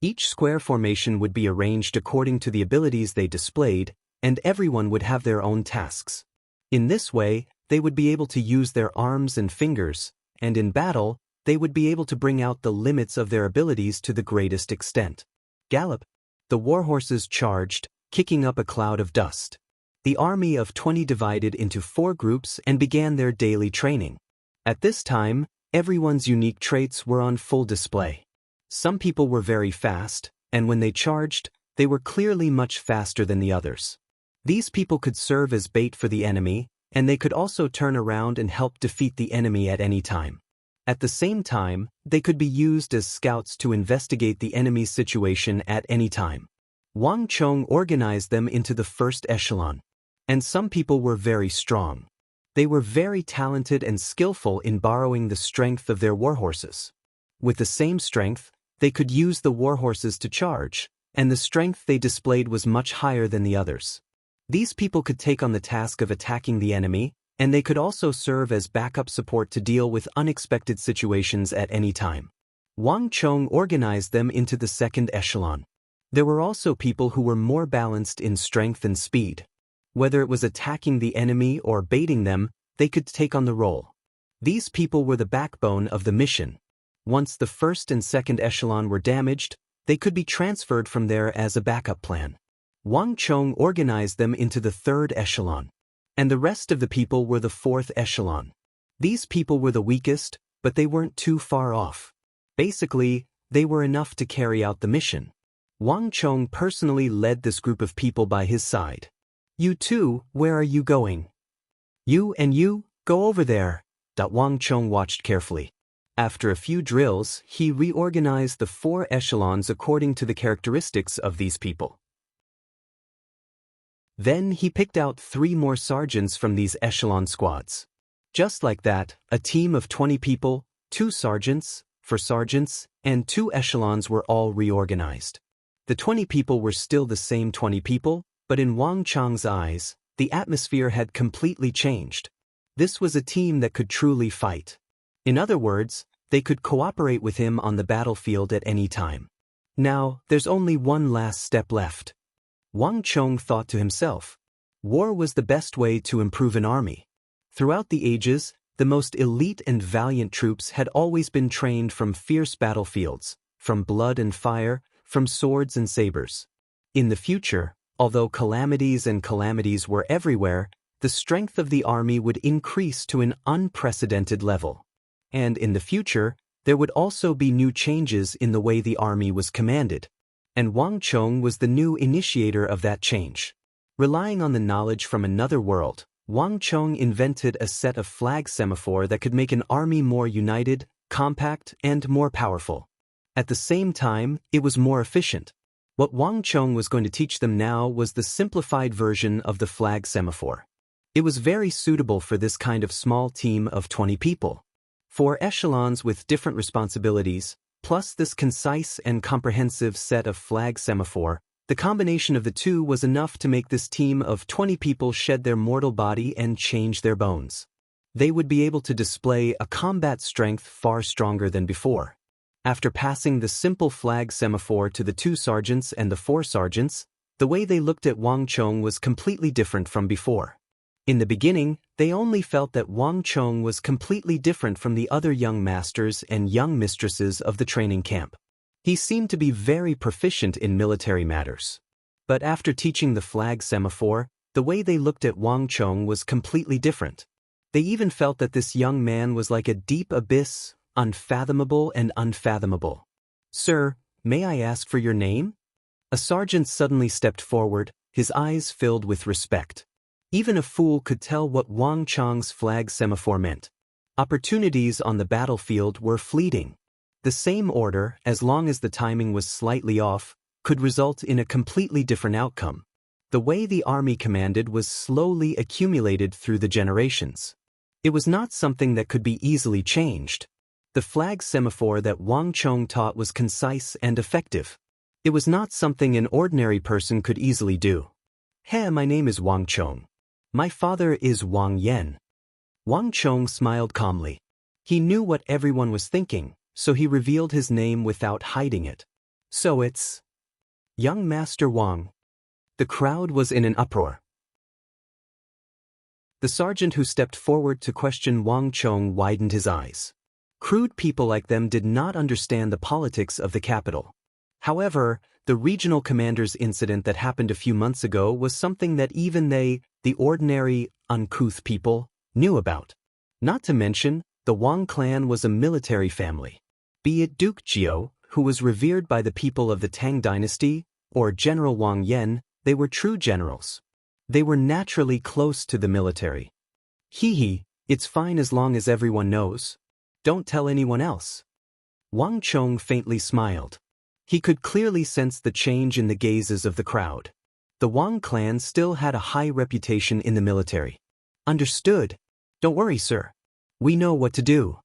Each square formation would be arranged according to the abilities they displayed, and everyone would have their own tasks. In this way, they would be able to use their arms and fingers, and in battle, they would be able to bring out the limits of their abilities to the greatest extent. Gallop! The warhorses charged, kicking up a cloud of dust. The army of 20 divided into 4 groups and began their daily training. At this time, everyone's unique traits were on full display. Some people were very fast, and when they charged, they were clearly much faster than the others. These people could serve as bait for the enemy, and they could also turn around and help defeat the enemy at any time. At the same time, they could be used as scouts to investigate the enemy's situation at any time. Wang Chong organized them into the first echelon. And some people were very strong. They were very talented and skillful in borrowing the strength of their warhorses. With the same strength, they could use the warhorses to charge, and the strength they displayed was much higher than the others. These people could take on the task of attacking the enemy, and they could also serve as backup support to deal with unexpected situations at any time. Wang Chong organized them into the second echelon. There were also people who were more balanced in strength and speed. Whether it was attacking the enemy or baiting them, they could take on the role. These people were the backbone of the mission. Once the first and second echelon were damaged, they could be transferred from there as a backup plan. Wang Chong organized them into the third echelon. And the rest of the people were the fourth echelon. These people were the weakest, but they weren't too far off. Basically, they were enough to carry out the mission. Wang Chong personally led this group of people by his side. You two, where are you going? You and you, go over there. Wang Chong watched carefully. After a few drills, he reorganized the 4 echelons according to the characteristics of these people. Then he picked out 3 more sergeants from these echelon squads. Just like that, a team of 20 people, 2 sergeants, 4 sergeants, and 2 echelons were all reorganized. The 20 people were still the same 20 people, but in Wang Chong's eyes, the atmosphere had completely changed. This was a team that could truly fight. In other words, they could cooperate with him on the battlefield at any time. Now, there's only one last step left. Wang Chong thought to himself. War was the best way to improve an army. Throughout the ages, the most elite and valiant troops had always been trained from fierce battlefields, from blood and fire, from swords and sabers. In the future, although calamities were everywhere, the strength of the army would increase to an unprecedented level. And in the future, there would also be new changes in the way the army was commanded. And Wang Chong was the new initiator of that change. Relying on the knowledge from another world, Wang Chong invented a set of flag semaphore that could make an army more united, compact, and more powerful. At the same time, it was more efficient. What Wang Chong was going to teach them now was the simplified version of the flag semaphore. It was very suitable for this kind of small team of 20 people. 4 echelons with different responsibilities, plus this concise and comprehensive set of flag semaphore, the combination of the two was enough to make this team of 20 people shed their mortal body and change their bones. They would be able to display a combat strength far stronger than before. After passing the simple flag semaphore to the 2 sergeants and the 4 sergeants, the way they looked at Wang Chong was completely different from before. In the beginning, they only felt that Wang Chong was completely different from the other young masters and young mistresses of the training camp. He seemed to be very proficient in military matters. But after teaching the flag semaphore, the way they looked at Wang Chong was completely different. They even felt that this young man was like a deep abyss, unfathomable and unfathomable. "Sir, may I ask for your name?" A sergeant suddenly stepped forward, his eyes filled with respect. Even a fool could tell what Wang Chong's flag semaphore meant. Opportunities on the battlefield were fleeting. The same order, as long as the timing was slightly off, could result in a completely different outcome. The way the army commanded was slowly accumulated through the generations. It was not something that could be easily changed. The flag semaphore that Wang Chong taught was concise and effective. It was not something an ordinary person could easily do. "Hey, my name is Wang Chong. My father is Wang Yan." Wang Chong smiled calmly. He knew what everyone was thinking, so he revealed his name without hiding it. "So it's young Master Wang." The crowd was in an uproar. The sergeant who stepped forward to question Wang Chong widened his eyes. Crude people like them did not understand the politics of the capital. However, the regional commander's incident that happened a few months ago was something that even they, the ordinary, uncouth people, knew about. Not to mention, the Wang clan was a military family. Be it Duke Jiao, who was revered by the people of the Tang dynasty, or General Wang Yan, they were true generals. They were naturally close to the military. Hee, it's fine as long as everyone knows. Don't tell anyone else." Wang Chong faintly smiled. He could clearly sense the change in the gazes of the crowd. The Wang clan still had a high reputation in the military. "Understood. Don't worry, sir. We know what to do."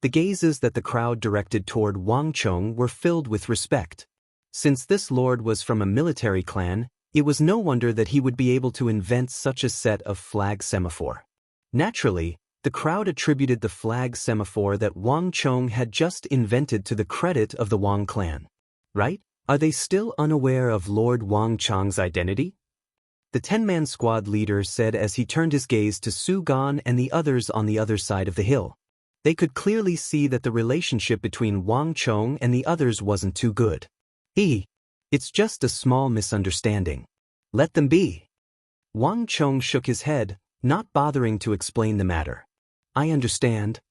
The gazes that the crowd directed toward Wang Chong were filled with respect. Since this lord was from a military clan, it was no wonder that he would be able to invent such a set of flag semaphore. Naturally, the crowd attributed the flag semaphore that Wang Chong had just invented to the credit of the Wang clan. Right? Are they still unaware of Lord Wang Chong's identity? The 10-man squad leader said as he turned his gaze to Su Gan and the others on the other side of the hill. They could clearly see that the relationship between Wang Chong and the others wasn't too good. It's just a small misunderstanding. Let them be." Wang Chong shook his head, not bothering to explain the matter. "I understand."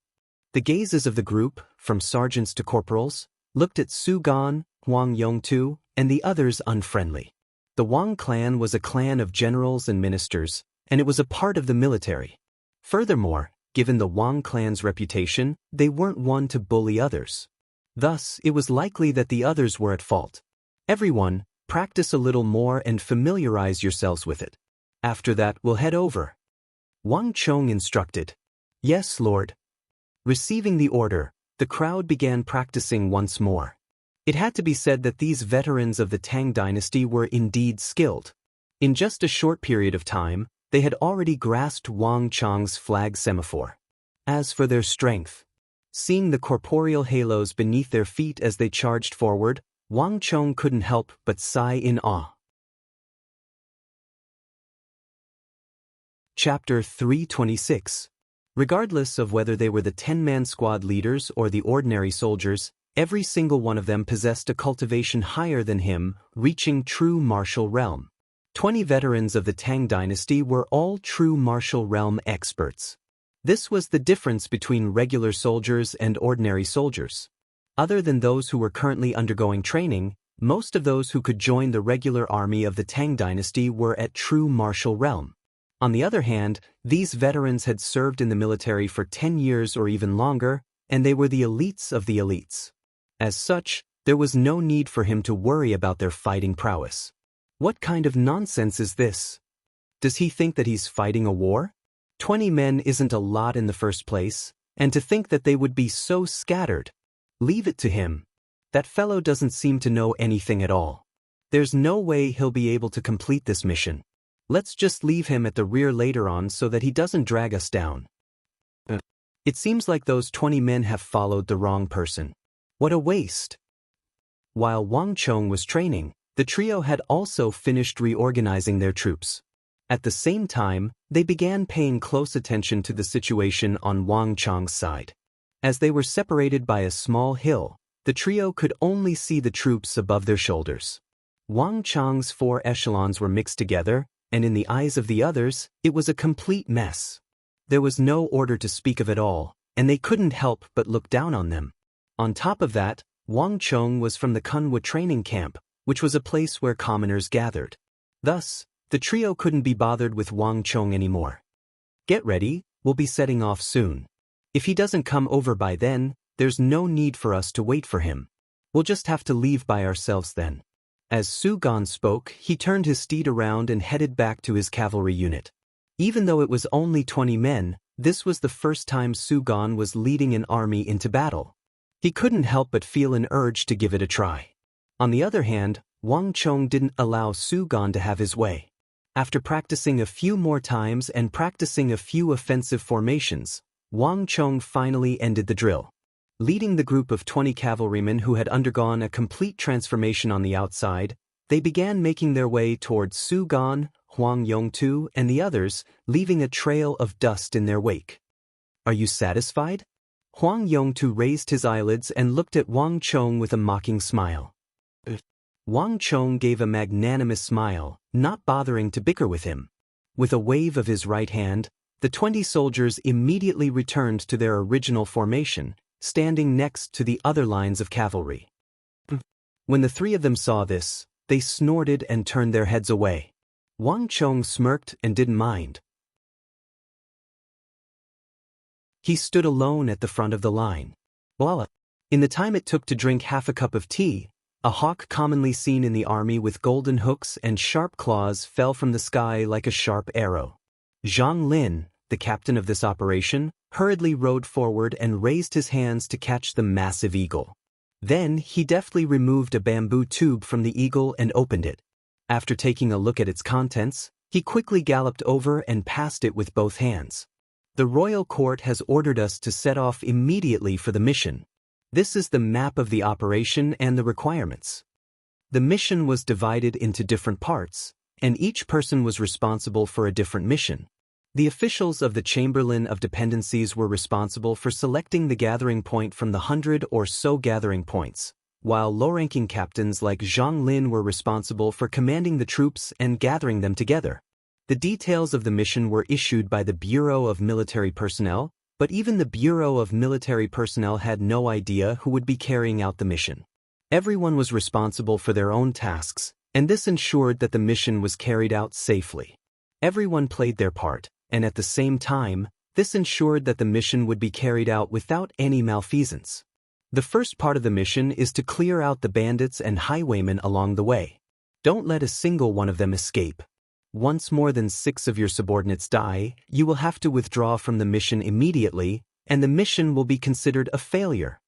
The gazes of the group, from sergeants to corporals, looked at Su Gan, Huang Yongtu, and the others unfriendly. The Wang clan was a clan of generals and ministers, and it was a part of the military. Furthermore, given the Wang clan's reputation, they weren't one to bully others. Thus, it was likely that the others were at fault. Everyone, practice a little more and familiarize yourselves with it. After that, we'll head over. Wang Chong instructed. "Yes, Lord." Receiving the order, the crowd began practicing once more. It had to be said that these veterans of the Tang dynasty were indeed skilled. In just a short period of time, they had already grasped Wang Chong's flag semaphore. As for their strength, seeing the corporeal halos beneath their feet as they charged forward, Wang Chong couldn't help but sigh in awe. Chapter 326. Regardless of whether they were the 10-man squad leaders or the ordinary soldiers, every single one of them possessed a cultivation higher than him, reaching true martial realm. 20 veterans of the Tang dynasty were all true martial realm experts. This was the difference between regular soldiers and ordinary soldiers. Other than those who were currently undergoing training, most of those who could join the regular army of the Tang dynasty were at true martial realm. On the other hand, these veterans had served in the military for 10 years or even longer, and they were the elites of the elites. As such, there was no need for him to worry about their fighting prowess. What kind of nonsense is this? Does he think that he's fighting a war? 20 men isn't a lot in the first place, and to think that they would be so scattered. Leave it to him. That fellow doesn't seem to know anything at all. There's no way he'll be able to complete this mission. Let's just leave him at the rear later on so that he doesn't drag us down. It seems like those 20 men have followed the wrong person. What a waste. While Wang Chong was training, the trio had also finished reorganizing their troops. At the same time, they began paying close attention to the situation on Wang Chong's side. As they were separated by a small hill, the trio could only see the troops above their shoulders. Wang Chong's 4 echelons were mixed together, and in the eyes of the others, it was a complete mess. There was no order to speak of at all, and they couldn't help but look down on them. On top of that, Wang Chong was from the Kunwa training camp, which was a place where commoners gathered. Thus, the trio couldn't be bothered with Wang Chong anymore. Get ready, we'll be setting off soon. If he doesn't come over by then, there's no need for us to wait for him. We'll just have to leave by ourselves then. As Su Gan spoke, he turned his steed around and headed back to his cavalry unit. Even though it was only 20 men, this was the first time Su Gan was leading an army into battle. He couldn't help but feel an urge to give it a try. On the other hand, Wang Chong didn't allow Su Gan to have his way. After practicing a few more times and practicing a few offensive formations, Wang Chong finally ended the drill. Leading the group of 20 cavalrymen who had undergone a complete transformation on the outside, they began making their way towards Su Gan, Huang Yongtu, and the others, leaving a trail of dust in their wake. Are you satisfied? Huang Yongtu raised his eyelids and looked at Wang Chong with a mocking smile. Wang Chong gave a magnanimous smile, not bothering to bicker with him. With a wave of his right hand, the 20 soldiers immediately returned to their original formation, standing next to the other lines of cavalry. When the 3 of them saw this, they snorted and turned their heads away. Wang Chong smirked and didn't mind. He stood alone at the front of the line. Voila! In the time it took to drink half a cup of tea, a hawk commonly seen in the army with golden hooks and sharp claws fell from the sky like a sharp arrow. Zhang Lin, the captain of this operation, hurriedly rode forward and raised his hands to catch the massive eagle. Then he deftly removed a bamboo tube from the eagle and opened it. After taking a look at its contents, he quickly galloped over and passed it with both hands. The royal court has ordered us to set off immediately for the mission. This is the map of the operation and the requirements. The mission was divided into different parts, and each person was responsible for a different mission. The officials of the Chamberlain of Dependencies were responsible for selecting the gathering point from the 100 or so gathering points, while low-ranking captains like Zhang Lin were responsible for commanding the troops and gathering them together. The details of the mission were issued by the Bureau of Military Personnel, but even the Bureau of Military Personnel had no idea who would be carrying out the mission. Everyone was responsible for their own tasks, and this ensured that the mission was carried out safely. Everyone played their part, and at the same time, this ensured that the mission would be carried out without any malfeasance. The first part of the mission is to clear out the bandits and highwaymen along the way. Don't let a single one of them escape. Once more than 6 of your subordinates die, you will have to withdraw from the mission immediately, and the mission will be considered a failure.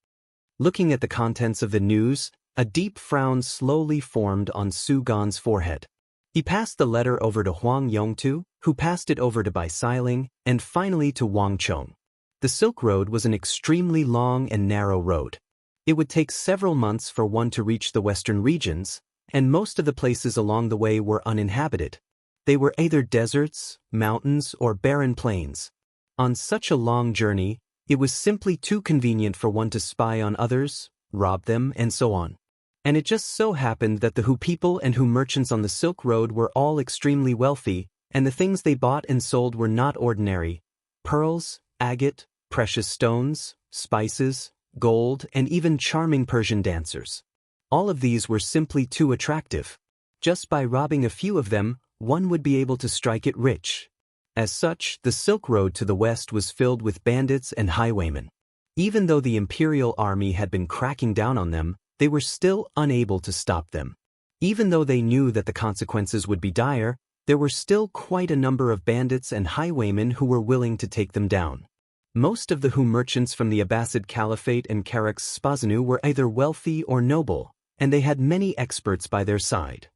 Looking at the contents of the news, a deep frown slowly formed on Su Gan's forehead. He passed the letter over to Huang Yongtu, who passed it over to Bai Siling, and finally to Wang Chong. The Silk Road was an extremely long and narrow road. It would take several months for one to reach the western regions, and most of the places along the way were uninhabited. They were either deserts, mountains, or barren plains. On such a long journey, it was simply too convenient for one to spy on others, rob them, and so on. And it just so happened that the Hu people and Hu merchants on the Silk Road were all extremely wealthy, and the things they bought and sold were not ordinary. Pearls, agate, precious stones, spices, gold, and even charming Persian dancers. All of these were simply too attractive. Just by robbing a few of them, one would be able to strike it rich. As such, the Silk Road to the west was filled with bandits and highwaymen. Even though the imperial army had been cracking down on them, they were still unable to stop them. Even though they knew that the consequences would be dire, there were still quite a number of bandits and highwaymen who were willing to take them down. Most of the Hu merchants from the Abbasid Caliphate and Charax-Spasinu were either wealthy or noble, and they had many experts by their side.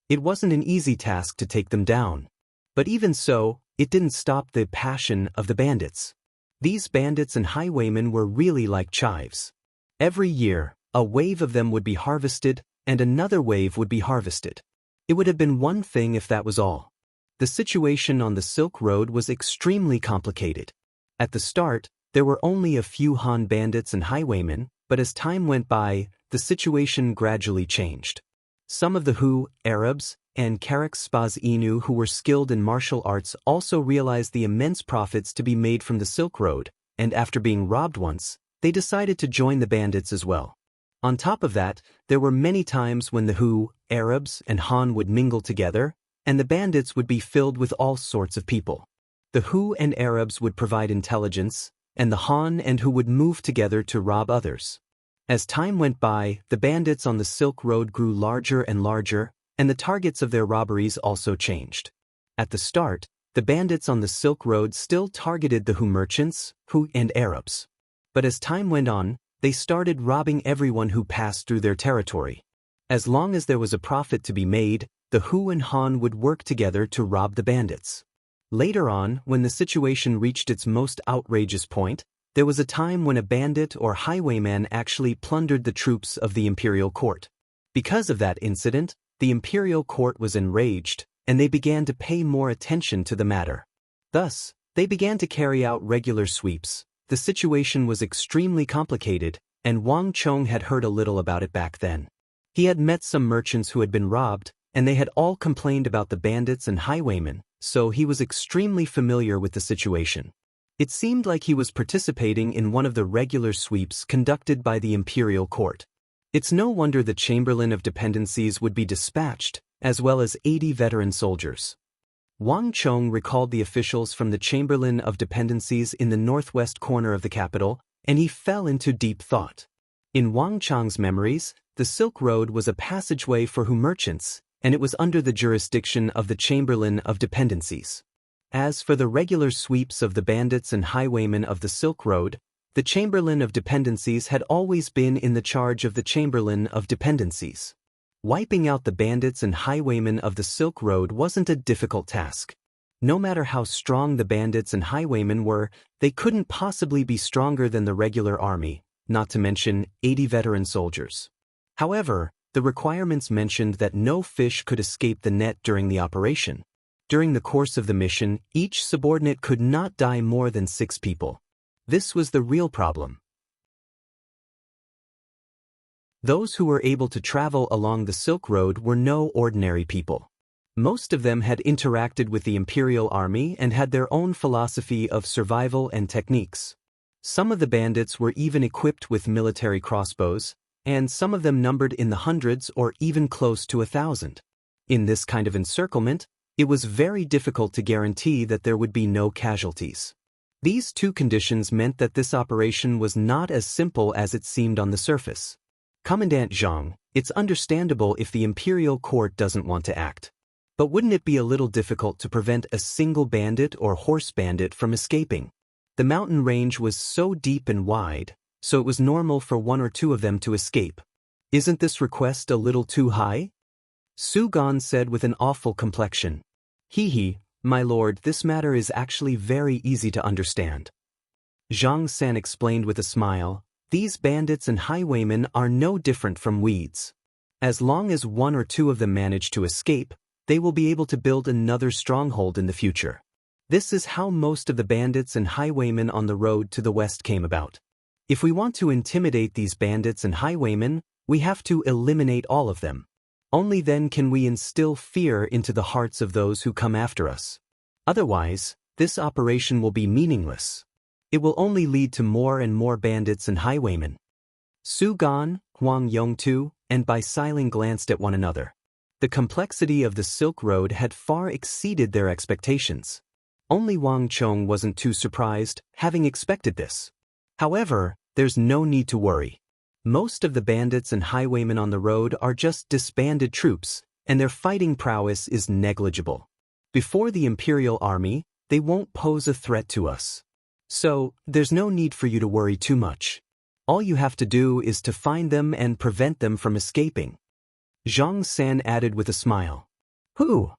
It wasn't an easy task to take them down. But even so, it didn't stop the passion of the bandits. These bandits and highwaymen were really like chives. Every year, a wave of them would be harvested, and another wave would be harvested. It would have been one thing if that was all. The situation on the Silk Road was extremely complicated. At the start, there were only a few Han bandits and highwaymen, but as time went by, the situation gradually changed. Some of the Hu, Arabs, and Charax-Spasinu who were skilled in martial arts also realized the immense profits to be made from the Silk Road, and after being robbed once, they decided to join the bandits as well. On top of that, there were many times when the Hu, Arabs, and Han would mingle together, and the bandits would be filled with all sorts of people. The Hu and Arabs would provide intelligence, and the Han and Hu would move together to rob others. As time went by, the bandits on the Silk Road grew larger and larger, and the targets of their robberies also changed. At the start, the bandits on the Silk Road still targeted the Hu merchants, Hu and Arabs. But as time went on, they started robbing everyone who passed through their territory. As long as there was a profit to be made, the Hu and Han would work together to rob the bandits. Later on, when the situation reached its most outrageous point, there was a time when a bandit or highwayman actually plundered the troops of the imperial court. Because of that incident, the imperial court was enraged, and they began to pay more attention to the matter. Thus, they began to carry out regular sweeps. The situation was extremely complicated, and Wang Chong had heard a little about it back then. He had met some merchants who had been robbed, and they had all complained about the bandits and highwaymen, so he was extremely familiar with the situation. It seemed like he was participating in one of the regular sweeps conducted by the imperial court. It's no wonder the Chamberlain of Dependencies would be dispatched, as well as 80 veteran soldiers. Wang Chong recalled the officials from the Chamberlain of Dependencies in the northwest corner of the capital, and he fell into deep thought. In Wang Chong's memories, the Silk Road was a passageway for Hu merchants, and it was under the jurisdiction of the Chamberlain of Dependencies. As for the regular sweeps of the bandits and highwaymen of the Silk Road, the Chamberlain of Dependencies had always been in the charge of the Chamberlain of Dependencies. Wiping out the bandits and highwaymen of the Silk Road wasn't a difficult task. No matter how strong the bandits and highwaymen were, they couldn't possibly be stronger than the regular army, not to mention 80 veteran soldiers. However, the requirements mentioned that no fish could escape the net during the operation. During the course of the mission, each subordinate could not die more than 6 people. This was the real problem. Those who were able to travel along the Silk Road were no ordinary people. Most of them had interacted with the imperial army and had their own philosophy of survival and techniques. Some of the bandits were even equipped with military crossbows, and some of them numbered in the hundreds or even close to 1,000. In this kind of encirclement, it was very difficult to guarantee that there would be no casualties. These two conditions meant that this operation was not as simple as it seemed on the surface. Commandant Zhang, it's understandable if the imperial court doesn't want to act. But wouldn't it be a little difficult to prevent a single bandit or horse bandit from escaping? The mountain range was so deep and wide, so it was normal for 1 or 2 of them to escape. Isn't this request a little too high? Su Gan said with an awful complexion. He, my lord, this matter is actually very easy to understand. Zhang San explained with a smile, these bandits and highwaymen are no different from weeds. As long as 1 or 2 of them manage to escape, they will be able to build another stronghold in the future. This is how most of the bandits and highwaymen on the road to the west came about. If we want to intimidate these bandits and highwaymen, we have to eliminate all of them. Only then can we instill fear into the hearts of those who come after us. Otherwise, this operation will be meaningless. It will only lead to more and more bandits and highwaymen. Su Gan, Huang Yongtu, and Bai Siling glanced at one another. The complexity of the Silk Road had far exceeded their expectations. Only Wang Chong wasn't too surprised, having expected this. However, there's no need to worry. Most of the bandits and highwaymen on the road are just disbanded troops, and their fighting prowess is negligible. Before the Imperial Army, they won't pose a threat to us. So, there's no need for you to worry too much. All you have to do is to find them and prevent them from escaping. Zhang San added with a smile. Who?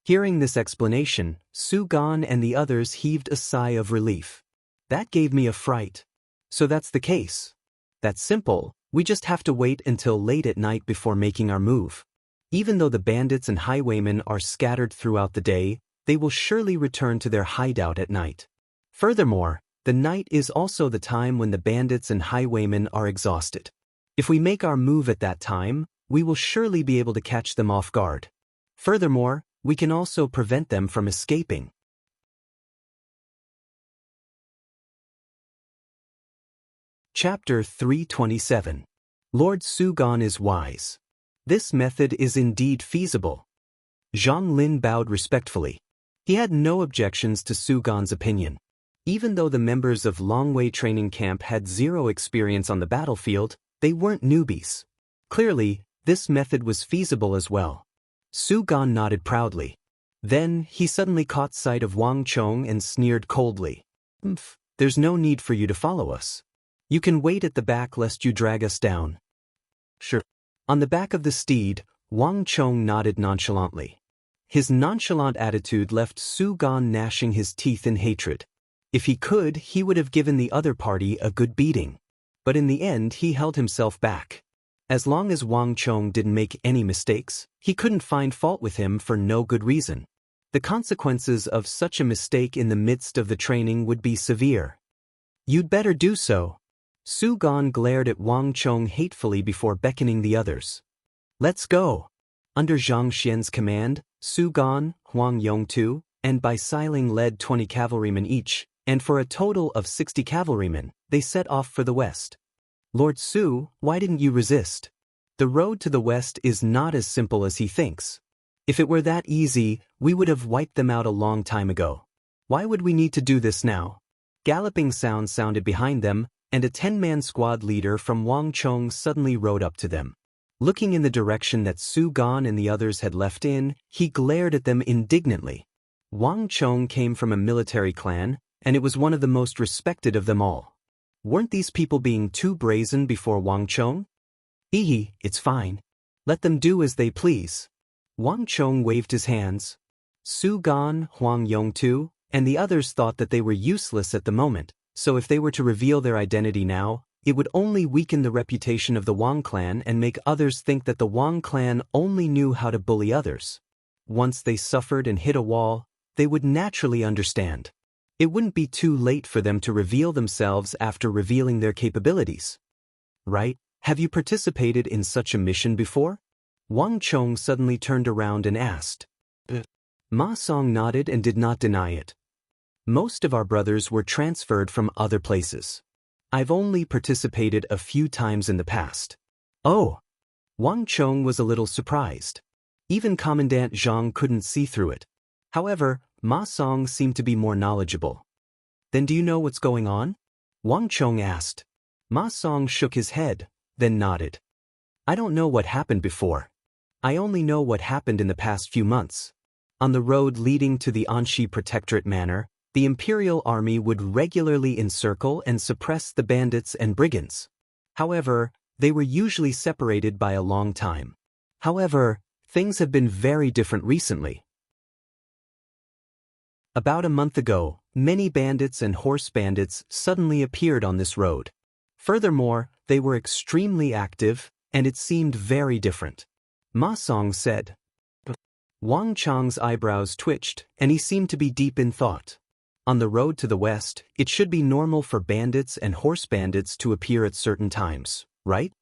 Hearing this explanation, Su Gan and the others heaved a sigh of relief. That gave me a fright. So that's the case. That's simple, we just have to wait until late at night before making our move. Even though the bandits and highwaymen are scattered throughout the day, they will surely return to their hideout at night. Furthermore, the night is also the time when the bandits and highwaymen are exhausted. If we make our move at that time, we will surely be able to catch them off guard. Furthermore, we can also prevent them from escaping. Chapter 327. Lord Su Gan is wise. This method is indeed feasible. Zhang Lin bowed respectfully. He had no objections to Su Gan's opinion. Even though the members of Longwei training camp had zero experience on the battlefield, they weren't newbies. Clearly, this method was feasible as well. Su Gan nodded proudly. Then, he suddenly caught sight of Wang Chong and sneered coldly. There's no need for you to follow us. You can wait at the back lest you drag us down. Sure. On the back of the steed, Wang Chong nodded nonchalantly. His nonchalant attitude left Su Gan gnashing his teeth in hatred. If he could, he would have given the other party a good beating. But in the end, he held himself back. As long as Wang Chong didn't make any mistakes, he couldn't find fault with him for no good reason. The consequences of such a mistake in the midst of the training would be severe. You'd better do so. Su Gan glared at Wang Chong hatefully before beckoning the others. Let's go. Under Zhang Xian's command, Su Gan, Huang Yongtu, and Bai Siling led 20 cavalrymen each, and for a total of 60 cavalrymen, they set off for the west. Lord Su, why didn't you resist? The road to the west is not as simple as he thinks. If it were that easy, we would have wiped them out a long time ago. Why would we need to do this now? Galloping sounds sounded behind them, and a 10-man squad leader from Wang Chong suddenly rode up to them. Looking in the direction that Su Gan and the others had left in, he glared at them indignantly. Wang Chong came from a military clan, and it was one of the most respected of them all. Weren't these people being too brazen before Wang Chong? It's fine. Let them do as they please. Wang Chong waved his hands. Su Gan, Huang Yongtu, and the others thought that they were useless at the moment, so if they were to reveal their identity now, it would only weaken the reputation of the Wang clan and make others think that the Wang clan only knew how to bully others. Once they suffered and hit a wall, they would naturally understand. It wouldn't be too late for them to reveal themselves after revealing their capabilities. Right? Have you participated in such a mission before? Wang Chong suddenly turned around and asked. Ma Song nodded and did not deny it. Most of our brothers were transferred from other places. I've only participated a few times in the past. Oh! Wang Chong was a little surprised. Even Commandant Zhang couldn't see through it. However, Ma Song seemed to be more knowledgeable. Then do you know what's going on? Wang Chong asked. Ma Song shook his head, then nodded. I don't know what happened before. I only know what happened in the past few months. On the road leading to the Anxi Protectorate Manor, the Imperial Army would regularly encircle and suppress the bandits and brigands. However, they were usually separated by a long time. However, things have been very different recently. About a month ago, many bandits and horse bandits suddenly appeared on this road. Furthermore, they were extremely active, and it seemed very different. Ma Song said. Wang Chang's eyebrows twitched, and he seemed to be deep in thought. On the road to the west, it should be normal for bandits and horse bandits to appear at certain times, right?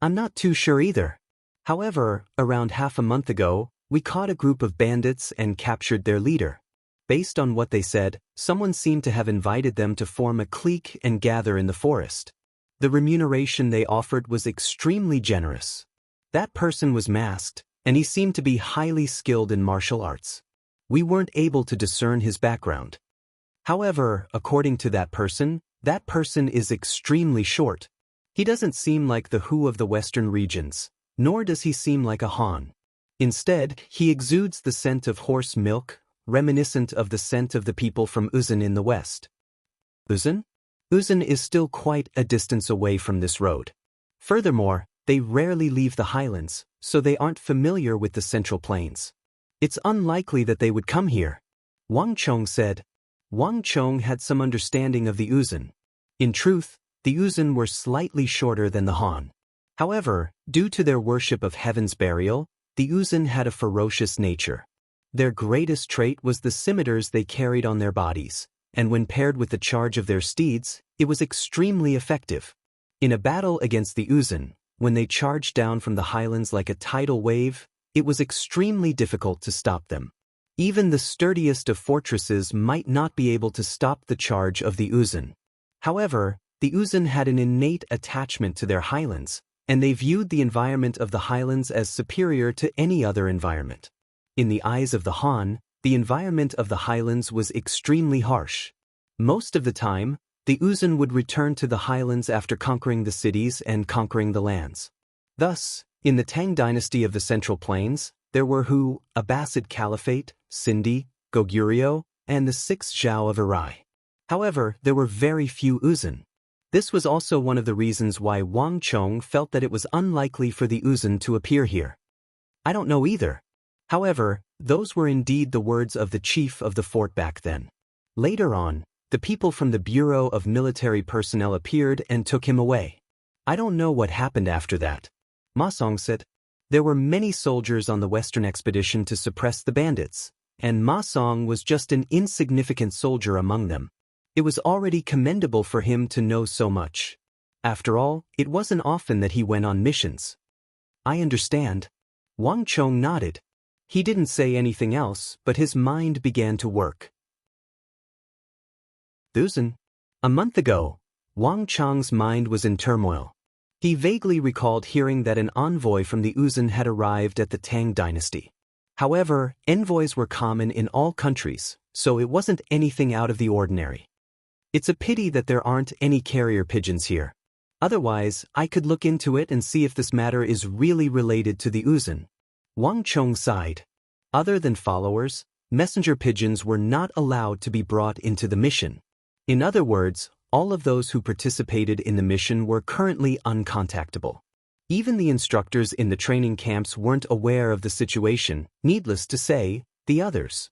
I'm not too sure either. However, around half a month ago, we caught a group of bandits and captured their leader. Based on what they said, someone seemed to have invited them to form a clique and gather in the forest. The remuneration they offered was extremely generous. That person was masked, and he seemed to be highly skilled in martial arts. We weren't able to discern his background. However, according to that person is extremely short. He doesn't seem like the Hu of the western regions, nor does he seem like a Han. Instead, he exudes the scent of horse milk, reminiscent of the scent of the people from Uzan in the west. Uzan? Uzan is still quite a distance away from this road. Furthermore, they rarely leave the highlands, so they aren't familiar with the central plains. It's unlikely that they would come here. Wang Chong said. Wang Chong had some understanding of the Uzan. In truth, the Uzan were slightly shorter than the Han. However, due to their worship of heaven's burial, the Uzan had a ferocious nature. Their greatest trait was the scimitars they carried on their bodies, and when paired with the charge of their steeds, it was extremely effective. In a battle against the Uzan, when they charged down from the highlands like a tidal wave, it was extremely difficult to stop them. Even the sturdiest of fortresses might not be able to stop the charge of the Uzan. However, the Uzan had an innate attachment to their highlands, and they viewed the environment of the highlands as superior to any other environment. In the eyes of the Han, the environment of the highlands was extremely harsh. Most of the time, the Uzan would return to the highlands after conquering the cities and conquering the lands. Thus, in the Tang dynasty of the Central Plains, there were Hu, Abbasid Caliphate, Sindhi, Goguryeo, and the 6th Zhao of Irai. However, there were very few Uzan. This was also one of the reasons why Wang Chong felt that it was unlikely for the Uzan to appear here. I don't know either. However, those were indeed the words of the chief of the fort back then. Later on, the people from the Bureau of Military Personnel appeared and took him away. I don't know what happened after that. Ma Song said. There were many soldiers on the western expedition to suppress the bandits, and Ma Song was just an insignificant soldier among them. It was already commendable for him to know so much. After all, it wasn't often that he went on missions. I understand. Wang Chong nodded. He didn't say anything else, but his mind began to work. Uzan. A month ago, Wang Chong's mind was in turmoil. He vaguely recalled hearing that an envoy from the Uzan had arrived at the Tang dynasty. However, envoys were common in all countries, so it wasn't anything out of the ordinary. It's a pity that there aren't any carrier pigeons here. Otherwise, I could look into it and see if this matter is really related to the Uzan. Wang Chong sighed. Other than followers, messenger pigeons were not allowed to be brought into the mission. In other words, all of those who participated in the mission were currently uncontactable. Even the instructors in the training camps weren't aware of the situation, needless to say, the others.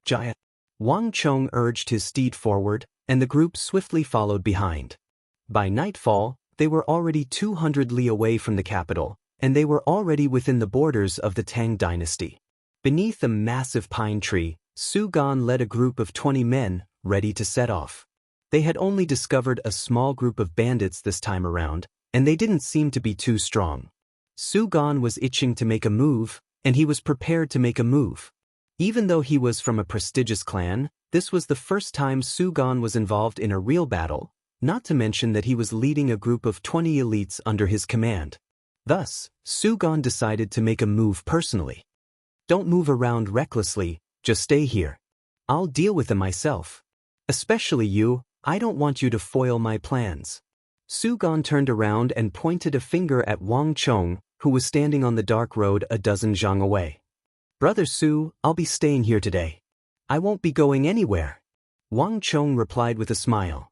Jaya. Wang Chong urged his steed forward, and the group swiftly followed behind. By nightfall, they were already 200 li away from the capital, and they were already within the borders of the Tang dynasty. Beneath a massive pine tree, Su Gan led a group of 20 men, ready to set off. They had only discovered a small group of bandits this time around, and they didn't seem to be too strong. Su Gan was itching to make a move, and he was prepared to make a move. Even though he was from a prestigious clan, this was the first time Su Gan was involved in a real battle, not to mention that he was leading a group of 20 elites under his command. Thus, Su Gan decided to make a move personally. Don't move around recklessly, just stay here. I'll deal with them myself. Especially you, I don't want you to foil my plans. Su Gan turned around and pointed a finger at Wang Chong, who was standing on the dark road a dozen zhang away. Brother Su, I'll be staying here today. I won't be going anywhere. Wang Chong replied with a smile.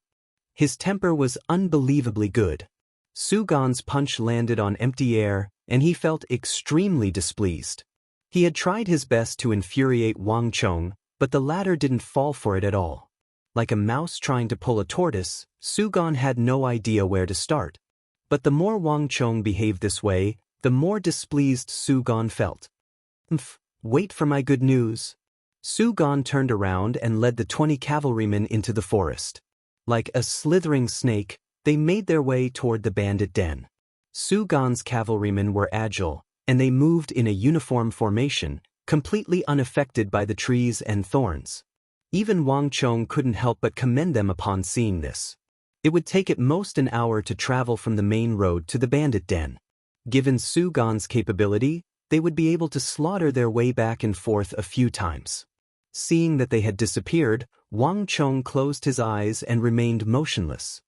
His temper was unbelievably good. Su Gan's punch landed on empty air, and he felt extremely displeased. He had tried his best to infuriate Wang Chong, but the latter didn't fall for it at all. Like a mouse trying to pull a tortoise, Su Gan had no idea where to start. But the more Wang Chong behaved this way, the more displeased Su Gan felt. Wait for my good news. Su Gan turned around and led the 20 cavalrymen into the forest. Like a slithering snake, they made their way toward the bandit den. Su Gan's cavalrymen were agile, and they moved in a uniform formation, completely unaffected by the trees and thorns. Even Wang Chong couldn't help but commend them upon seeing this. It would take at most an hour to travel from the main road to the bandit den. Given Su Gan's capability, they would be able to slaughter their way back and forth a few times. Seeing that they had disappeared, Wang Chong closed his eyes and remained motionless.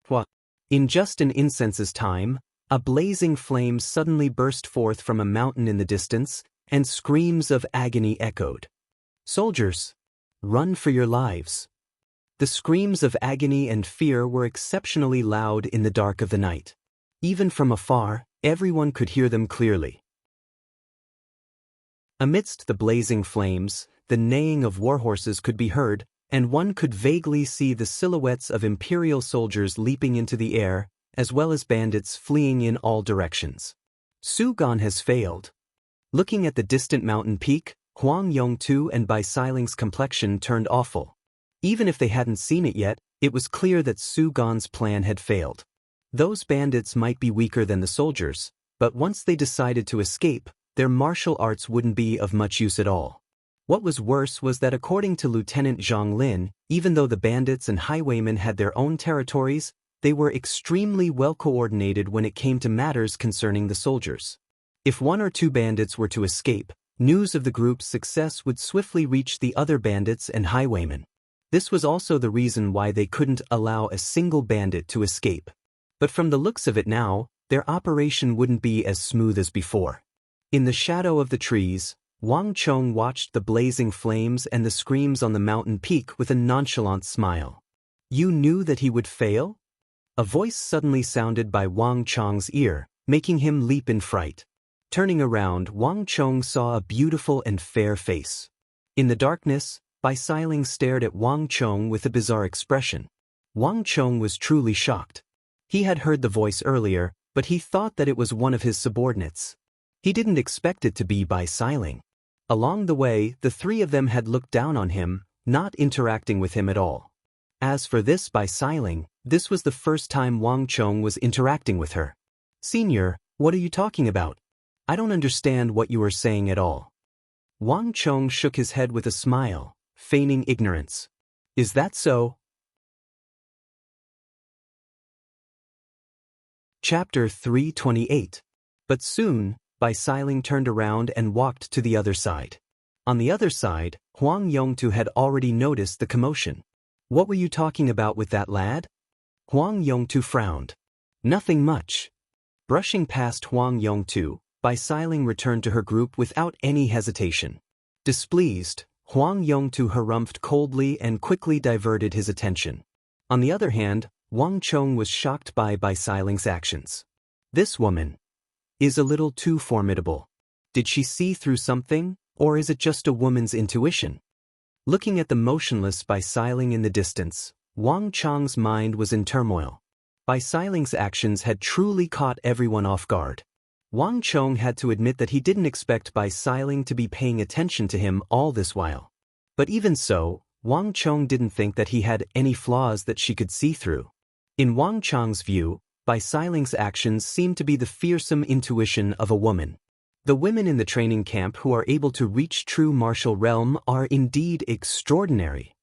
What? In just an instant's time, a blazing flame suddenly burst forth from a mountain in the distance, and screams of agony echoed. Soldiers! Run for your lives! The screams of agony and fear were exceptionally loud in the dark of the night. Even from afar, everyone could hear them clearly. Amidst the blazing flames, the neighing of warhorses could be heard, and one could vaguely see the silhouettes of imperial soldiers leaping into the air, as well as bandits fleeing in all directions. Su Gan has failed. Looking at the distant mountain peak, Huang Yongtu and Bai Siling's complexion turned awful. Even if they hadn't seen it yet, it was clear that Su Gan's plan had failed. Those bandits might be weaker than the soldiers, but once they decided to escape, their martial arts wouldn't be of much use at all. What was worse was that according to Lieutenant Zhang Lin, even though the bandits and highwaymen had their own territories, they were extremely well coordinated when it came to matters concerning the soldiers. If one or two bandits were to escape, news of the group's success would swiftly reach the other bandits and highwaymen. This was also the reason why they couldn't allow a single bandit to escape. But from the looks of it now, their operation wouldn't be as smooth as before. In the shadow of the trees, Wang Chong watched the blazing flames and the screams on the mountain peak with a nonchalant smile. You knew that he would fail? A voice suddenly sounded by Wang Chong's ear, making him leap in fright. Turning around, Wang Chong saw a beautiful and fair face. In the darkness, Bai Siling stared at Wang Chong with a bizarre expression. Wang Chong was truly shocked. He had heard the voice earlier, but he thought that it was one of his subordinates. He didn't expect it to be Bai Siling. Along the way, the three of them had looked down on him, not interacting with him at all. As for this Bai Siling, this was the first time Wang Chong was interacting with her. Senior, what are you talking about? I don't understand what you are saying at all. Wang Chong shook his head with a smile, feigning ignorance. Is that so? Chapter 328. But soon, Bai Siling turned around and walked to the other side. On the other side, Huang Yongtu had already noticed the commotion. What were you talking about with that lad? Huang Yongtu frowned. Nothing much. Brushing past Huang Yongtu, Bai Siling returned to her group without any hesitation. Displeased, Huang Yongtu harumphed coldly and quickly diverted his attention. On the other hand, Wang Chong was shocked by Bai Siling's actions. This woman is a little too formidable. Did she see through something, or is it just a woman's intuition? Looking at the motionless Bai Siling in the distance, Wang Chong's mind was in turmoil. Bai Siling's actions had truly caught everyone off guard. Wang Chong had to admit that he didn't expect Bai Siling to be paying attention to him all this while. But even so, Wang Chong didn't think that he had any flaws that she could see through. In Wang Chong's view, Bai Siling's actions seemed to be the fearsome intuition of a woman. The women in the training camp who are able to reach true martial realm are indeed extraordinary.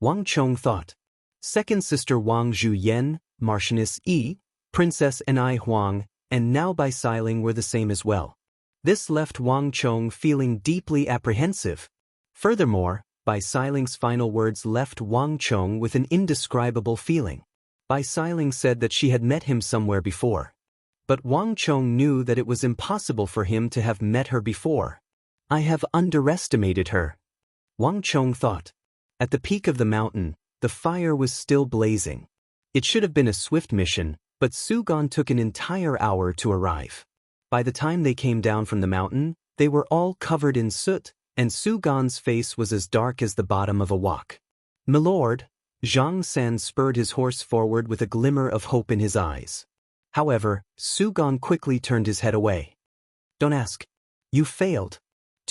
Wang Chong thought. Second sister Wang Zhuyen, Marchioness Yi, Princess Ni Huang, and now Bai Siling were the same as well. This left Wang Chong feeling deeply apprehensive. Furthermore, Bai Siling's final words left Wang Chong with an indescribable feeling. Bai Siling said that she had met him somewhere before. But Wang Chong knew that it was impossible for him to have met her before. I have underestimated her, Wang Chong thought. At the peak of the mountain, the fire was still blazing. It should have been a swift mission, but Su Gan took an entire hour to arrive. By the time they came down from the mountain, they were all covered in soot, and Su Gan's face was as dark as the bottom of a wok. "Milord," Zhang San spurred his horse forward with a glimmer of hope in his eyes. However, Su Gan quickly turned his head away. Don't ask. You failed.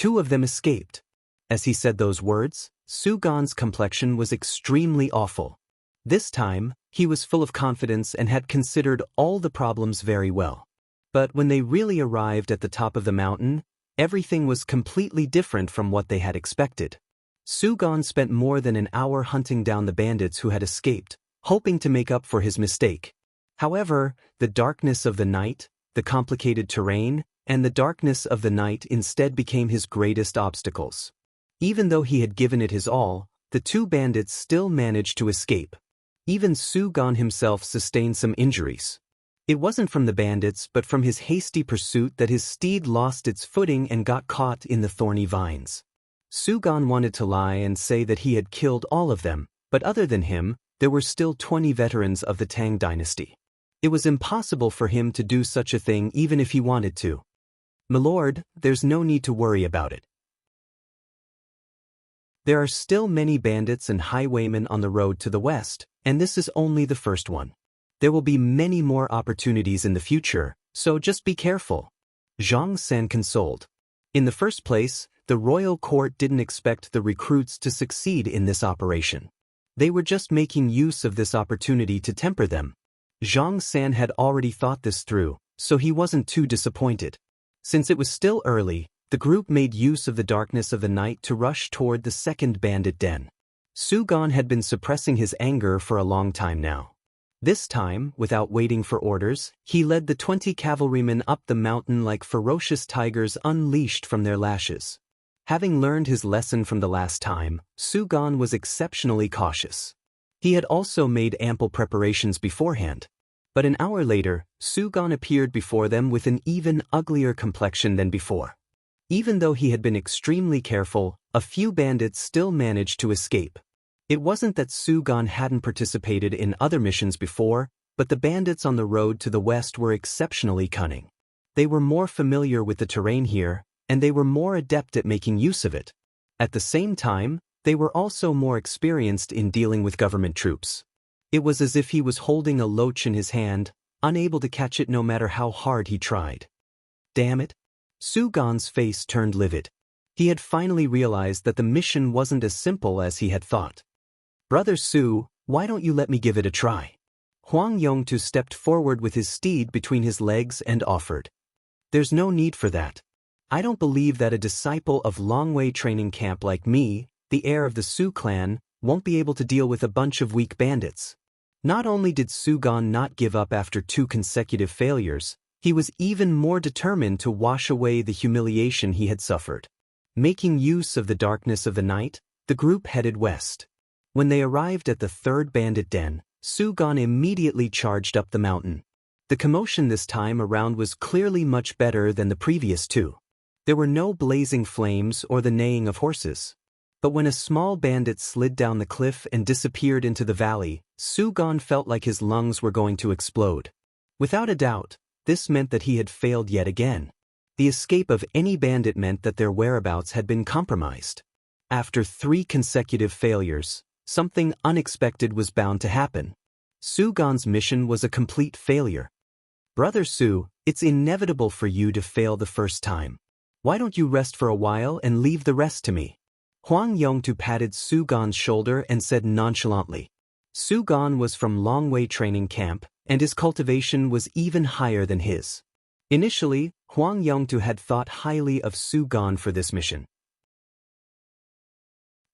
2 of them escaped. As he said those words, Su-gan's complexion was extremely awful. This time, he was full of confidence and had considered all the problems very well. But when they really arrived at the top of the mountain, everything was completely different from what they had expected. Su-gan spent more than an hour hunting down the bandits who had escaped, hoping to make up for his mistake. However, the darkness of the night, the complicated terrain, and the darkness of the night instead became his greatest obstacles. Even though he had given it his all, the 2 bandits still managed to escape. Even Su-gan himself sustained some injuries. It wasn't from the bandits but from his hasty pursuit that his steed lost its footing and got caught in the thorny vines. Su-gan wanted to lie and say that he had killed all of them, but other than him, there were still 20 veterans of the Tang dynasty. It was impossible for him to do such a thing even if he wanted to. "Milord, there's no need to worry about it. There are still many bandits and highwaymen on the road to the west, and this is only the first one. There will be many more opportunities in the future, so just be careful," Zhang San consoled. In the first place, the royal court didn't expect the recruits to succeed in this operation. They were just making use of this opportunity to temper them. Zhang San had already thought this through, so he wasn't too disappointed. Since it was still early, the group made use of the darkness of the night to rush toward the second bandit den. Su-gan had been suppressing his anger for a long time now. This time, without waiting for orders, he led the 20 cavalrymen up the mountain like ferocious tigers unleashed from their lashes. Having learned his lesson from the last time, Su-gan was exceptionally cautious. He had also made ample preparations beforehand. But an hour later, Su-gan appeared before them with an even uglier complexion than before. Even though he had been extremely careful, a few bandits still managed to escape. It wasn't that Su-gan hadn't participated in other missions before, but the bandits on the road to the west were exceptionally cunning. They were more familiar with the terrain here, and they were more adept at making use of it. At the same time, they were also more experienced in dealing with government troops. It was as if he was holding a loach in his hand, unable to catch it no matter how hard he tried. Damn it! Su-gan's face turned livid. He had finally realized that the mission wasn't as simple as he had thought. "Brother Su, why don't you let me give it a try?" Huang Yongtu stepped forward with his steed between his legs and offered. "There's no need for that. I don't believe that a disciple of Longwei training camp like me, the heir of the Su clan, won't be able to deal with a bunch of weak bandits." Not only did Su-gan not give up after 2 consecutive failures, he was even more determined to wash away the humiliation he had suffered. Making use of the darkness of the night, the group headed west. When they arrived at the 3rd bandit den, Su-gan immediately charged up the mountain. The commotion this time around was clearly much better than the previous 2. There were no blazing flames or the neighing of horses. But when a small bandit slid down the cliff and disappeared into the valley, Su-gan felt like his lungs were going to explode. Without a doubt, this meant that he had failed yet again. The escape of any bandit meant that their whereabouts had been compromised. After 3 consecutive failures, something unexpected was bound to happen. Su-gan's mission was a complete failure. "Brother Su, it's inevitable for you to fail the first time. Why don't you rest for a while and leave the rest to me?" Huang Yongtu patted Su-gan's shoulder and said nonchalantly. Su-gan was from Longwei training camp, and his cultivation was even higher than his. Initially, Huang Yongtu had thought highly of Su-gan for this mission.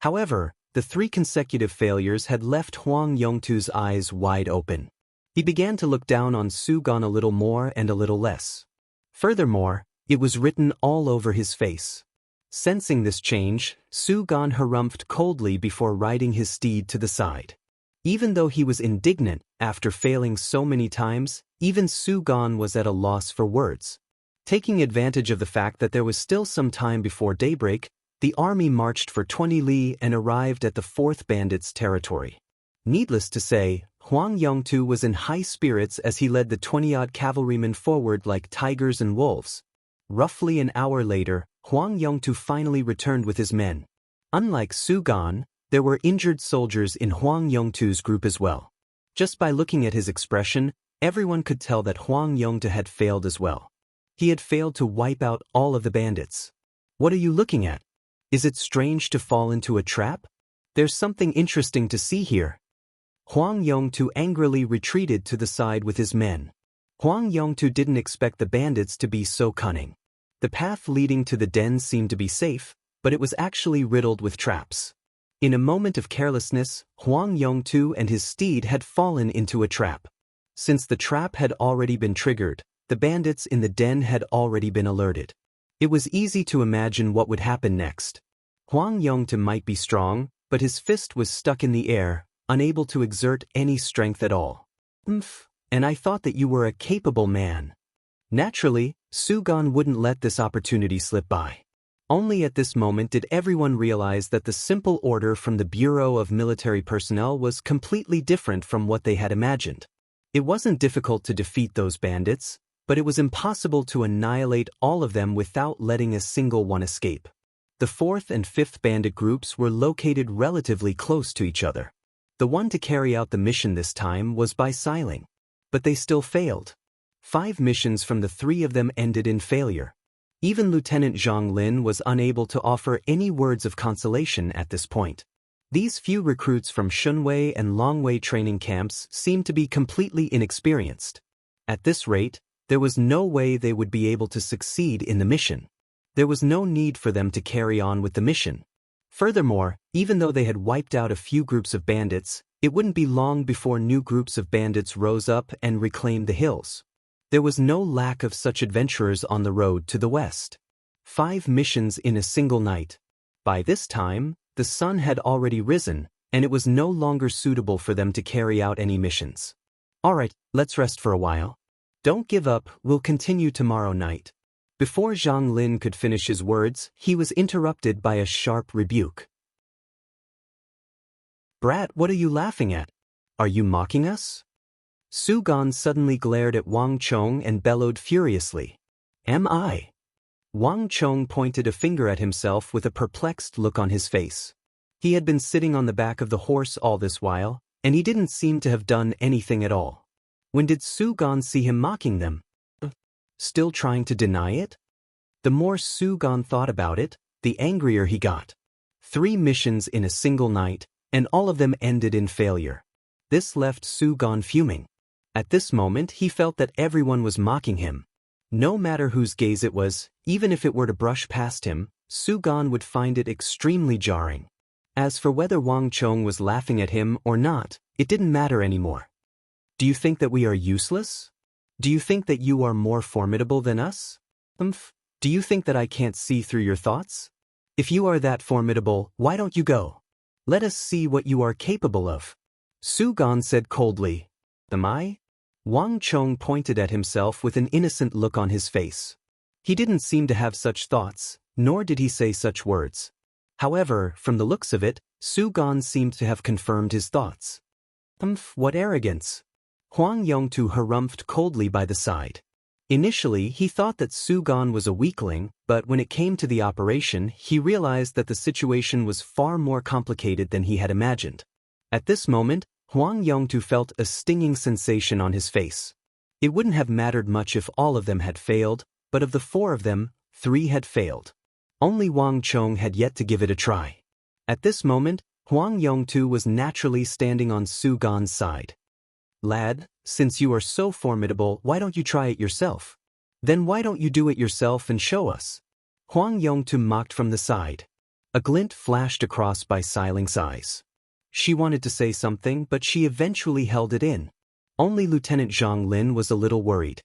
However, the 3 consecutive failures had left Huang Yongtu's eyes wide open. He began to look down on Su-gan a little more and a little less. Furthermore, it was written all over his face. Sensing this change, Su-gan harumphed coldly before riding his steed to the side. Even though he was indignant after failing so many times, even Su-gan was at a loss for words. Taking advantage of the fact that there was still some time before daybreak, the army marched for 20 li and arrived at the 4th bandit's territory. Needless to say, Huang Yongtu was in high spirits as he led the 20-odd cavalrymen forward like tigers and wolves. Roughly an hour later, Huang Yongtu finally returned with his men. Unlike Su-gan, there were injured soldiers in Huang Yongtu's group as well. Just by looking at his expression, everyone could tell that Huang Yongtu had failed as well. He had failed to wipe out all of the bandits. What are you looking at? Is it strange to fall into a trap? There's something interesting to see here. Huang Yongtu angrily retreated to the side with his men. Huang Yongtu didn't expect the bandits to be so cunning. The path leading to the den seemed to be safe, but it was actually riddled with traps. In a moment of carelessness, Huang Yongtu and his steed had fallen into a trap. Since the trap had already been triggered, the bandits in the den had already been alerted. It was easy to imagine what would happen next. Huang Yongtu might be strong, but his fist was stuck in the air, unable to exert any strength at all. And I thought that you were a capable man. Naturally, Su Gan wouldn't let this opportunity slip by. Only at this moment did everyone realize that the simple order from the Bureau of Military Personnel was completely different from what they had imagined. It wasn't difficult to defeat those bandits, but it was impossible to annihilate all of them without letting a single one escape. The 4th and 5th bandit groups were located relatively close to each other. The one to carry out the mission this time was by Siling. But they still failed. 5 missions from the 3 of them ended in failure. Even Lieutenant Zhang Lin was unable to offer any words of consolation at this point. These few recruits from Shunwei and Longwei training camps seemed to be completely inexperienced. At this rate, there was no way they would be able to succeed in the mission. There was no need for them to carry on with the mission. Furthermore, even though they had wiped out a few groups of bandits, it wouldn't be long before new groups of bandits rose up and reclaimed the hills. There was no lack of such adventurers on the road to the west. 5 missions in a single night. By this time, the sun had already risen, and it was no longer suitable for them to carry out any missions. Alright, let's rest for a while. Don't give up, we'll continue tomorrow night. Before Zhang Lin could finish his words, he was interrupted by a sharp rebuke. Brat, what are you laughing at? Are you mocking us? Su Gan suddenly glared at Wang Chong and bellowed furiously. Am I? Wang Chong pointed a finger at himself with a perplexed look on his face. He had been sitting on the back of the horse all this while, and he didn't seem to have done anything at all. When did Su Gan see him mocking them? Still trying to deny it? The more Su Gan thought about it, the angrier he got. 3 missions in a single night, and all of them ended in failure. This left Su Gan fuming. At this moment he felt that everyone was mocking him. No matter whose gaze it was, even if it were to brush past him, Su Gan would find it extremely jarring. As for whether Wang Chong was laughing at him or not, it didn't matter anymore. Do you think that we are useless? Do you think that you are more formidable than us? Do you think that I can't see through your thoughts? If you are that formidable, why don't you go? Let us see what you are capable of. Su Gan said coldly. Am I? Wang Chong pointed at himself with an innocent look on his face. He didn't seem to have such thoughts, nor did he say such words. However, from the looks of it, Su Gan seemed to have confirmed his thoughts. What arrogance! Huang Yongtu harumphed coldly by the side. Initially, he thought that Su Gan was a weakling, but when it came to the operation, he realized that the situation was far more complicated than he had imagined. At this moment, Huang Yongtu felt a stinging sensation on his face. It wouldn't have mattered much if all of them had failed, but of the 4 of them, 3 had failed. Only Wang Chong had yet to give it a try. At this moment, Huang Yongtu was naturally standing on Su Gan's side. Lad, since you are so formidable, why don't you try it yourself? Then why don't you do it yourself and show us? Huang Yongtu mocked from the side. A glint flashed across by Siling's eyes. She wanted to say something, but she eventually held it in. Only Lieutenant Zhang Lin was a little worried.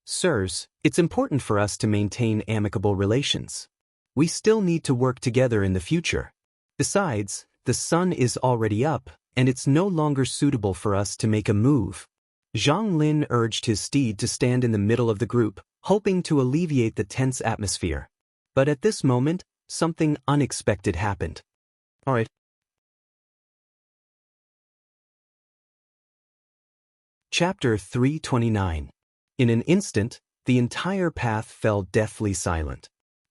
Sirs, it's important for us to maintain amicable relations. We still need to work together in the future. Besides, the sun is already up, and it's no longer suitable for us to make a move. Zhang Lin urged his steed to stand in the middle of the group, hoping to alleviate the tense atmosphere. But at this moment, something unexpected happened. All right. Chapter 329. In an instant, the entire path fell deathly silent.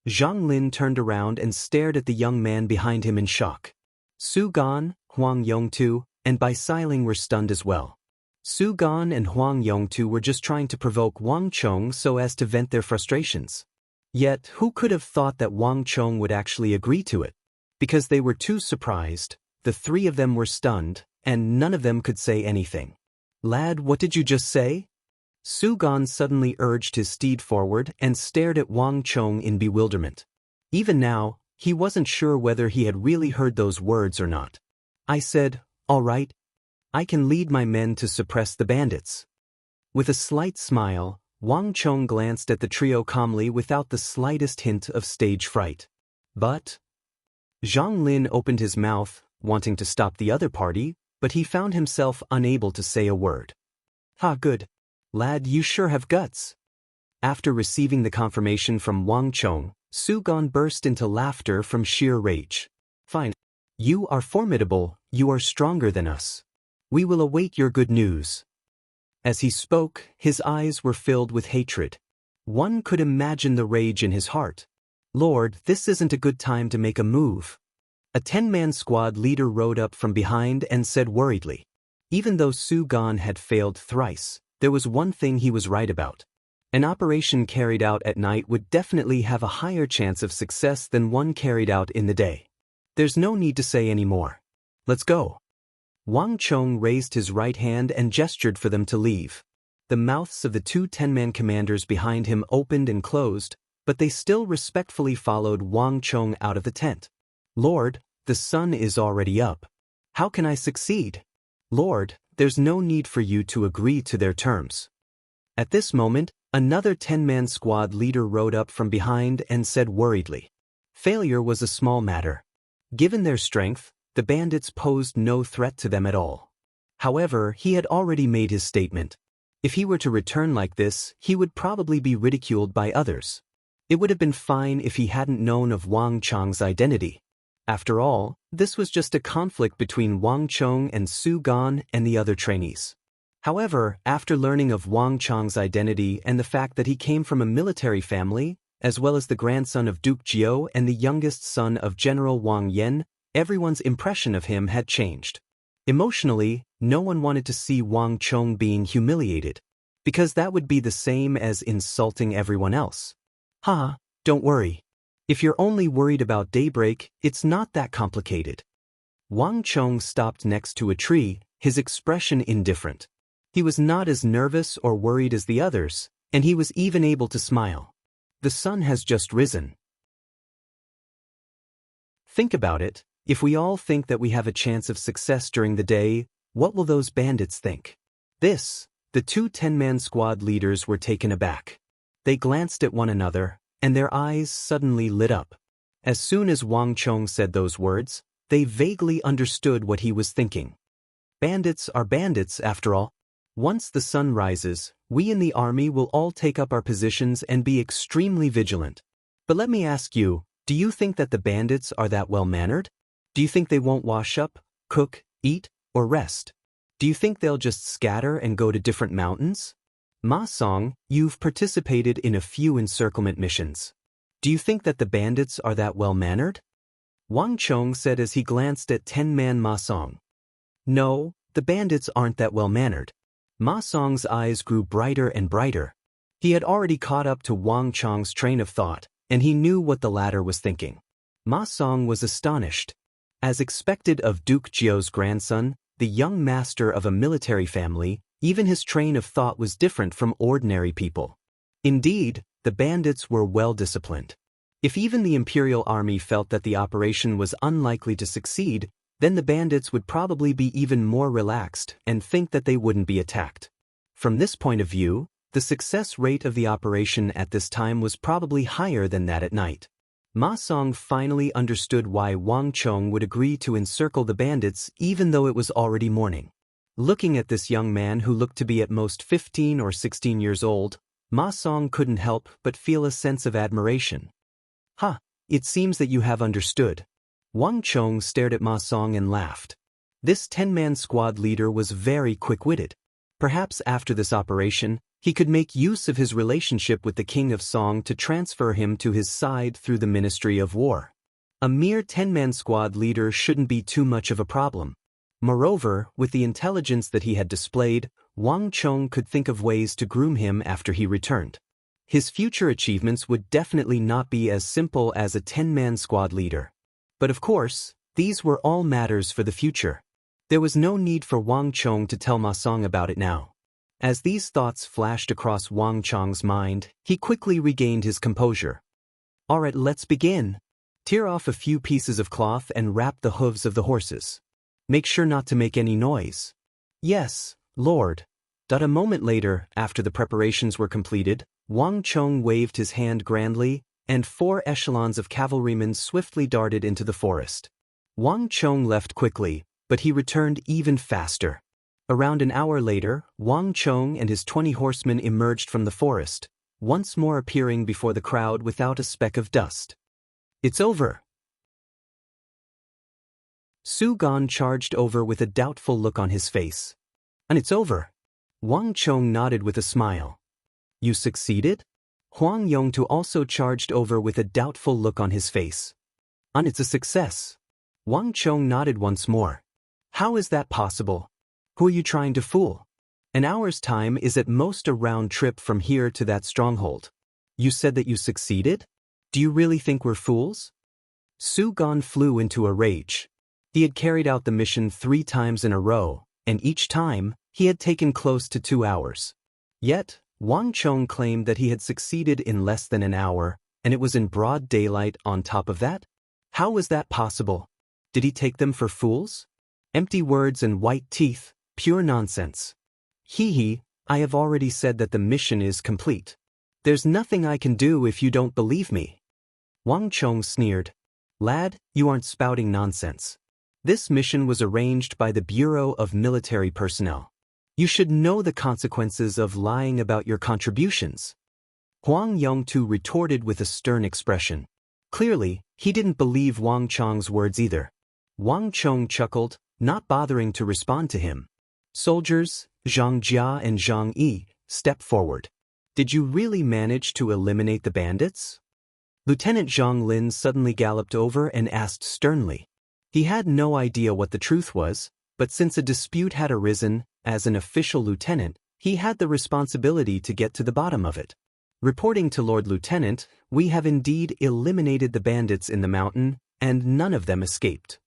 Zhang Lin turned around and stared at the young man behind him in shock. Su Gan, Huang Yongtu, and Bai Siling were stunned as well. Su Gan and Huang Yongtu were just trying to provoke Wang Chong so as to vent their frustrations. Yet, who could have thought that Wang Chong would actually agree to it? Because they were too surprised, the three of them were stunned, and none of them could say anything. "Lad, what did you just say?" Su Gan suddenly urged his steed forward and stared at Wang Chong in bewilderment. Even now, he wasn't sure whether he had really heard those words or not. "I said, all right. I can lead my men to suppress the bandits." With a slight smile, Wang Chong glanced at the trio calmly without the slightest hint of stage fright. But Zhang Lin opened his mouth, wanting to stop the other party, but he found himself unable to say a word. "Ha, good. Lad, you sure have guts." After receiving the confirmation from Wang Chong, Su Gan burst into laughter from sheer rage. "Fine. You are formidable, you are stronger than us. We will await your good news." As he spoke, his eyes were filled with hatred. One could imagine the rage in his heart. "Lord, this isn't a good time to make a move." A 10-man squad leader rode up from behind and said worriedly. Even though Su Gan had failed thrice, there was one thing he was right about. An operation carried out at night would definitely have a higher chance of success than one carried out in the day. There's no need to say any more. Let's go. Wang Chong raised his right hand and gestured for them to leave. The mouths of the two 10-man commanders behind him opened and closed, but they still respectfully followed Wang Chong out of the tent. "Lord, the sun is already up. How can I succeed?" "Lord, there's no need for you to agree to their terms." At this moment, another 10-man squad leader rode up from behind and said worriedly. Failure was a small matter. Given their strength, the bandits posed no threat to them at all. However, he had already made his statement. If he were to return like this, he would probably be ridiculed by others. It would have been fine if he hadn't known of Wang Chong's identity. After all, this was just a conflict between Wang Chong and Su Gan and the other trainees. However, after learning of Wang Chong's identity and the fact that he came from a military family, as well as the grandson of Duke Jiao and the youngest son of General Wang Yan, everyone's impression of him had changed. Emotionally, no one wanted to see Wang Chong being humiliated, because that would be the same as insulting everyone else. "Ha, don't worry. If you're only worried about daybreak, it's not that complicated." Wang Chong stopped next to a tree, his expression indifferent. He was not as nervous or worried as the others, and he was even able to smile. The sun has just risen. Think about it. If we all think that we have a chance of success during the day, what will those bandits think? The two 10-man squad leaders were taken aback. They glanced at one another, and their eyes suddenly lit up. As soon as Wang Chong said those words, they vaguely understood what he was thinking. Bandits are bandits, after all. Once the sun rises, we in the army will all take up our positions and be extremely vigilant. But let me ask you, do you think that the bandits are that well-mannered? Do you think they won't wash up, cook, eat, or rest? Do you think they'll just scatter and go to different mountains? Ma Song, you've participated in a few encirclement missions. Do you think that the bandits are that well-mannered? Wang Chong said as he glanced at 10-man Ma Song. No, the bandits aren't that well-mannered. Ma Song's eyes grew brighter and brighter. He had already caught up to Wang Chong's train of thought, and he knew what the latter was thinking. Ma Song was astonished. As expected of Duke Jiao's grandson, the young master of a military family, even his train of thought was different from ordinary people. Indeed, the bandits were well-disciplined. If even the imperial army felt that the operation was unlikely to succeed, then the bandits would probably be even more relaxed and think that they wouldn't be attacked. From this point of view, the success rate of the operation at this time was probably higher than that at night. Ma Song finally understood why Wang Chong would agree to encircle the bandits even though it was already morning. Looking at this young man who looked to be at most 15 or 16 years old, Ma Song couldn't help but feel a sense of admiration. "Ha, it seems that you have understood." Wang Chong stared at Ma Song and laughed. This 10-man squad leader was very quick-witted. Perhaps after this operation, he could make use of his relationship with the King of Song to transfer him to his side through the Ministry of War. A mere 10-man squad leader shouldn't be too much of a problem. Moreover, with the intelligence that he had displayed, Wang Chong could think of ways to groom him after he returned. His future achievements would definitely not be as simple as a 10-man squad leader. But of course, these were all matters for the future. There was no need for Wang Chong to tell Ma Song about it now. As these thoughts flashed across Wang Chong's mind, he quickly regained his composure. Alright, let's begin. Tear off a few pieces of cloth and wrap the hooves of the horses. Make sure not to make any noise. Yes, Lord. A moment later, after the preparations were completed, Wang Chong waved his hand grandly, and 4 echelons of cavalrymen swiftly darted into the forest. Wang Chong left quickly, but he returned even faster. Around an hour later, Wang Chong and his 20 horsemen emerged from the forest, once more appearing before the crowd without a speck of dust. It's over. Su Gan charged over with a doubtful look on his face. And it's over. Wang Chong nodded with a smile. You succeeded? Huang Yongtu also charged over with a doubtful look on his face. And it's a success. Wang Chong nodded once more. How is that possible? Who are you trying to fool? An hour's time is at most a round trip from here to that stronghold. You said that you succeeded? Do you really think we're fools? Su Gan flew into a rage. He had carried out the mission 3 times in a row, and each time, he had taken close to 2 hours. Yet, Wang Chong claimed that he had succeeded in less than an hour, and it was in broad daylight on top of that? How was that possible? Did he take them for fools? Empty words and white teeth, pure nonsense. Hee, I have already said that the mission is complete. There's nothing I can do if you don't believe me. Wang Chong sneered. Lad, you aren't spouting nonsense. This mission was arranged by the Bureau of Military Personnel. You should know the consequences of lying about your contributions. Huang Yongtu retorted with a stern expression. Clearly, he didn't believe Wang Chong's words either. Wang Chong chuckled, not bothering to respond to him. Soldiers, Zhang Jia and Zhang Yi, step forward. Did you really manage to eliminate the bandits? Lieutenant Zhang Lin suddenly galloped over and asked sternly. He had no idea what the truth was, but since a dispute had arisen, as an official lieutenant, he had the responsibility to get to the bottom of it. Reporting to Lord Lieutenant, we have indeed eliminated the bandits in the mountain, and none of them escaped.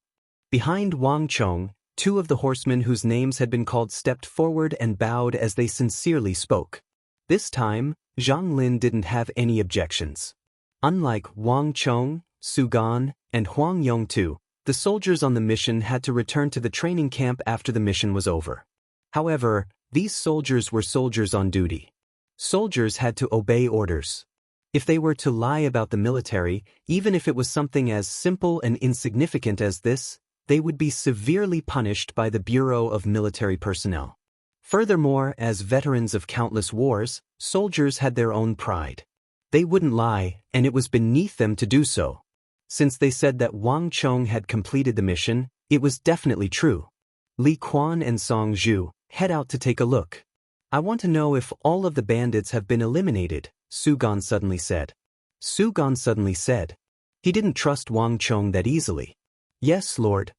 Behind Wang Chong, 2 of the horsemen whose names had been called stepped forward and bowed as they sincerely spoke. This time, Zhang Lin didn't have any objections. Unlike Wang Chong, Su Gan, and Huang Yongtu, the soldiers on the mission had to return to the training camp after the mission was over. However, these soldiers were soldiers on duty. Soldiers had to obey orders. If they were to lie about the military, even if it was something as simple and insignificant as this, they would be severely punished by the Bureau of Military Personnel. Furthermore, as veterans of countless wars, soldiers had their own pride. They wouldn't lie, and it was beneath them to do so. Since they said that Wang Chong had completed the mission, it was definitely true. Li Quan and Song Zhu, head out to take a look. I want to know if all of the bandits have been eliminated, Su Gan suddenly said. Su Gan suddenly said. He didn't trust Wang Chong that easily. Yes, Lord.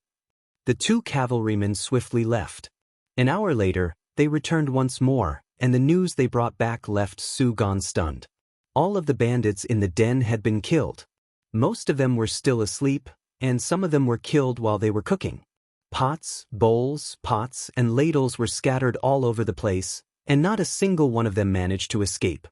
The 2 cavalrymen swiftly left. An hour later, they returned once more, and the news they brought back left Su Gan stunned. All of the bandits in the den had been killed. Most of them were still asleep, and some of them were killed while they were cooking. Pots, bowls, pots, and ladles were scattered all over the place, and not a single one of them managed to escape.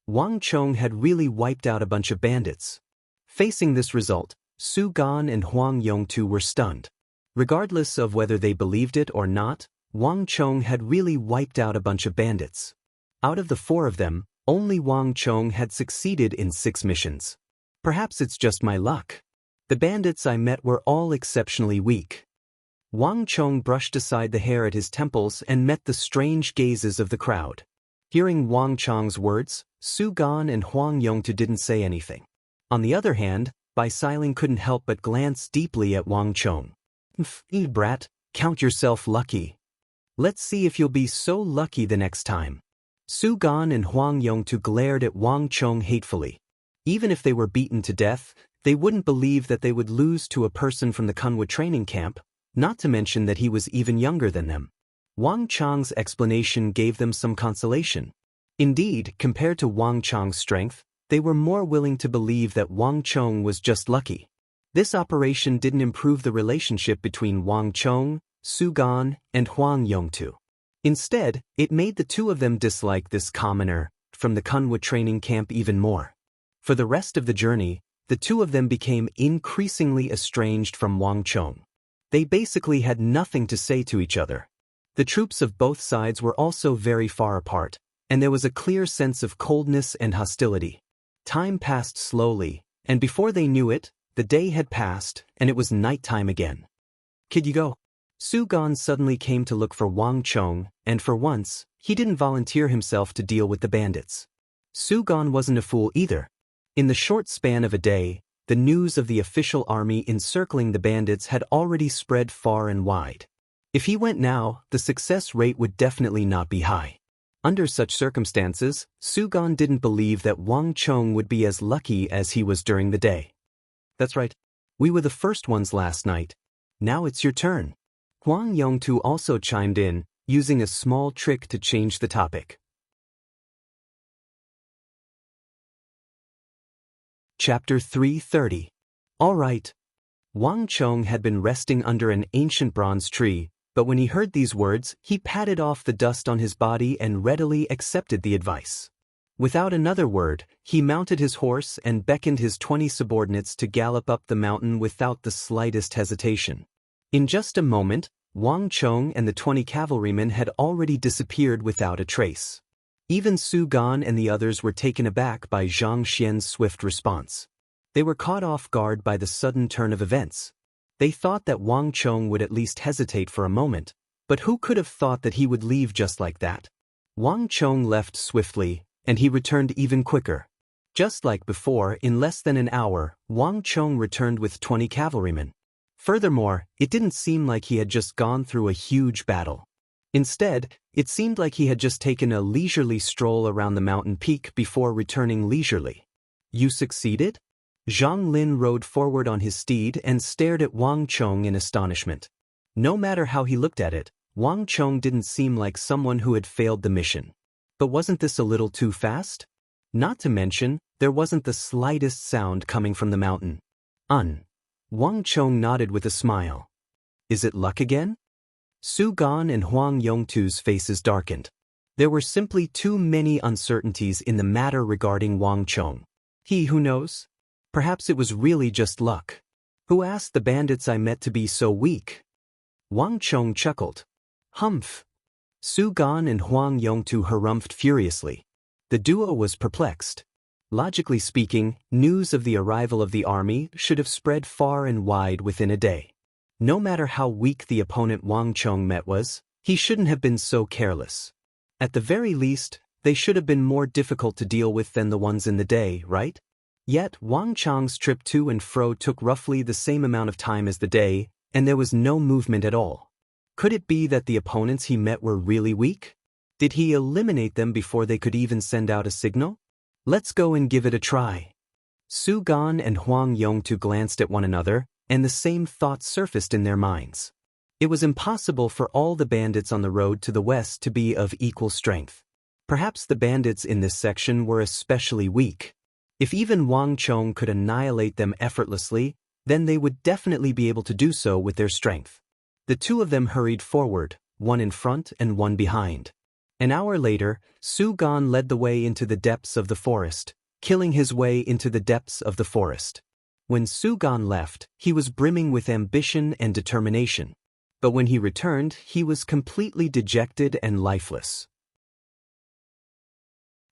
Wang Chong had really wiped out a bunch of bandits. Facing this result, Su Gan and Huang Yongtu were stunned. Regardless of whether they believed it or not, Wang Chong had really wiped out a bunch of bandits. Out of the 4 of them, only Wang Chong had succeeded in 6 missions. Perhaps it's just my luck. The bandits I met were all exceptionally weak. Wang Chong brushed aside the hair at his temples and met the strange gazes of the crowd. Hearing Wang Chong's words, Su Gan and Huang Yongtu didn't say anything. On the other hand, Bai Sailing couldn't help but glance deeply at Wang Chong. Brat, count yourself lucky. Let's see if you'll be so lucky the next time. Su Gan and Huang Yongtu glared at Wang Chong hatefully. Even if they were beaten to death, they wouldn't believe that they would lose to a person from the Kunwa training camp, not to mention that he was even younger than them. Wang Chong's explanation gave them some consolation. Indeed, compared to Wang Chong's strength, they were more willing to believe that Wang Chong was just lucky. This operation didn't improve the relationship between Wang Chong, Su Gan, and Huang Yongtu. Instead, it made the two of them dislike this commoner from the Kunwa training camp even more. For the rest of the journey, the two of them became increasingly estranged from Wang Chong. They basically had nothing to say to each other. The troops of both sides were also very far apart, and there was a clear sense of coldness and hostility. Time passed slowly, and before they knew it, the day had passed, and it was nighttime again. "Kid, you go." Su Gan suddenly came to look for Wang Chong, and for once, he didn't volunteer himself to deal with the bandits. Su Gan wasn't a fool either. In the short span of a day, the news of the official army encircling the bandits had already spread far and wide. If he went now, the success rate would definitely not be high. Under such circumstances, Su Gan didn't believe that Wang Chong would be as lucky as he was during the day. "That's right. We were the first ones last night. Now it's your turn." Huang Yongtu also chimed in, using a small trick to change the topic. Chapter 330. All right. Wang Chong had been resting under an ancient bronze tree, but when he heard these words, he patted off the dust on his body and readily accepted the advice. Without another word, he mounted his horse and beckoned his 20 subordinates to gallop up the mountain without the slightest hesitation. In just a moment, Wang Chong and the 20 cavalrymen had already disappeared without a trace. Even Su Gan and the others were taken aback by Zhang Xian's swift response. They were caught off guard by the sudden turn of events. They thought that Wang Chong would at least hesitate for a moment, but who could have thought that he would leave just like that? Wang Chong left swiftly, and he returned even quicker. Just like before, in less than an hour, Wang Chong returned with 20 cavalrymen. Furthermore, it didn't seem like he had just gone through a huge battle. Instead, it seemed like he had just taken a leisurely stroll around the mountain peak before returning leisurely. "You succeeded?" Zhang Lin rode forward on his steed and stared at Wang Chong in astonishment. No matter how he looked at it, Wang Chong didn't seem like someone who had failed the mission. But wasn't this a little too fast? Not to mention, there wasn't the slightest sound coming from the mountain. Wang Chong nodded with a smile. "Is it luck again?" Su Gan and Huang Yongtu's faces darkened. There were simply too many uncertainties in the matter regarding Wang Chong. He who knows? Perhaps it was really just luck. Who asked the bandits I met to be so weak? Wang Chong chuckled. Humph. Su Gan and Huang Yongtu harumphed furiously. The duo was perplexed. Logically speaking, news of the arrival of the army should have spread far and wide within a day. No matter how weak the opponent Wang Chong met was, he shouldn't have been so careless. At the very least, they should have been more difficult to deal with than the ones in the day, right? Yet Wang Chong's trip to and fro took roughly the same amount of time as the day, and there was no movement at all. Could it be that the opponents he met were really weak? Did he eliminate them before they could even send out a signal? Let's go and give it a try. Su Gan and Huang Yongtu glanced at one another, and the same thought surfaced in their minds. It was impossible for all the bandits on the road to the west to be of equal strength. Perhaps the bandits in this section were especially weak. If even Wang Chong could annihilate them effortlessly, then they would definitely be able to do so with their strength. The two of them hurried forward, one in front and one behind. An hour later, Su Gan led the way into the depths of the forest, killing his way into the depths of the forest. When Su Gan left, he was brimming with ambition and determination. But when he returned, he was completely dejected and lifeless.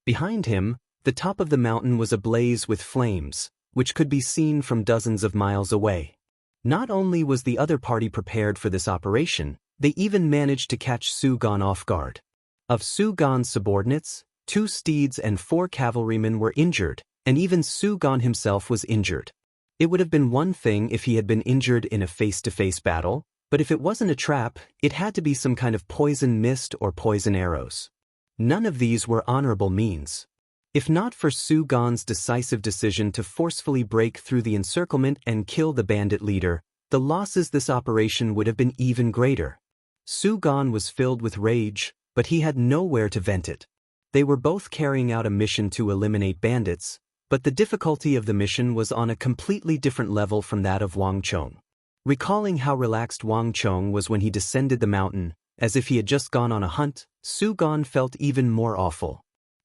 Behind him, the top of the mountain was ablaze with flames, which could be seen from dozens of miles away. Not only was the other party prepared for this operation, they even managed to catch Su Gan off guard. Of Su Gan's subordinates, 2 steeds and 4 cavalrymen were injured, and even Su Gan himself was injured. It would have been one thing if he had been injured in a face-to-face battle, but if it wasn't a trap, it had to be some kind of poison mist or poison arrows. None of these were honorable means. If not for Su Gan's decisive decision to forcefully break through the encirclement and kill the bandit leader, the losses this operation would have been even greater. Su Gan was filled with rage, but he had nowhere to vent it. They were both carrying out a mission to eliminate bandits, but the difficulty of the mission was on a completely different level from that of Wang Chong. Recalling how relaxed Wang Chong was when he descended the mountain, as if he had just gone on a hunt, Su Gan felt even more awful.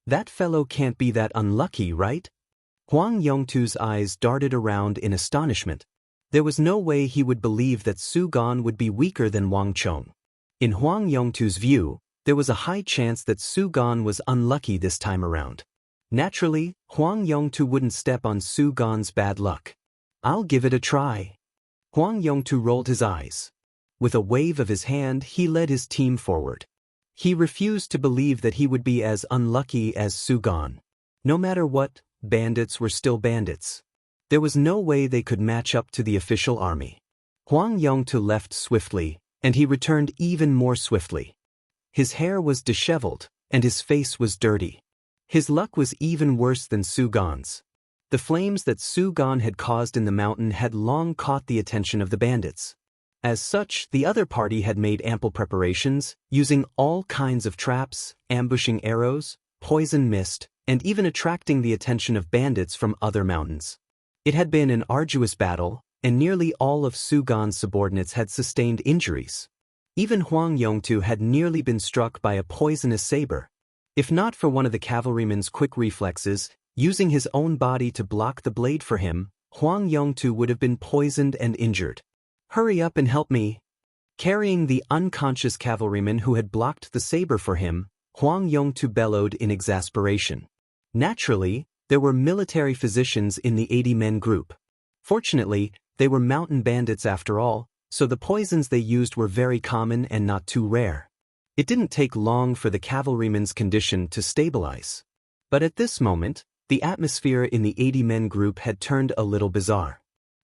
That fellow can't be that unlucky, right? Huang Yongtu's eyes darted around in astonishment. There was no way he would believe that Su Gan would be weaker than Wang Chong. In Huang Yongtu's view, there was a high chance that Su Gan was unlucky this time around. Naturally, Huang Yongtu wouldn't step on Su Gan's bad luck. I'll give it a try. Huang Yongtu rolled his eyes. With a wave of his hand, he led his team forward. He refused to believe that he would be as unlucky as Su Gan. No matter what, bandits were still bandits. There was no way they could match up to the official army. Huang Yongtu left swiftly, and he returned even more swiftly. His hair was disheveled, and his face was dirty. His luck was even worse than Su Gan's. The flames that Su Gan had caused in the mountain had long caught the attention of the bandits. As such, the other party had made ample preparations, using all kinds of traps, ambushing arrows, poison mist, and even attracting the attention of bandits from other mountains. It had been an arduous battle, and nearly all of Su Gan's subordinates had sustained injuries. Even Huang Yongtu had nearly been struck by a poisonous saber. If not for one of the cavalryman's quick reflexes, using his own body to block the blade for him, Huang Yongtu would have been poisoned and injured. Hurry up and help me. Carrying the unconscious cavalryman who had blocked the saber for him, Huang Yongtu bellowed in exasperation. Naturally, there were military physicians in the 80-men group. Fortunately, they were mountain bandits after all, so the poisons they used were very common and not too rare. It didn't take long for the cavalryman's condition to stabilize. But at this moment, the atmosphere in the 80-men group had turned a little bizarre.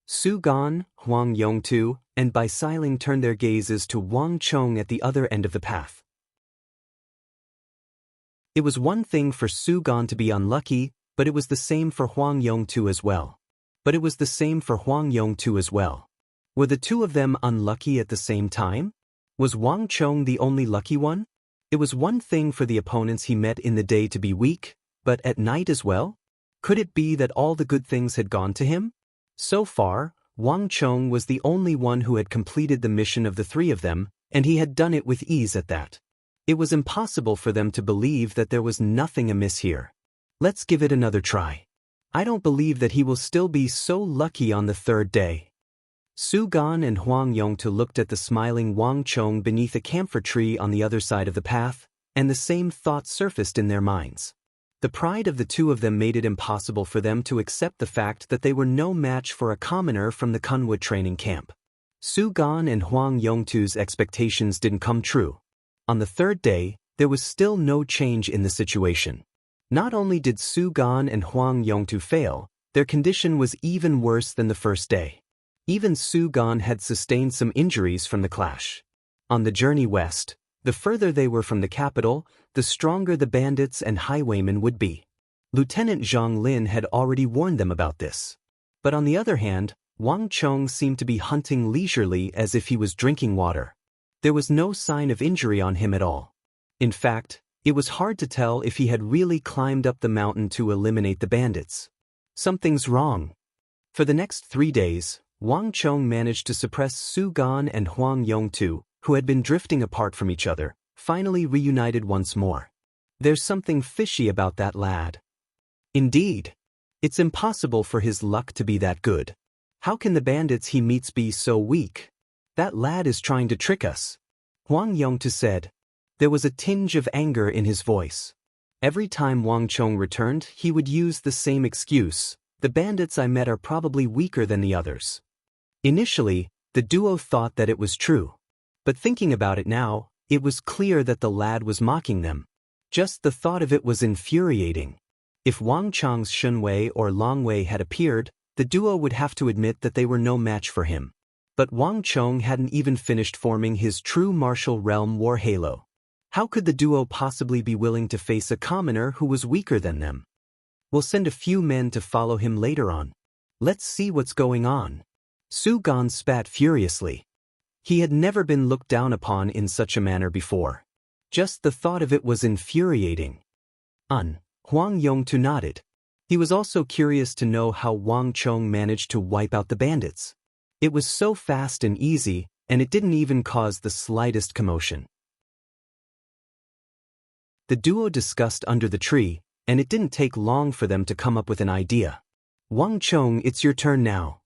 Su Gan, Huang Yongtu, and Bai Sailing turned their gazes to Wang Chong at the other end of the path. It was one thing for Su Gan to be unlucky, but it was the same for Huang Yongtu as well. Were the two of them unlucky at the same time? Was Wang Chong the only lucky one? It was one thing for the opponents he met in the day to be weak, but at night as well? Could it be that all the good things had gone to him? So far, Wang Chong was the only one who had completed the mission of the three of them, and he had done it with ease at that. It was impossible for them to believe that there was nothing amiss here. Let's give it another try. I don't believe that he will still be so lucky on the third day. Su Gan and Huang Yongtu looked at the smiling Wang Chong beneath a camphor tree on the other side of the path, and the same thought surfaced in their minds. The pride of the two of them made it impossible for them to accept the fact that they were no match for a commoner from the Kunwood training camp. Su Gan and Huang Yongtu's expectations didn't come true. On the third day, there was still no change in the situation. Not only did Su Gan and Huang Yongtu fail, their condition was even worse than the first day. Even Su Gan had sustained some injuries from the clash. On the journey west, the further they were from the capital, the stronger the bandits and highwaymen would be. Lieutenant Zhang Lin had already warned them about this. But on the other hand, Wang Chong seemed to be hunting leisurely as if he was drinking water. There was no sign of injury on him at all. In fact, it was hard to tell if he had really climbed up the mountain to eliminate the bandits. Something's wrong. For the next 3 days, Wang Chong managed to suppress Su Gan and Huang Yongtu, who had been drifting apart from each other, finally reunited once more. There's something fishy about that lad. Indeed. It's impossible for his luck to be that good. How can the bandits he meets be so weak? That lad is trying to trick us. Huang Yongtu said. There was a tinge of anger in his voice. Every time Wang Chong returned, he would use the same excuse. The bandits I met are probably weaker than the others. Initially, the duo thought that it was true. But thinking about it now, it was clear that the lad was mocking them. Just the thought of it was infuriating. If Wang Chong's Shunwei or Longwei had appeared, the duo would have to admit that they were no match for him. But Wang Chong hadn't even finished forming his true martial realm war halo. How could the duo possibly be willing to face a commoner who was weaker than them? We'll send a few men to follow him later on. Let's see what's going on. Su Gan spat furiously. He had never been looked down upon in such a manner before. Just the thought of it was infuriating. Huang Yongtu nodded. He was also curious to know how Wang Chong managed to wipe out the bandits. It was so fast and easy, and it didn't even cause the slightest commotion. The duo discussed under the tree, and it didn't take long for them to come up with an idea. Wang Chong, it's your turn now.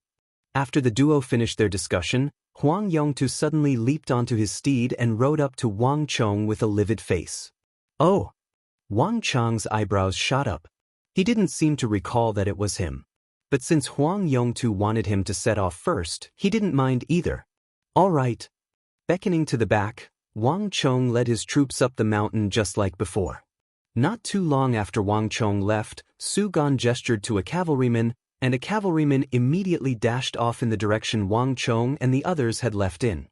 After the duo finished their discussion, Huang Yongtu suddenly leaped onto his steed and rode up to Wang Chong with a livid face. Oh! Wang Chong's eyebrows shot up. He didn't seem to recall that it was him. But since Huang Yongtu wanted him to set off first, he didn't mind either. All right. Beckoning to the back, Wang Chong led his troops up the mountain just like before. Not too long after Wang Chong left, Su Gan gestured to a cavalryman, and a cavalryman immediately dashed off in the direction Wang Chong and the others had left in.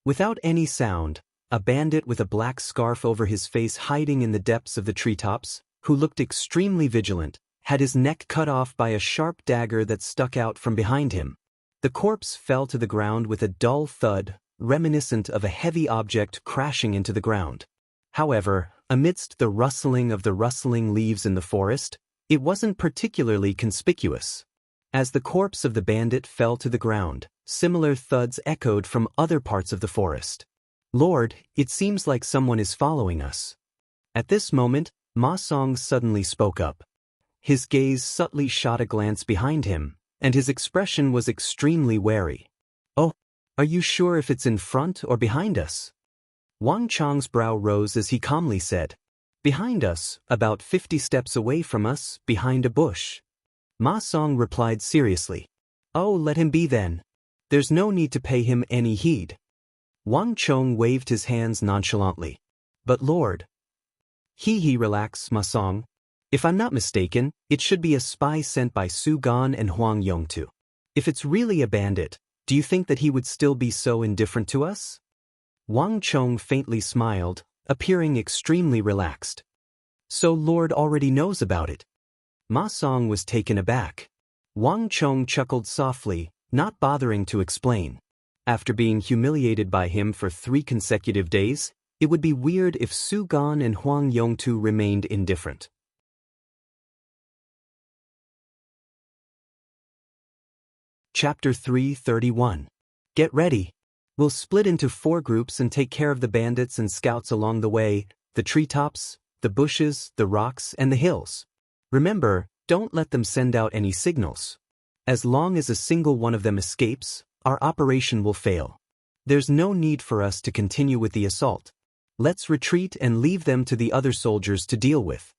Without any sound, a bandit with a black scarf over his face hiding in the depths of the treetops, who looked extremely vigilant, had his neck cut off by a sharp dagger that stuck out from behind him. The corpse fell to the ground with a dull thud, reminiscent of a heavy object crashing into the ground. However, amidst the rustling of the rustling leaves in the forest, it wasn't particularly conspicuous. As the corpse of the bandit fell to the ground, similar thuds echoed from other parts of the forest. Lord, it seems like someone is following us. At this moment, Ma Song suddenly spoke up. His gaze subtly shot a glance behind him, and his expression was extremely wary. Oh, are you sure if it's in front or behind us? Wang Chong's brow rose as he calmly said, Behind us, about 50 steps away from us, behind a bush. Ma Song replied seriously. Oh, let him be then. There's no need to pay him any heed. Wang Chong waved his hands nonchalantly. But Lord. Relax, Ma Song. If I'm not mistaken, it should be a spy sent by Su Gan and Huang Yongtu. If it's really a bandit, do you think that he would still be so indifferent to us? Wang Chong faintly smiled, appearing extremely relaxed. So Lord already knows about it. Ma Song was taken aback. Wang Chong chuckled softly, not bothering to explain. After being humiliated by him for 3 consecutive days, it would be weird if Su Gan and Huang Yongtu remained indifferent. Chapter 331. Get ready. We'll split into 4 groups and take care of the bandits and scouts along the way, the treetops, the bushes, the rocks, and the hills. Remember, don't let them send out any signals. As long as a single one of them escapes, our operation will fail. There's no need for us to continue with the assault. Let's retreat and leave them to the other soldiers to deal with.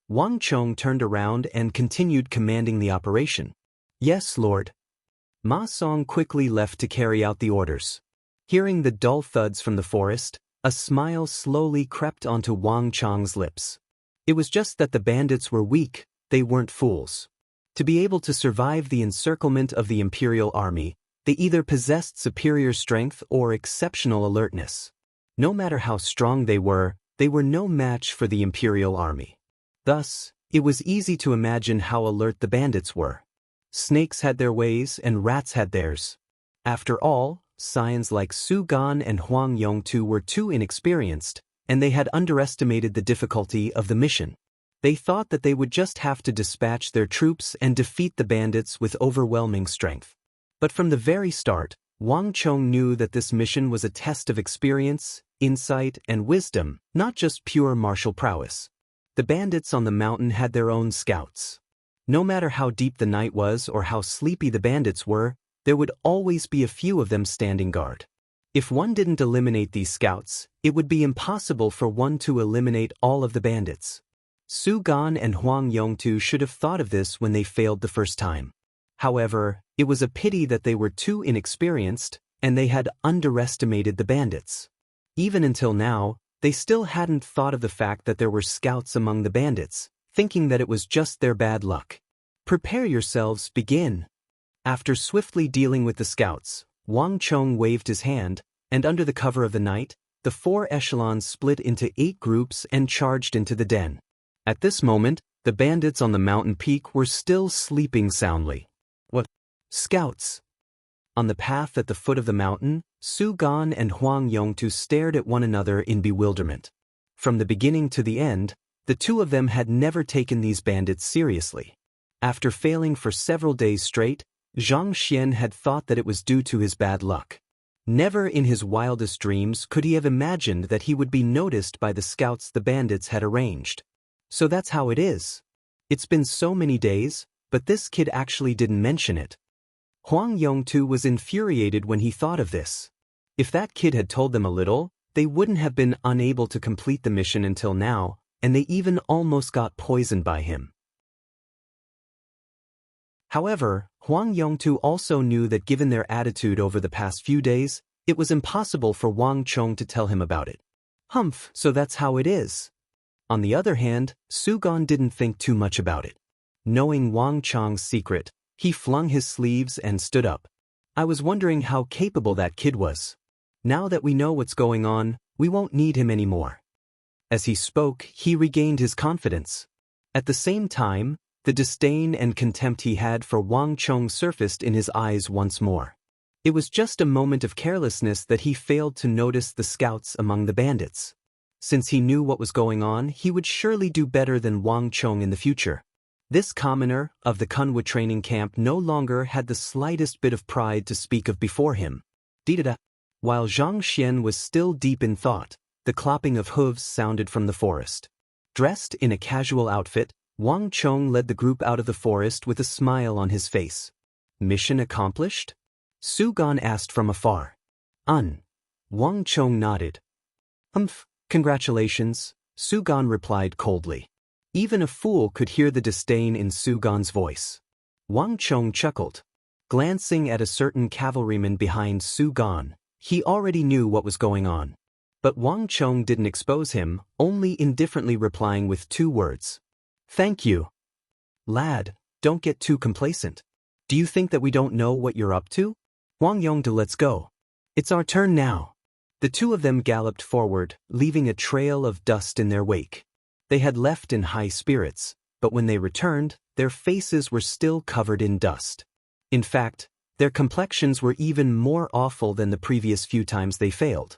Wang Chong turned around and continued commanding the operation. Yes, Lord. Ma Song quickly left to carry out the orders. Hearing the dull thuds from the forest, a smile slowly crept onto Wang Chong's lips. It was just that the bandits were weak, they weren't fools. To be able to survive the encirclement of the Imperial Army, they either possessed superior strength or exceptional alertness. No matter how strong they were no match for the Imperial Army. Thus, it was easy to imagine how alert the bandits were. Snakes had their ways and rats had theirs. After all, scions like Su Gan and Huang Yongtu were too inexperienced, and they had underestimated the difficulty of the mission. They thought that they would just have to dispatch their troops and defeat the bandits with overwhelming strength. But from the very start, Wang Chong knew that this mission was a test of experience, insight, and wisdom, not just pure martial prowess. The bandits on the mountain had their own scouts. No matter how deep the night was or how sleepy the bandits were, there would always be a few of them standing guard. If one didn't eliminate these scouts, it would be impossible for one to eliminate all of the bandits. Su Gan and Huang Yongtu should have thought of this when they failed the first time. However, it was a pity that they were too inexperienced, and they had underestimated the bandits. Even until now, they still hadn't thought of the fact that there were scouts among the bandits, thinking that it was just their bad luck. Prepare yourselves, begin. After swiftly dealing with the scouts, Wang Chong waved his hand, and under the cover of the night, the 4 echelons split into 8 groups and charged into the den. At this moment, the bandits on the mountain peak were still sleeping soundly. What? Scouts! On the path at the foot of the mountain, Su Gan and Huang Yongtu stared at one another in bewilderment. From the beginning to the end, The two of them had never taken these bandits seriously. After failing for several days straight, Zhang Xian had thought that it was due to his bad luck. Never in his wildest dreams could he have imagined that he would be noticed by the scouts the bandits had arranged. So that's how it is. It's been so many days, but this kid actually didn't mention it. Huang Yongtu was infuriated when he thought of this. If that kid had told them a little, they wouldn't have been unable to complete the mission until now, and they even almost got poisoned by him. However, Huang Yongtu also knew that given their attitude over the past few days, it was impossible for Wang Chong to tell him about it. Humph, so that's how it is. On the other hand, Su Gan didn't think too much about it. Knowing Wang Chong's secret, he flung his sleeves and stood up. I was wondering how capable that kid was. Now that we know what's going on, we won't need him anymore. As he spoke, he regained his confidence. At the same time, the disdain and contempt he had for Wang Chong surfaced in his eyes once more. It was just a moment of carelessness that he failed to notice the scouts among the bandits. Since he knew what was going on, he would surely do better than Wang Chong in the future. This commoner of the Kunwa training camp no longer had the slightest bit of pride to speak of before him. Dee-da-da. While Zhang Xian was still deep in thought, the clopping of hooves sounded from the forest. Dressed in a casual outfit, Wang Chong led the group out of the forest with a smile on his face. Mission accomplished? Su Gan asked from afar. Wang Chong nodded. Congratulations, Su Gan replied coldly. Even a fool could hear the disdain in Su Gan's voice. Wang Chong chuckled. Glancing at a certain cavalryman behind Su Gan, he already knew what was going on. But Wang Chong didn't expose him, only indifferently replying with 2 words. Thank you. Lad, don't get too complacent. Do you think that we don't know what you're up to? Huang Yongtu, let's go. It's our turn now. The two of them galloped forward, leaving a trail of dust in their wake. They had left in high spirits, but when they returned, their faces were still covered in dust. In fact, their complexions were even more awful than the previous few times they failed.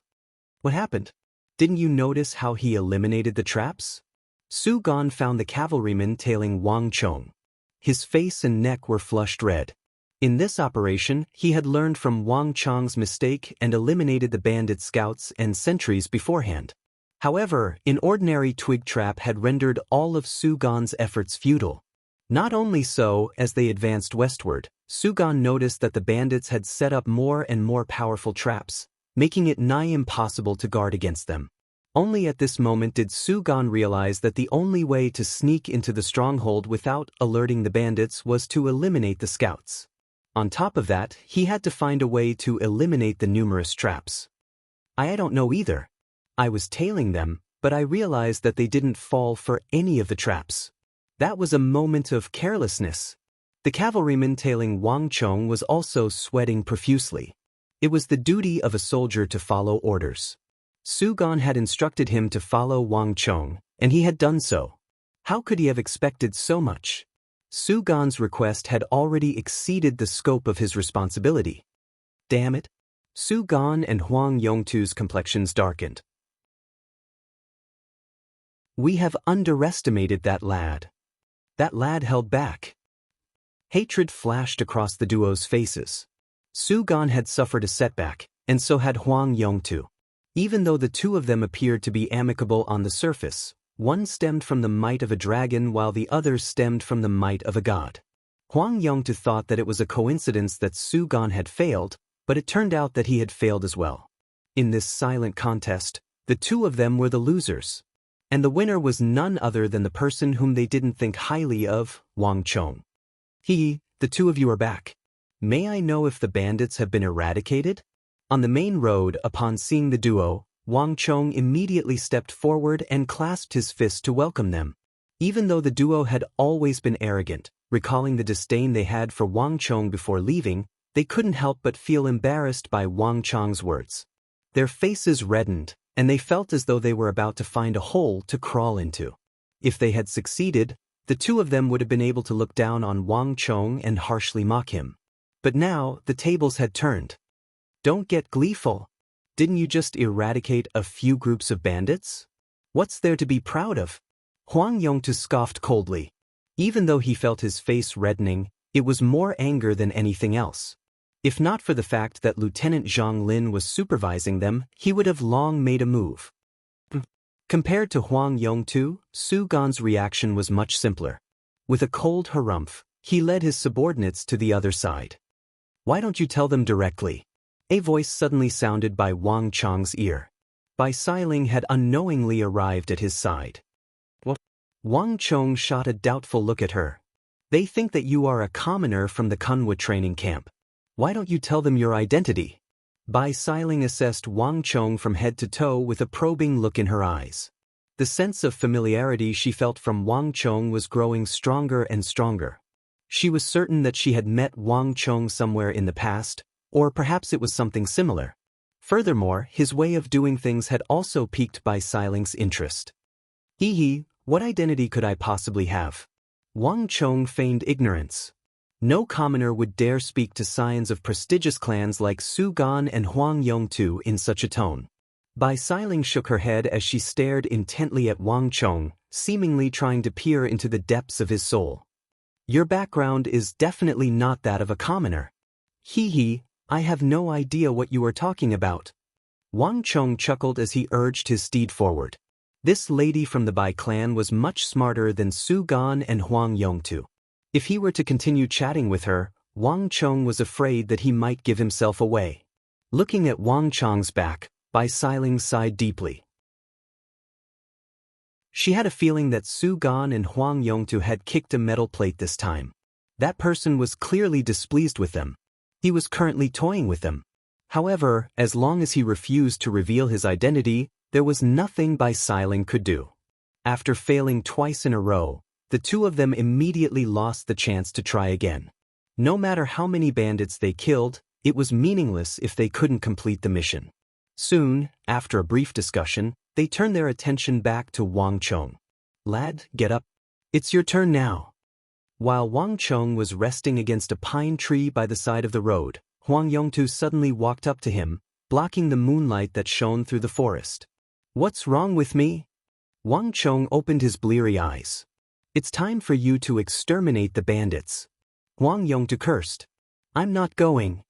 What happened? Didn't you notice how he eliminated the traps? Su Gan found the cavalryman tailing Wang Chong. His face and neck were flushed red. In this operation, he had learned from Wang Chong's mistake and eliminated the bandit scouts and sentries beforehand. However, an ordinary twig trap had rendered all of Su Gan's efforts futile. Not only so, as they advanced westward, Su Gan noticed that the bandits had set up more and more powerful traps, making it nigh impossible to guard against them. Only at this moment did Su Gan realize that the only way to sneak into the stronghold without alerting the bandits was to eliminate the scouts. On top of that, he had to find a way to eliminate the numerous traps. I don't know either. I was tailing them, but I realized that they didn't fall for any of the traps. That was a moment of carelessness. The cavalryman tailing Wang Chong was also sweating profusely. It was the duty of a soldier to follow orders. Su Gan had instructed him to follow Wang Chong, and he had done so. How could he have expected so much? Su Gan's request had already exceeded the scope of his responsibility. Damn it! Su Gan and Huang Yongtu's complexions darkened. We have underestimated that lad. That lad held back. Hatred flashed across the duo's faces. Su Gan had suffered a setback, and so had Huang Yongtu. Even though the two of them appeared to be amicable on the surface, one stemmed from the might of a dragon while the other stemmed from the might of a god. Huang Yongtu thought that it was a coincidence that Su Gan had failed, but it turned out that he had failed as well. In this silent contest, the two of them were the losers. And the winner was none other than the person whom they didn't think highly of, Wang Chong. The two of you are back. May I know if the bandits have been eradicated? On the main road, upon seeing the duo, Wang Chong immediately stepped forward and clasped his fist to welcome them. Even though the duo had always been arrogant, recalling the disdain they had for Wang Chong before leaving, they couldn't help but feel embarrassed by Wang Chong's words. Their faces reddened, and they felt as though they were about to find a hole to crawl into. If they had succeeded, the two of them would have been able to look down on Wang Chong and harshly mock him. But now, the tables had turned. Don't get gleeful. Didn't you just eradicate a few groups of bandits? What's there to be proud of? Huang Yongtu scoffed coldly. Even though he felt his face reddening, it was more anger than anything else. If not for the fact that Lieutenant Zhang Lin was supervising them, he would have long made a move. Compared to Huang Yongtu, Su Gan's reaction was much simpler. With a cold harumph, he led his subordinates to the other side. "Why don't you tell them directly?" A voice suddenly sounded by Wang Chong's ear. Bai Xiling had unknowingly arrived at his side. "What?" Wang Chong shot a doubtful look at her. "They think that you are a commoner from the Kunwa training camp. Why don't you tell them your identity?" Bai Xiling assessed Wang Chong from head to toe with a probing look in her eyes. The sense of familiarity she felt from Wang Chong was growing stronger and stronger. She was certain that she had met Wang Chong somewhere in the past, or perhaps it was something similar. Furthermore, his way of doing things had also piqued Bai Xiling's interest. What identity could I possibly have?" Wang Chong feigned ignorance. No commoner would dare speak to scions of prestigious clans like Su Gan and Huang Yongtu in such a tone. Bai Xiling shook her head as she stared intently at Wang Chong, seemingly trying to peer into the depths of his soul. "Your background is definitely not that of a commoner." I have no idea what you are talking about." Wang Chong chuckled as he urged his steed forward. This lady from the Bai clan was much smarter than Su Gan and Huang Yongtu. If he were to continue chatting with her, Wang Chong was afraid that he might give himself away. Looking at Wang Chong's back, Bai Xiling sighed deeply. She had a feeling that Su Gan and Huang Yongtu had kicked a metal plate this time. That person was clearly displeased with them. He was currently toying with them. However, as long as he refused to reveal his identity, there was nothing Bai Xiling could do. After failing twice in a row, the two of them immediately lost the chance to try again. No matter how many bandits they killed, it was meaningless if they couldn't complete the mission. Soon, after a brief discussion, they turned their attention back to Wang Chong. "Lad, get up. It's your turn now." While Wang Chong was resting against a pine tree by the side of the road, Huang Yongtu suddenly walked up to him, blocking the moonlight that shone through the forest. "What's wrong with me?" Wang Chong opened his bleary eyes. "It's time for you to exterminate the bandits." Huang Yongtu cursed. "I'm not going."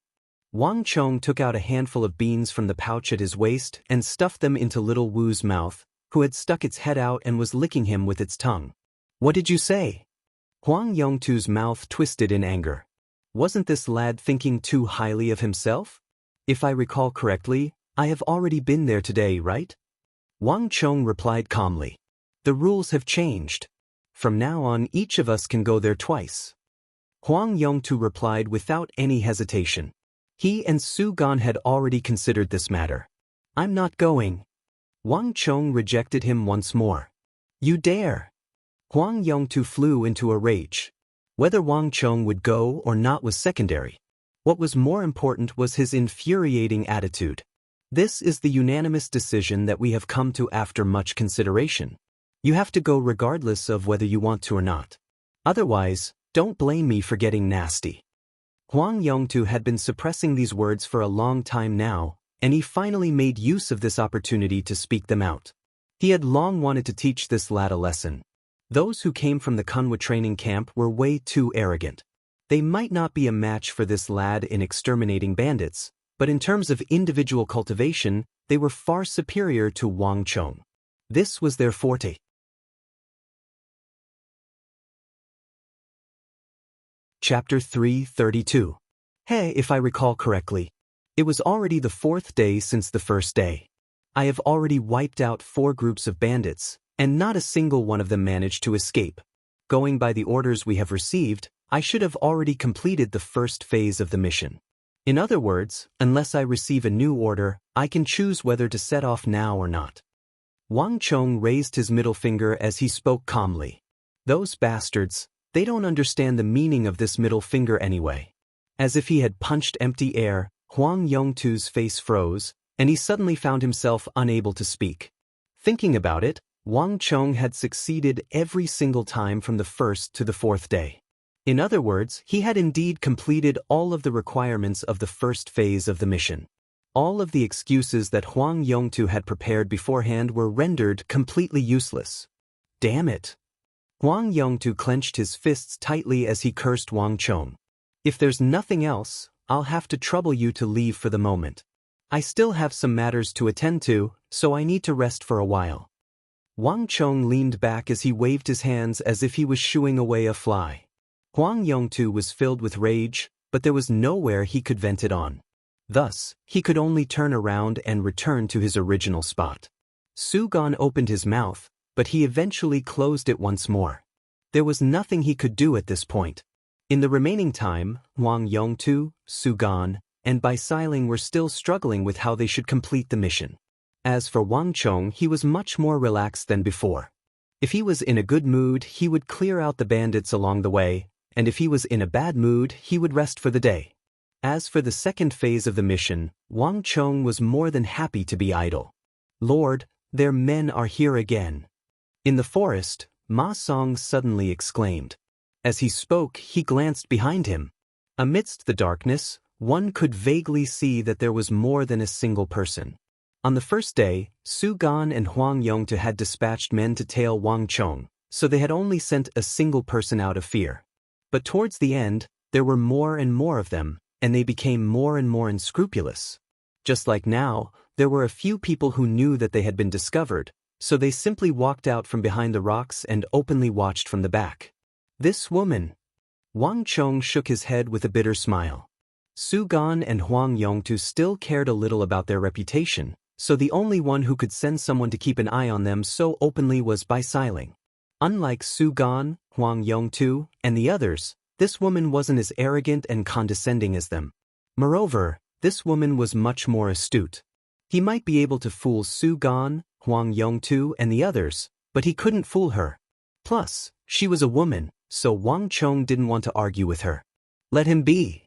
Wang Chong took out a handful of beans from the pouch at his waist and stuffed them into little Wu's mouth, who had stuck its head out and was licking him with its tongue. "What did you say?" Huang Yongtu's mouth twisted in anger. Wasn't this lad thinking too highly of himself? "If I recall correctly, I have already been there today, right?" Wang Chong replied calmly. "The rules have changed. From now on, each of us can go there twice." Huang Yongtu replied without any hesitation. He and Su Gan had already considered this matter. "I'm not going." Wang Chong rejected him once more. "You dare!" Huang Yongtu flew into a rage. Whether Wang Chong would go or not was secondary. What was more important was his infuriating attitude. "This is the unanimous decision that we have come to after much consideration. You have to go regardless of whether you want to or not. Otherwise, don't blame me for getting nasty." Huang Yongtu had been suppressing these words for a long time now, and he finally made use of this opportunity to speak them out. He had long wanted to teach this lad a lesson. Those who came from the Kunwa training camp were way too arrogant. They might not be a match for this lad in exterminating bandits, but in terms of individual cultivation, they were far superior to Wang Chong. This was their forte. Chapter 332. Hey, if I recall correctly, it was already the 4th day since the first day. I have already wiped out 4 groups of bandits, and not a single one of them managed to escape. Going by the orders we have received, I should have already completed the first phase of the mission. In other words, unless I receive a new order, I can choose whether to set off now or not. Wang Chong raised his middle finger as he spoke calmly. Those bastards, they don't understand the meaning of this middle finger anyway. As if he had punched empty air, Huang Yongtu's face froze, and he suddenly found himself unable to speak. Thinking about it, Wang Chong had succeeded every single time from the 1st to the 4th day. In other words, he had indeed completed all of the requirements of the first phase of the mission. All of the excuses that Huang Yongtu had prepared beforehand were rendered completely useless. Damn it. Huang Yongtu clenched his fists tightly as he cursed Wang Chong. If there's nothing else, I'll have to trouble you to leave for the moment. I still have some matters to attend to, so I need to rest for a while. Wang Chong leaned back as he waved his hands as if he was shooing away a fly. Huang Yongtu was filled with rage, but there was nowhere he could vent it on. Thus, he could only turn around and return to his original spot. Su Gan opened his mouth, but he eventually closed it once more. There was nothing he could do at this point. In the remaining time, Huang Yongtu, Su Gan, and Bai Siling were still struggling with how they should complete the mission. As for Wang Chong, he was much more relaxed than before. If he was in a good mood, he would clear out the bandits along the way, and if he was in a bad mood, he would rest for the day. As for the second phase of the mission, Wang Chong was more than happy to be idle. Lord, their men are here again. In the forest, Ma Song suddenly exclaimed. As he spoke, he glanced behind him. Amidst the darkness, one could vaguely see that there was more than a single person. On the first day, Su Gan and Huang Yongtu had dispatched men to tail Wang Chong, so they had only sent a single person out of fear. But towards the end, there were more and more of them, and they became more and more unscrupulous. Just like now, there were a few people who knew that they had been discovered, so they simply walked out from behind the rocks and openly watched from the back. This woman. Wang Chong shook his head with a bitter smile. Su Gan and Huang Yongtu still cared a little about their reputation, so the only one who could send someone to keep an eye on them so openly was Bai Siling. Unlike Su Gan, Huang Yongtu, and the others, this woman wasn't as arrogant and condescending as them. Moreover, this woman was much more astute. He might be able to fool Su Gan, Huang Yongtu, and the others, but he couldn't fool her. Plus, she was a woman, so Wang Chong didn't want to argue with her. Let him be.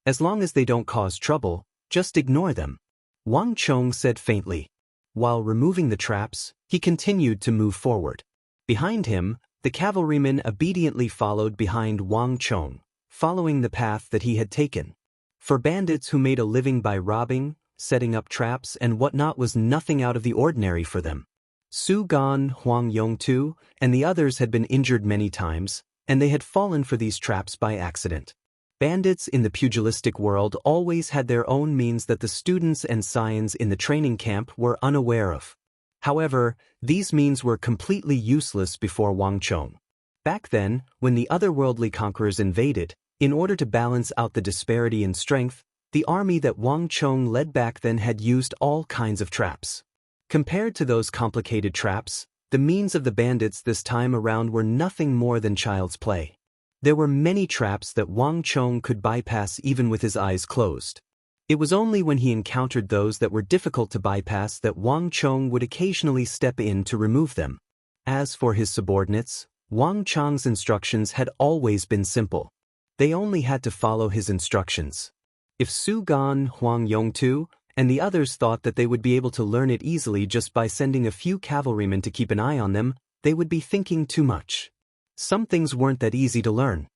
As long as they don't cause trouble, just ignore them, Wang Chong said faintly. While removing the traps, he continued to move forward. Behind him, the cavalrymen obediently followed behind Wang Chong, following the path that he had taken. For bandits who made a living by robbing, setting up traps, and whatnot was nothing out of the ordinary for them. Su Gan, Huang Yongtu, and the others had been injured many times, and they had fallen for these traps by accident. Bandits in the pugilistic world always had their own means that the students and scions in the training camp were unaware of. However, these means were completely useless before Wang Chong. Back then, when the otherworldly conquerors invaded, in order to balance out the disparity in strength, the army that Wang Chong led back then had used all kinds of traps. Compared to those complicated traps, the means of the bandits this time around were nothing more than child's play. There were many traps that Wang Chong could bypass even with his eyes closed. It was only when he encountered those that were difficult to bypass that Wang Chong would occasionally step in to remove them. As for his subordinates, Wang Chong's instructions had always been simple. They only had to follow his instructions. If Su Gan, Huang Yongtu, and the others thought that they would be able to learn it easily just by sending a few cavalrymen to keep an eye on them, they would be thinking too much. Some things weren't that easy to learn.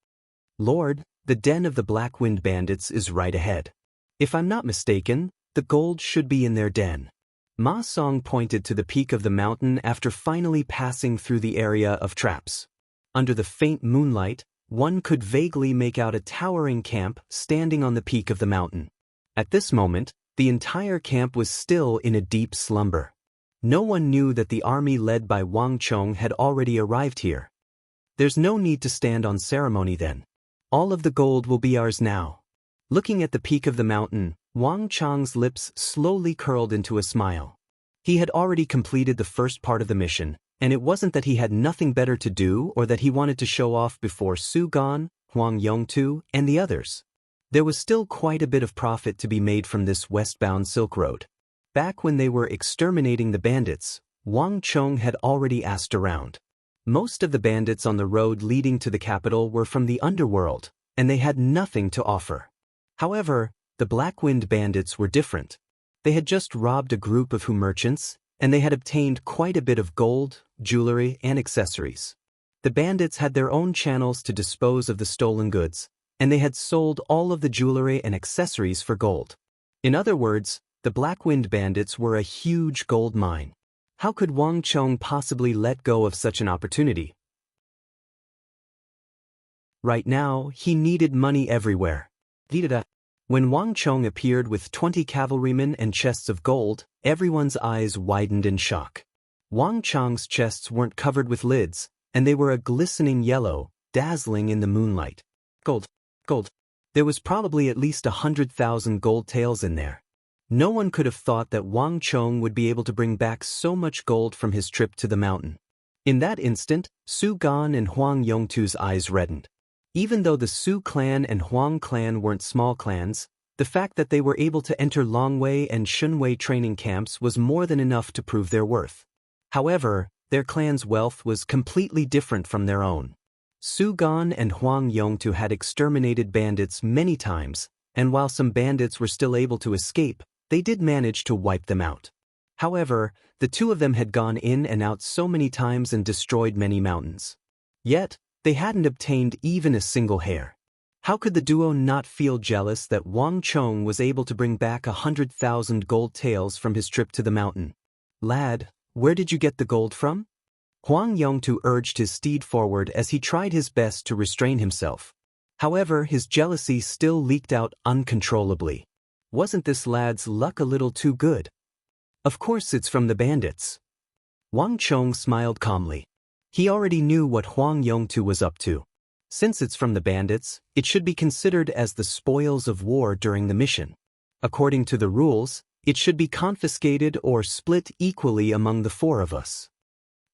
Lord, the den of the Black Wind Bandits is right ahead. If I'm not mistaken, the gold should be in their den. Ma Song pointed to the peak of the mountain after finally passing through the area of traps. Under the faint moonlight, one could vaguely make out a towering camp standing on the peak of the mountain. At this moment, the entire camp was still in a deep slumber. No one knew that the army led by Wang Chong had already arrived here. There's no need to stand on ceremony then. All of the gold will be ours now. Looking at the peak of the mountain, Wang Chong's lips slowly curled into a smile. He had already completed the first part of the mission, and it wasn't that he had nothing better to do or that he wanted to show off before Su Gan, Huang Yongtu, and the others. There was still quite a bit of profit to be made from this westbound Silk Road. Back when they were exterminating the bandits, Wang Chong had already asked around. Most of the bandits on the road leading to the capital were from the underworld, and they had nothing to offer. However, the Black Wind Bandits were different. They had just robbed a group of merchants, and they had obtained quite a bit of gold, jewelry, and accessories. The bandits had their own channels to dispose of the stolen goods, and they had sold all of the jewelry and accessories for gold. In other words, the Black Wind Bandits were a huge gold mine. How could Wang Chong possibly let go of such an opportunity? Right now, he needed money everywhere. When Wang Chong appeared with 20 cavalrymen and chests of gold, everyone's eyes widened in shock. Wang Chong's chests weren't covered with lids, and they were a glistening yellow, dazzling in the moonlight. Gold. There was probably at least 100,000 gold taels in there. No one could have thought that Wang Chong would be able to bring back so much gold from his trip to the mountain. In that instant, Su Gan and Huang Yongtu's eyes reddened. Even though the Su clan and Huang clan weren't small clans, the fact that they were able to enter Longwei and Shunwei training camps was more than enough to prove their worth. However, their clan's wealth was completely different from their own. Su Gan and Huang Yongtu had exterminated bandits many times, and while some bandits were still able to escape, they did manage to wipe them out. However, the two of them had gone in and out so many times and destroyed many mountains. Yet, they hadn't obtained even a single hair. How could the duo not feel jealous that Wang Chong was able to bring back 100,000 gold taels from his trip to the mountain? Lad, where did you get the gold from? Huang Yongtu urged his steed forward as he tried his best to restrain himself. However, his jealousy still leaked out uncontrollably. Wasn't this lad's luck a little too good? Of course it's from the bandits. Wang Chong smiled calmly. He already knew what Huang Yongtu was up to. Since it's from the bandits, it should be considered as the spoils of war during the mission. According to the rules, it should be confiscated or split equally among the four of us.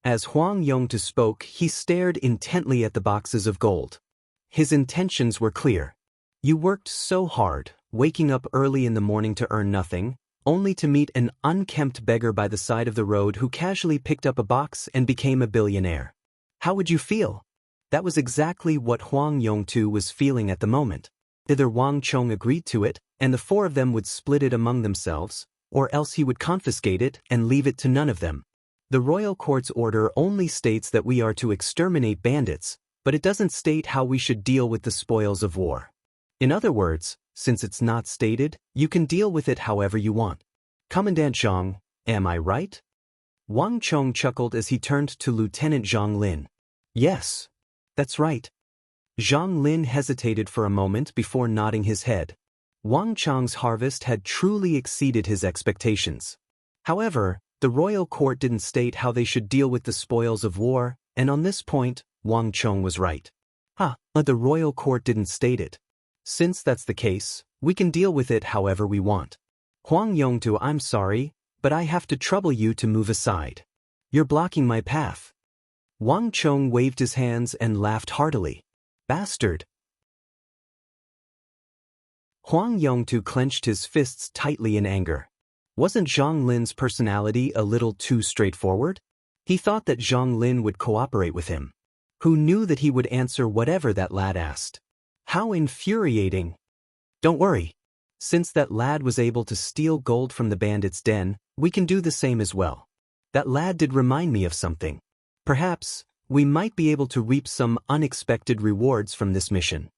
As Huang Yongtu spoke, he stared intently at the boxes of gold. His intentions were clear. You worked so hard, waking up early in the morning to earn nothing, only to meet an unkempt beggar by the side of the road who casually picked up a box and became a billionaire. How would you feel? That was exactly what Huang Yongtu was feeling at the moment. Either Wang Chong agreed to it, and the four of them would split it among themselves, or else he would confiscate it and leave it to none of them. The royal court's order only states that we are to exterminate bandits, but it doesn't state how we should deal with the spoils of war. In other words, since it's not stated, you can deal with it however you want. Commandant Zhang, am I right? Wang Chong chuckled as he turned to Lieutenant Zhang Lin. Yes, that's right. Zhang Lin hesitated for a moment before nodding his head. Wang Chong's harvest had truly exceeded his expectations. However, the royal court didn't state how they should deal with the spoils of war, and on this point, Wang Chong was right. But the royal court didn't state it. Since that's the case, we can deal with it however we want. Huang Yongtu, I'm sorry, but I have to trouble you to move aside. You're blocking my path. Wang Chong waved his hands and laughed heartily. Bastard! Huang Yongtu clenched his fists tightly in anger. Wasn't Zhang Lin's personality a little too straightforward? He thought that Zhang Lin would cooperate with him. Who knew that he would answer whatever that lad asked? How infuriating! Don't worry. Since that lad was able to steal gold from the bandits' den, we can do the same as well. That lad did remind me of something. Perhaps, we might be able to reap some unexpected rewards from this mission.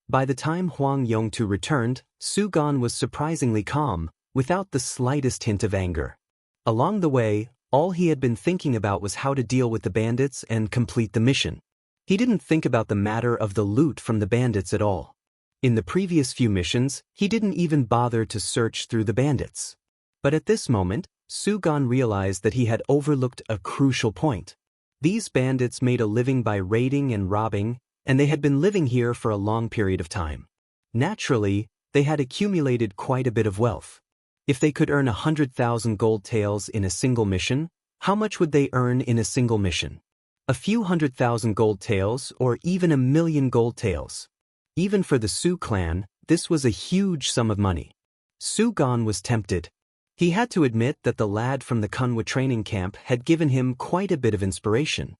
By the time Huang Yongtu returned, Su Gan was surprisingly calm, without the slightest hint of anger. Along the way, all he had been thinking about was how to deal with the bandits and complete the mission. He didn't think about the matter of the loot from the bandits at all. In the previous few missions, he didn't even bother to search through the bandits. But at this moment, Su Gan realized that he had overlooked a crucial point. These bandits made a living by raiding and robbing, and they had been living here for a long period of time. Naturally, they had accumulated quite a bit of wealth. If they could earn 100,000 gold taels in a single mission, how much would they earn in a single mission? A few 100,000 gold taels or even 1,000,000 gold taels. Even for the Su clan, this was a huge sum of money. Su Gan was tempted. He had to admit that the lad from the Kunwa training camp had given him quite a bit of inspiration.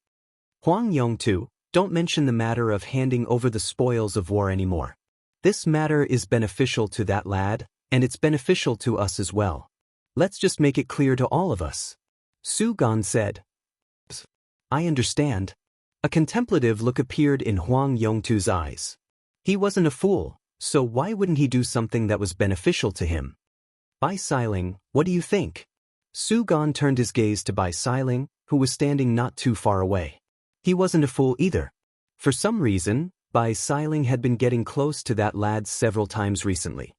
Huang Yongtu, don't mention the matter of handing over the spoils of war anymore. This matter is beneficial to that lad, and it's beneficial to us as well. Let's just make it clear to all of us. Su Gan said. I understand. A contemplative look appeared in Huang Yongtu's eyes. He wasn't a fool, so why wouldn't he do something that was beneficial to him? Bai Siling, what do you think? Su Gan turned his gaze to Bai Siling, who was standing not too far away. He wasn't a fool either. For some reason, Bai Siling had been getting close to that lad several times recently.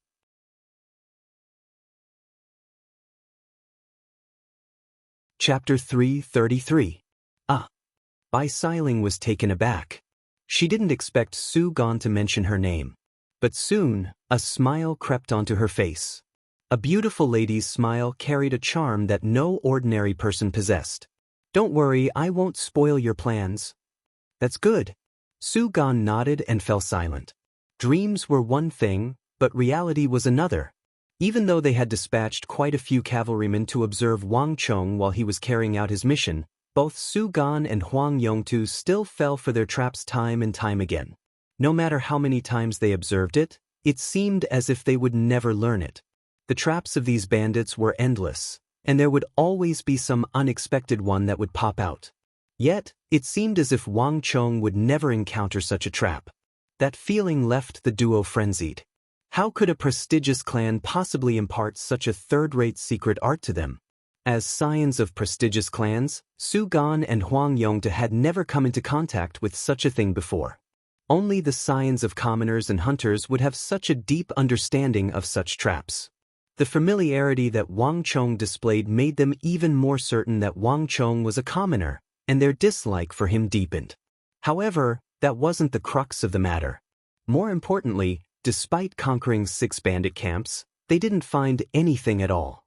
Chapter 333. Bai Siling was taken aback. She didn't expect Su Gan to mention her name. But soon, a smile crept onto her face. A beautiful lady's smile carried a charm that no ordinary person possessed. "Don't worry, I won't spoil your plans." "That's good." Su Gan nodded and fell silent. Dreams were one thing, but reality was another. Even though they had dispatched quite a few cavalrymen to observe Wang Chong while he was carrying out his mission, both Su Gan and Huang Yongtu still fell for their traps time and time again. No matter how many times they observed it, it seemed as if they would never learn it. The traps of these bandits were endless, and there would always be some unexpected one that would pop out. Yet, it seemed as if Wang Chong would never encounter such a trap. That feeling left the duo frenzied. How could a prestigious clan possibly impart such a third-rate secret art to them? As scions of prestigious clans, Su Gan and Huang Yongta had never come into contact with such a thing before. Only the scions of commoners and hunters would have such a deep understanding of such traps. The familiarity that Wang Chong displayed made them even more certain that Wang Chong was a commoner, and their dislike for him deepened. However, that wasn't the crux of the matter. More importantly, despite conquering 6 bandit camps, they didn't find anything at all.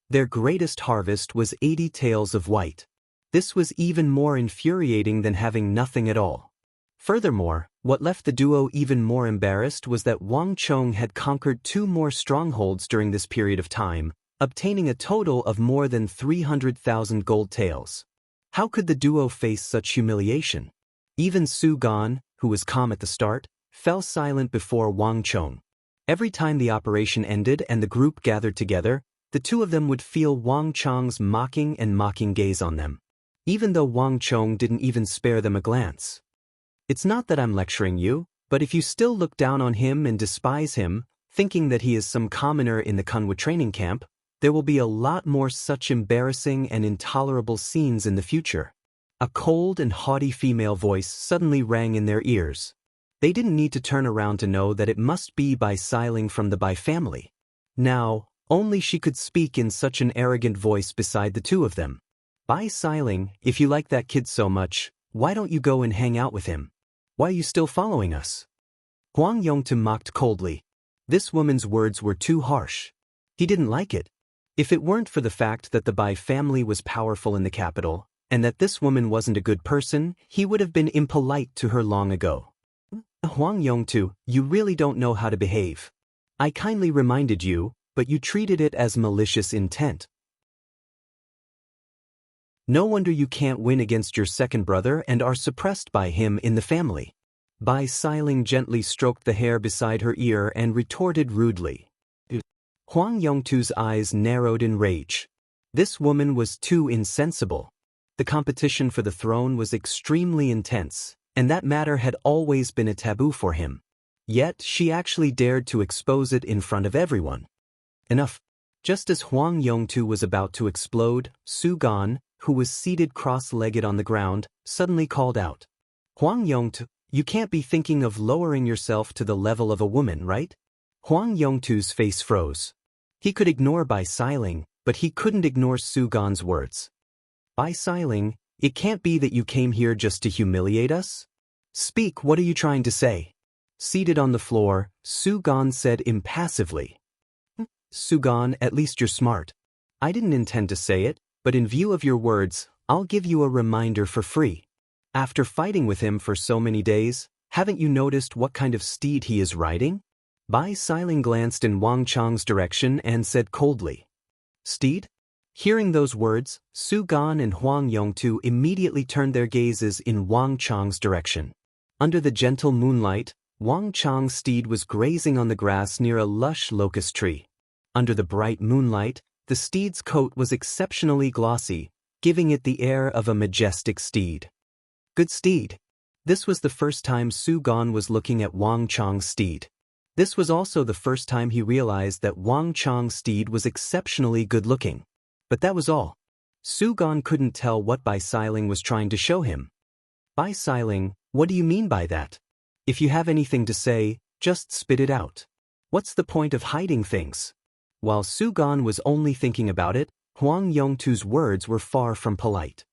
Their greatest harvest was 80 taels of white. This was even more infuriating than having nothing at all. Furthermore, what left the duo even more embarrassed was that Wang Chong had conquered 2 more strongholds during this period of time, obtaining a total of more than 300,000 gold taels. How could the duo face such humiliation? Even Su Gan, who was calm at the start, fell silent before Wang Chong. Every time the operation ended and the group gathered together, the two of them would feel Wang Chong's mocking gaze on them. Even though Wang Chong didn't even spare them a glance. "It's not that I'm lecturing you, but if you still look down on him and despise him, thinking that he is some commoner in the Kunwa training camp, there will be a lot more such embarrassing and intolerable scenes in the future." A cold and haughty female voice suddenly rang in their ears. They didn't need to turn around to know that it must be Bai Siling from the Bai family. Now, only she could speak in such an arrogant voice beside the two of them. "Bai Siling, if you like that kid so much, why don't you go and hang out with him? Why are you still following us?" Huang Yongtu mocked coldly. This woman's words were too harsh. He didn't like it. If it weren't for the fact that the Bai family was powerful in the capital, and that this woman wasn't a good person, he would have been impolite to her long ago. "Huang Yongtu, you really don't know how to behave. I kindly reminded you, but you treated it as malicious intent. No wonder you can't win against your second brother and are suppressed by him in the family." Bai Siling gently stroked the hair beside her ear and retorted rudely. Huang Yongtu's eyes narrowed in rage. This woman was too insensible. The competition for the throne was extremely intense, and that matter had always been a taboo for him. Yet she actually dared to expose it in front of everyone. Enough. Just as Huang Yongtu was about to explode, Su Gan, who was seated cross-legged on the ground, suddenly called out, "Huang Yongtu, you can't be thinking of lowering yourself to the level of a woman, right?" Huang Yongtu's face froze. He could ignore Bai Siling, but he couldn't ignore Su Gan's words. "Bai Siling, it can't be that you came here just to humiliate us? Speak, what are you trying to say?" Seated on the floor, Su Gan said impassively. "Su Gan, at least you're smart. I didn't intend to say it, but in view of your words, I'll give you a reminder for free. After fighting with him for so many days, haven't you noticed what kind of steed he is riding?" Bai Siling glanced in Wang Chong's direction and said coldly, "Steed?" Hearing those words, Su Gan and Huang Yongtu immediately turned their gazes in Wang Chong's direction. Under the gentle moonlight, Wang Chong's steed was grazing on the grass near a lush locust tree. Under the bright moonlight, the steed's coat was exceptionally glossy, giving it the air of a majestic steed. Good steed. This was the first time Su Gan was looking at Wang Chong's steed. This was also the first time he realized that Wang Chong's steed was exceptionally good-looking. But that was all. Sugon couldn't tell what Bai Siling was trying to show him. Bai Siling, what do you mean by that? If you have anything to say, just spit it out. What's the point of hiding things? While Sugon was only thinking about it, Huang Yongtu's words were far from polite.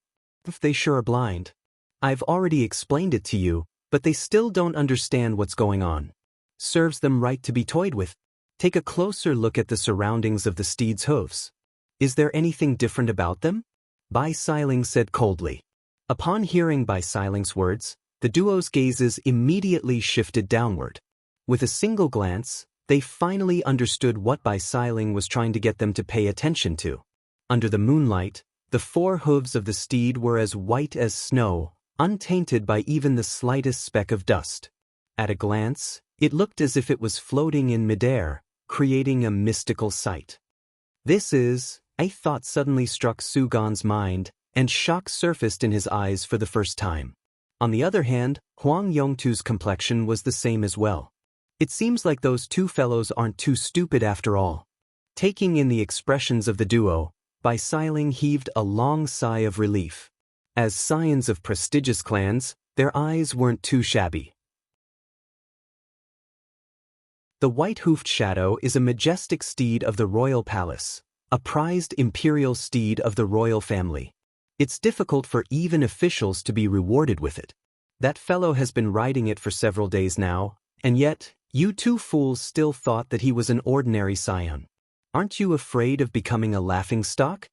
If they sure are blind. I've already explained it to you, but they still don't understand what's going on. Serves them right to be toyed with. Take a closer look at the surroundings of the steed's hooves. Is there anything different about them? Bai Siling said coldly. Upon hearing Bai Siling's words, the duo's gazes immediately shifted downward. With a single glance, they finally understood what Bai Siling was trying to get them to pay attention to. Under the moonlight, the four hooves of the steed were as white as snow, untainted by even the slightest speck of dust. At a glance, it looked as if it was floating in midair, creating a mystical sight. A thought suddenly struck Sugon's mind, and shock surfaced in his eyes for the first time. On the other hand, Huang Yongtu's complexion was the same as well. It seems like those two fellows aren't too stupid after all. Taking in the expressions of the duo, Bai Siling heaved a long sigh of relief. As scions of prestigious clans, their eyes weren't too shabby. The white-hoofed shadow is a majestic steed of the royal palace, a prized imperial steed of the royal family. It's difficult for even officials to be rewarded with it. That fellow has been riding it for several days now, and yet, you two fools still thought that he was an ordinary scion. Aren't you afraid of becoming a laughingstock?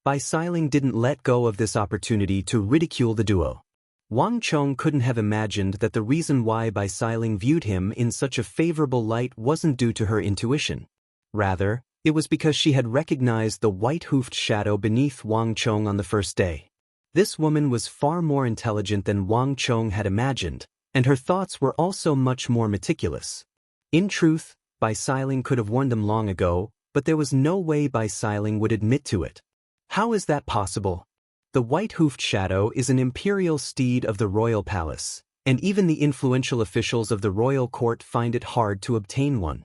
Bai Siling didn't let go of this opportunity to ridicule the duo. Wang Chong couldn't have imagined that the reason why Bai Siling viewed him in such a favorable light wasn't due to her intuition. Rather, it was because she had recognized the white-hoofed shadow beneath Wang Chong on the first day. This woman was far more intelligent than Wang Chong had imagined, and her thoughts were also much more meticulous. In truth, Bai Siling could have warned them long ago, but there was no way Bai Siling would admit to it. How is that possible? The white-hoofed shadow is an imperial steed of the royal palace, and even the influential officials of the royal court find it hard to obtain one.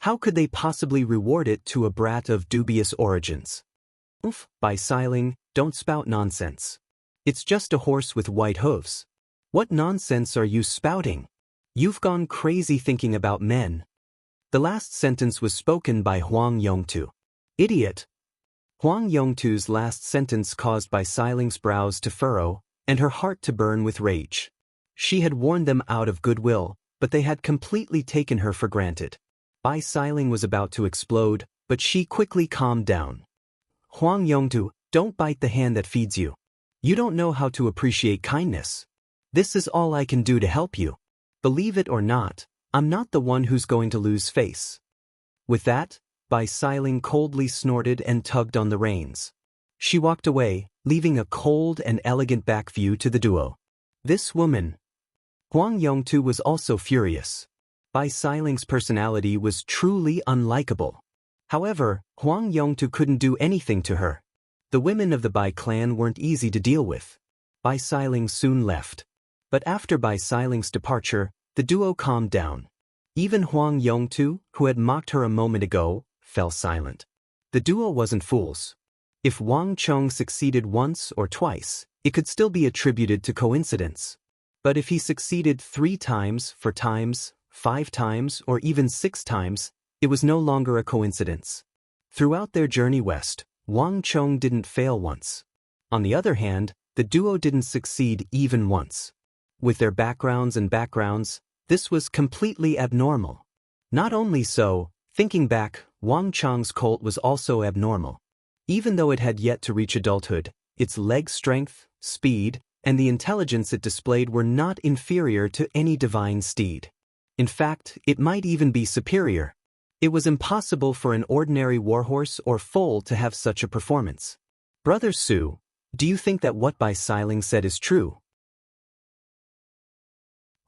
How could they possibly reward it to a brat of dubious origins? Oof, Bai Siling, don't spout nonsense. It's just a horse with white hooves. What nonsense are you spouting? You've gone crazy thinking about men. The last sentence was spoken by Huang Yongtu. Idiot. Huang Yongtu's last sentence caused Bai Siling's brows to furrow, and her heart to burn with rage. She had warned them out of goodwill, but they had completely taken her for granted. Bai Siling was about to explode, but she quickly calmed down. Huang Yongtu, don't bite the hand that feeds you. You don't know how to appreciate kindness. This is all I can do to help you. Believe it or not, I'm not the one who's going to lose face. With that, Bai Siling coldly snorted and tugged on the reins. She walked away, leaving a cold and elegant back view to the duo. This woman. Huang Yongtu was also furious. Bai Siling's personality was truly unlikable. However, Huang Yongtu couldn't do anything to her. The women of the Bai clan weren't easy to deal with. Bai Siling soon left. But after Bai Siling's departure, the duo calmed down. Even Huang Yongtu, who had mocked her a moment ago, fell silent. The duo wasn't fools. If Wang Chong succeeded once or twice, it could still be attributed to coincidence. But if he succeeded 3 times, 4 times, 5 times, or even 6 times, it was no longer a coincidence. Throughout their journey west, Wang Chong didn't fail once. On the other hand, the duo didn't succeed even once. With their backgrounds, this was completely abnormal. Not only so, thinking back, Wang Chong's colt was also abnormal. Even though it had yet to reach adulthood, its leg strength, speed, and the intelligence it displayed were not inferior to any divine steed. In fact, it might even be superior. It was impossible for an ordinary warhorse or foal to have such a performance. Brother Su, do you think that what Bai Siling said is true?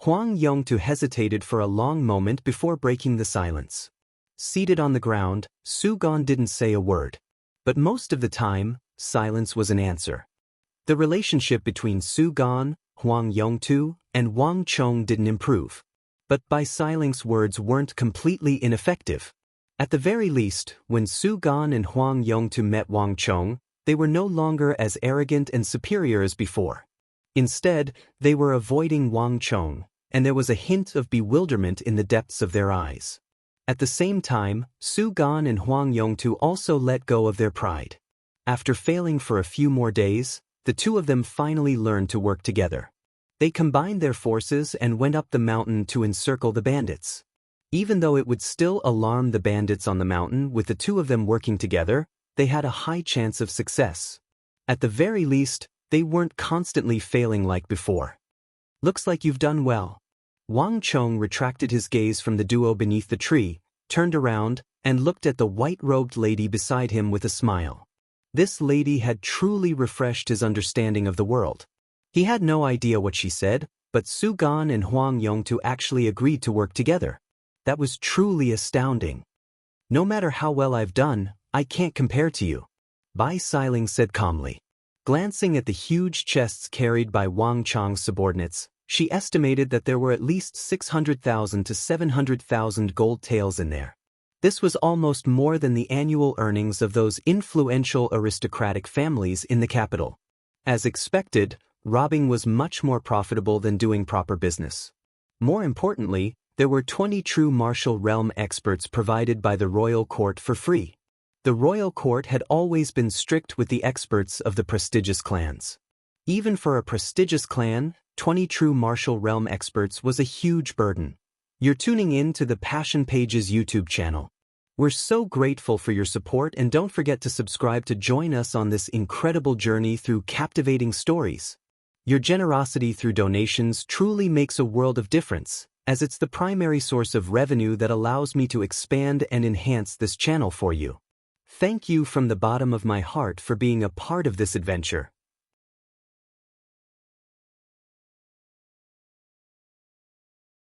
Huang Yongtu hesitated for a long moment before breaking the silence. Seated on the ground, Su Gan didn't say a word. But most of the time, silence was an answer. The relationship between Su Gan, Huang Yongtu, and Wang Chong didn't improve. But Bai Siling's words weren't completely ineffective. At the very least, when Su Gan and Huang Yongtu met Wang Chong, they were no longer as arrogant and superior as before. Instead, they were avoiding Wang Chong, and there was a hint of bewilderment in the depths of their eyes. At the same time, Su Gan and Huang Yongtu also let go of their pride. After failing for a few more days, the two of them finally learned to work together. They combined their forces and went up the mountain to encircle the bandits. Even though it would still alarm the bandits on the mountain with the two of them working together, they had a high chance of success. At the very least, they weren't constantly failing like before. Looks like you've done well. Wang Chong retracted his gaze from the duo beneath the tree, turned around, and looked at the white-robed lady beside him with a smile. This lady had truly refreshed his understanding of the world. He had no idea what she said, but Su Gan and Huang Yongtu actually agreed to work together. That was truly astounding. No matter how well I've done, I can't compare to you, Bai Siling said calmly. Glancing at the huge chests carried by Wang Chong's subordinates, she estimated that there were at least 600,000 to 700,000 gold taels in there. This was almost more than the annual earnings of those influential aristocratic families in the capital. As expected, robbing was much more profitable than doing proper business. More importantly, there were 20 true martial realm experts provided by the royal court for free. The royal court had always been strict with the experts of the prestigious clans. Even for a prestigious clan, 20 true martial realm experts was a huge burden. You're tuning in to the Passion Pages YouTube channel. We're so grateful for your support, and don't forget to subscribe to join us on this incredible journey through captivating stories. Your generosity through donations truly makes a world of difference, as it's the primary source of revenue that allows me to expand and enhance this channel for you. Thank you from the bottom of my heart for being a part of this adventure.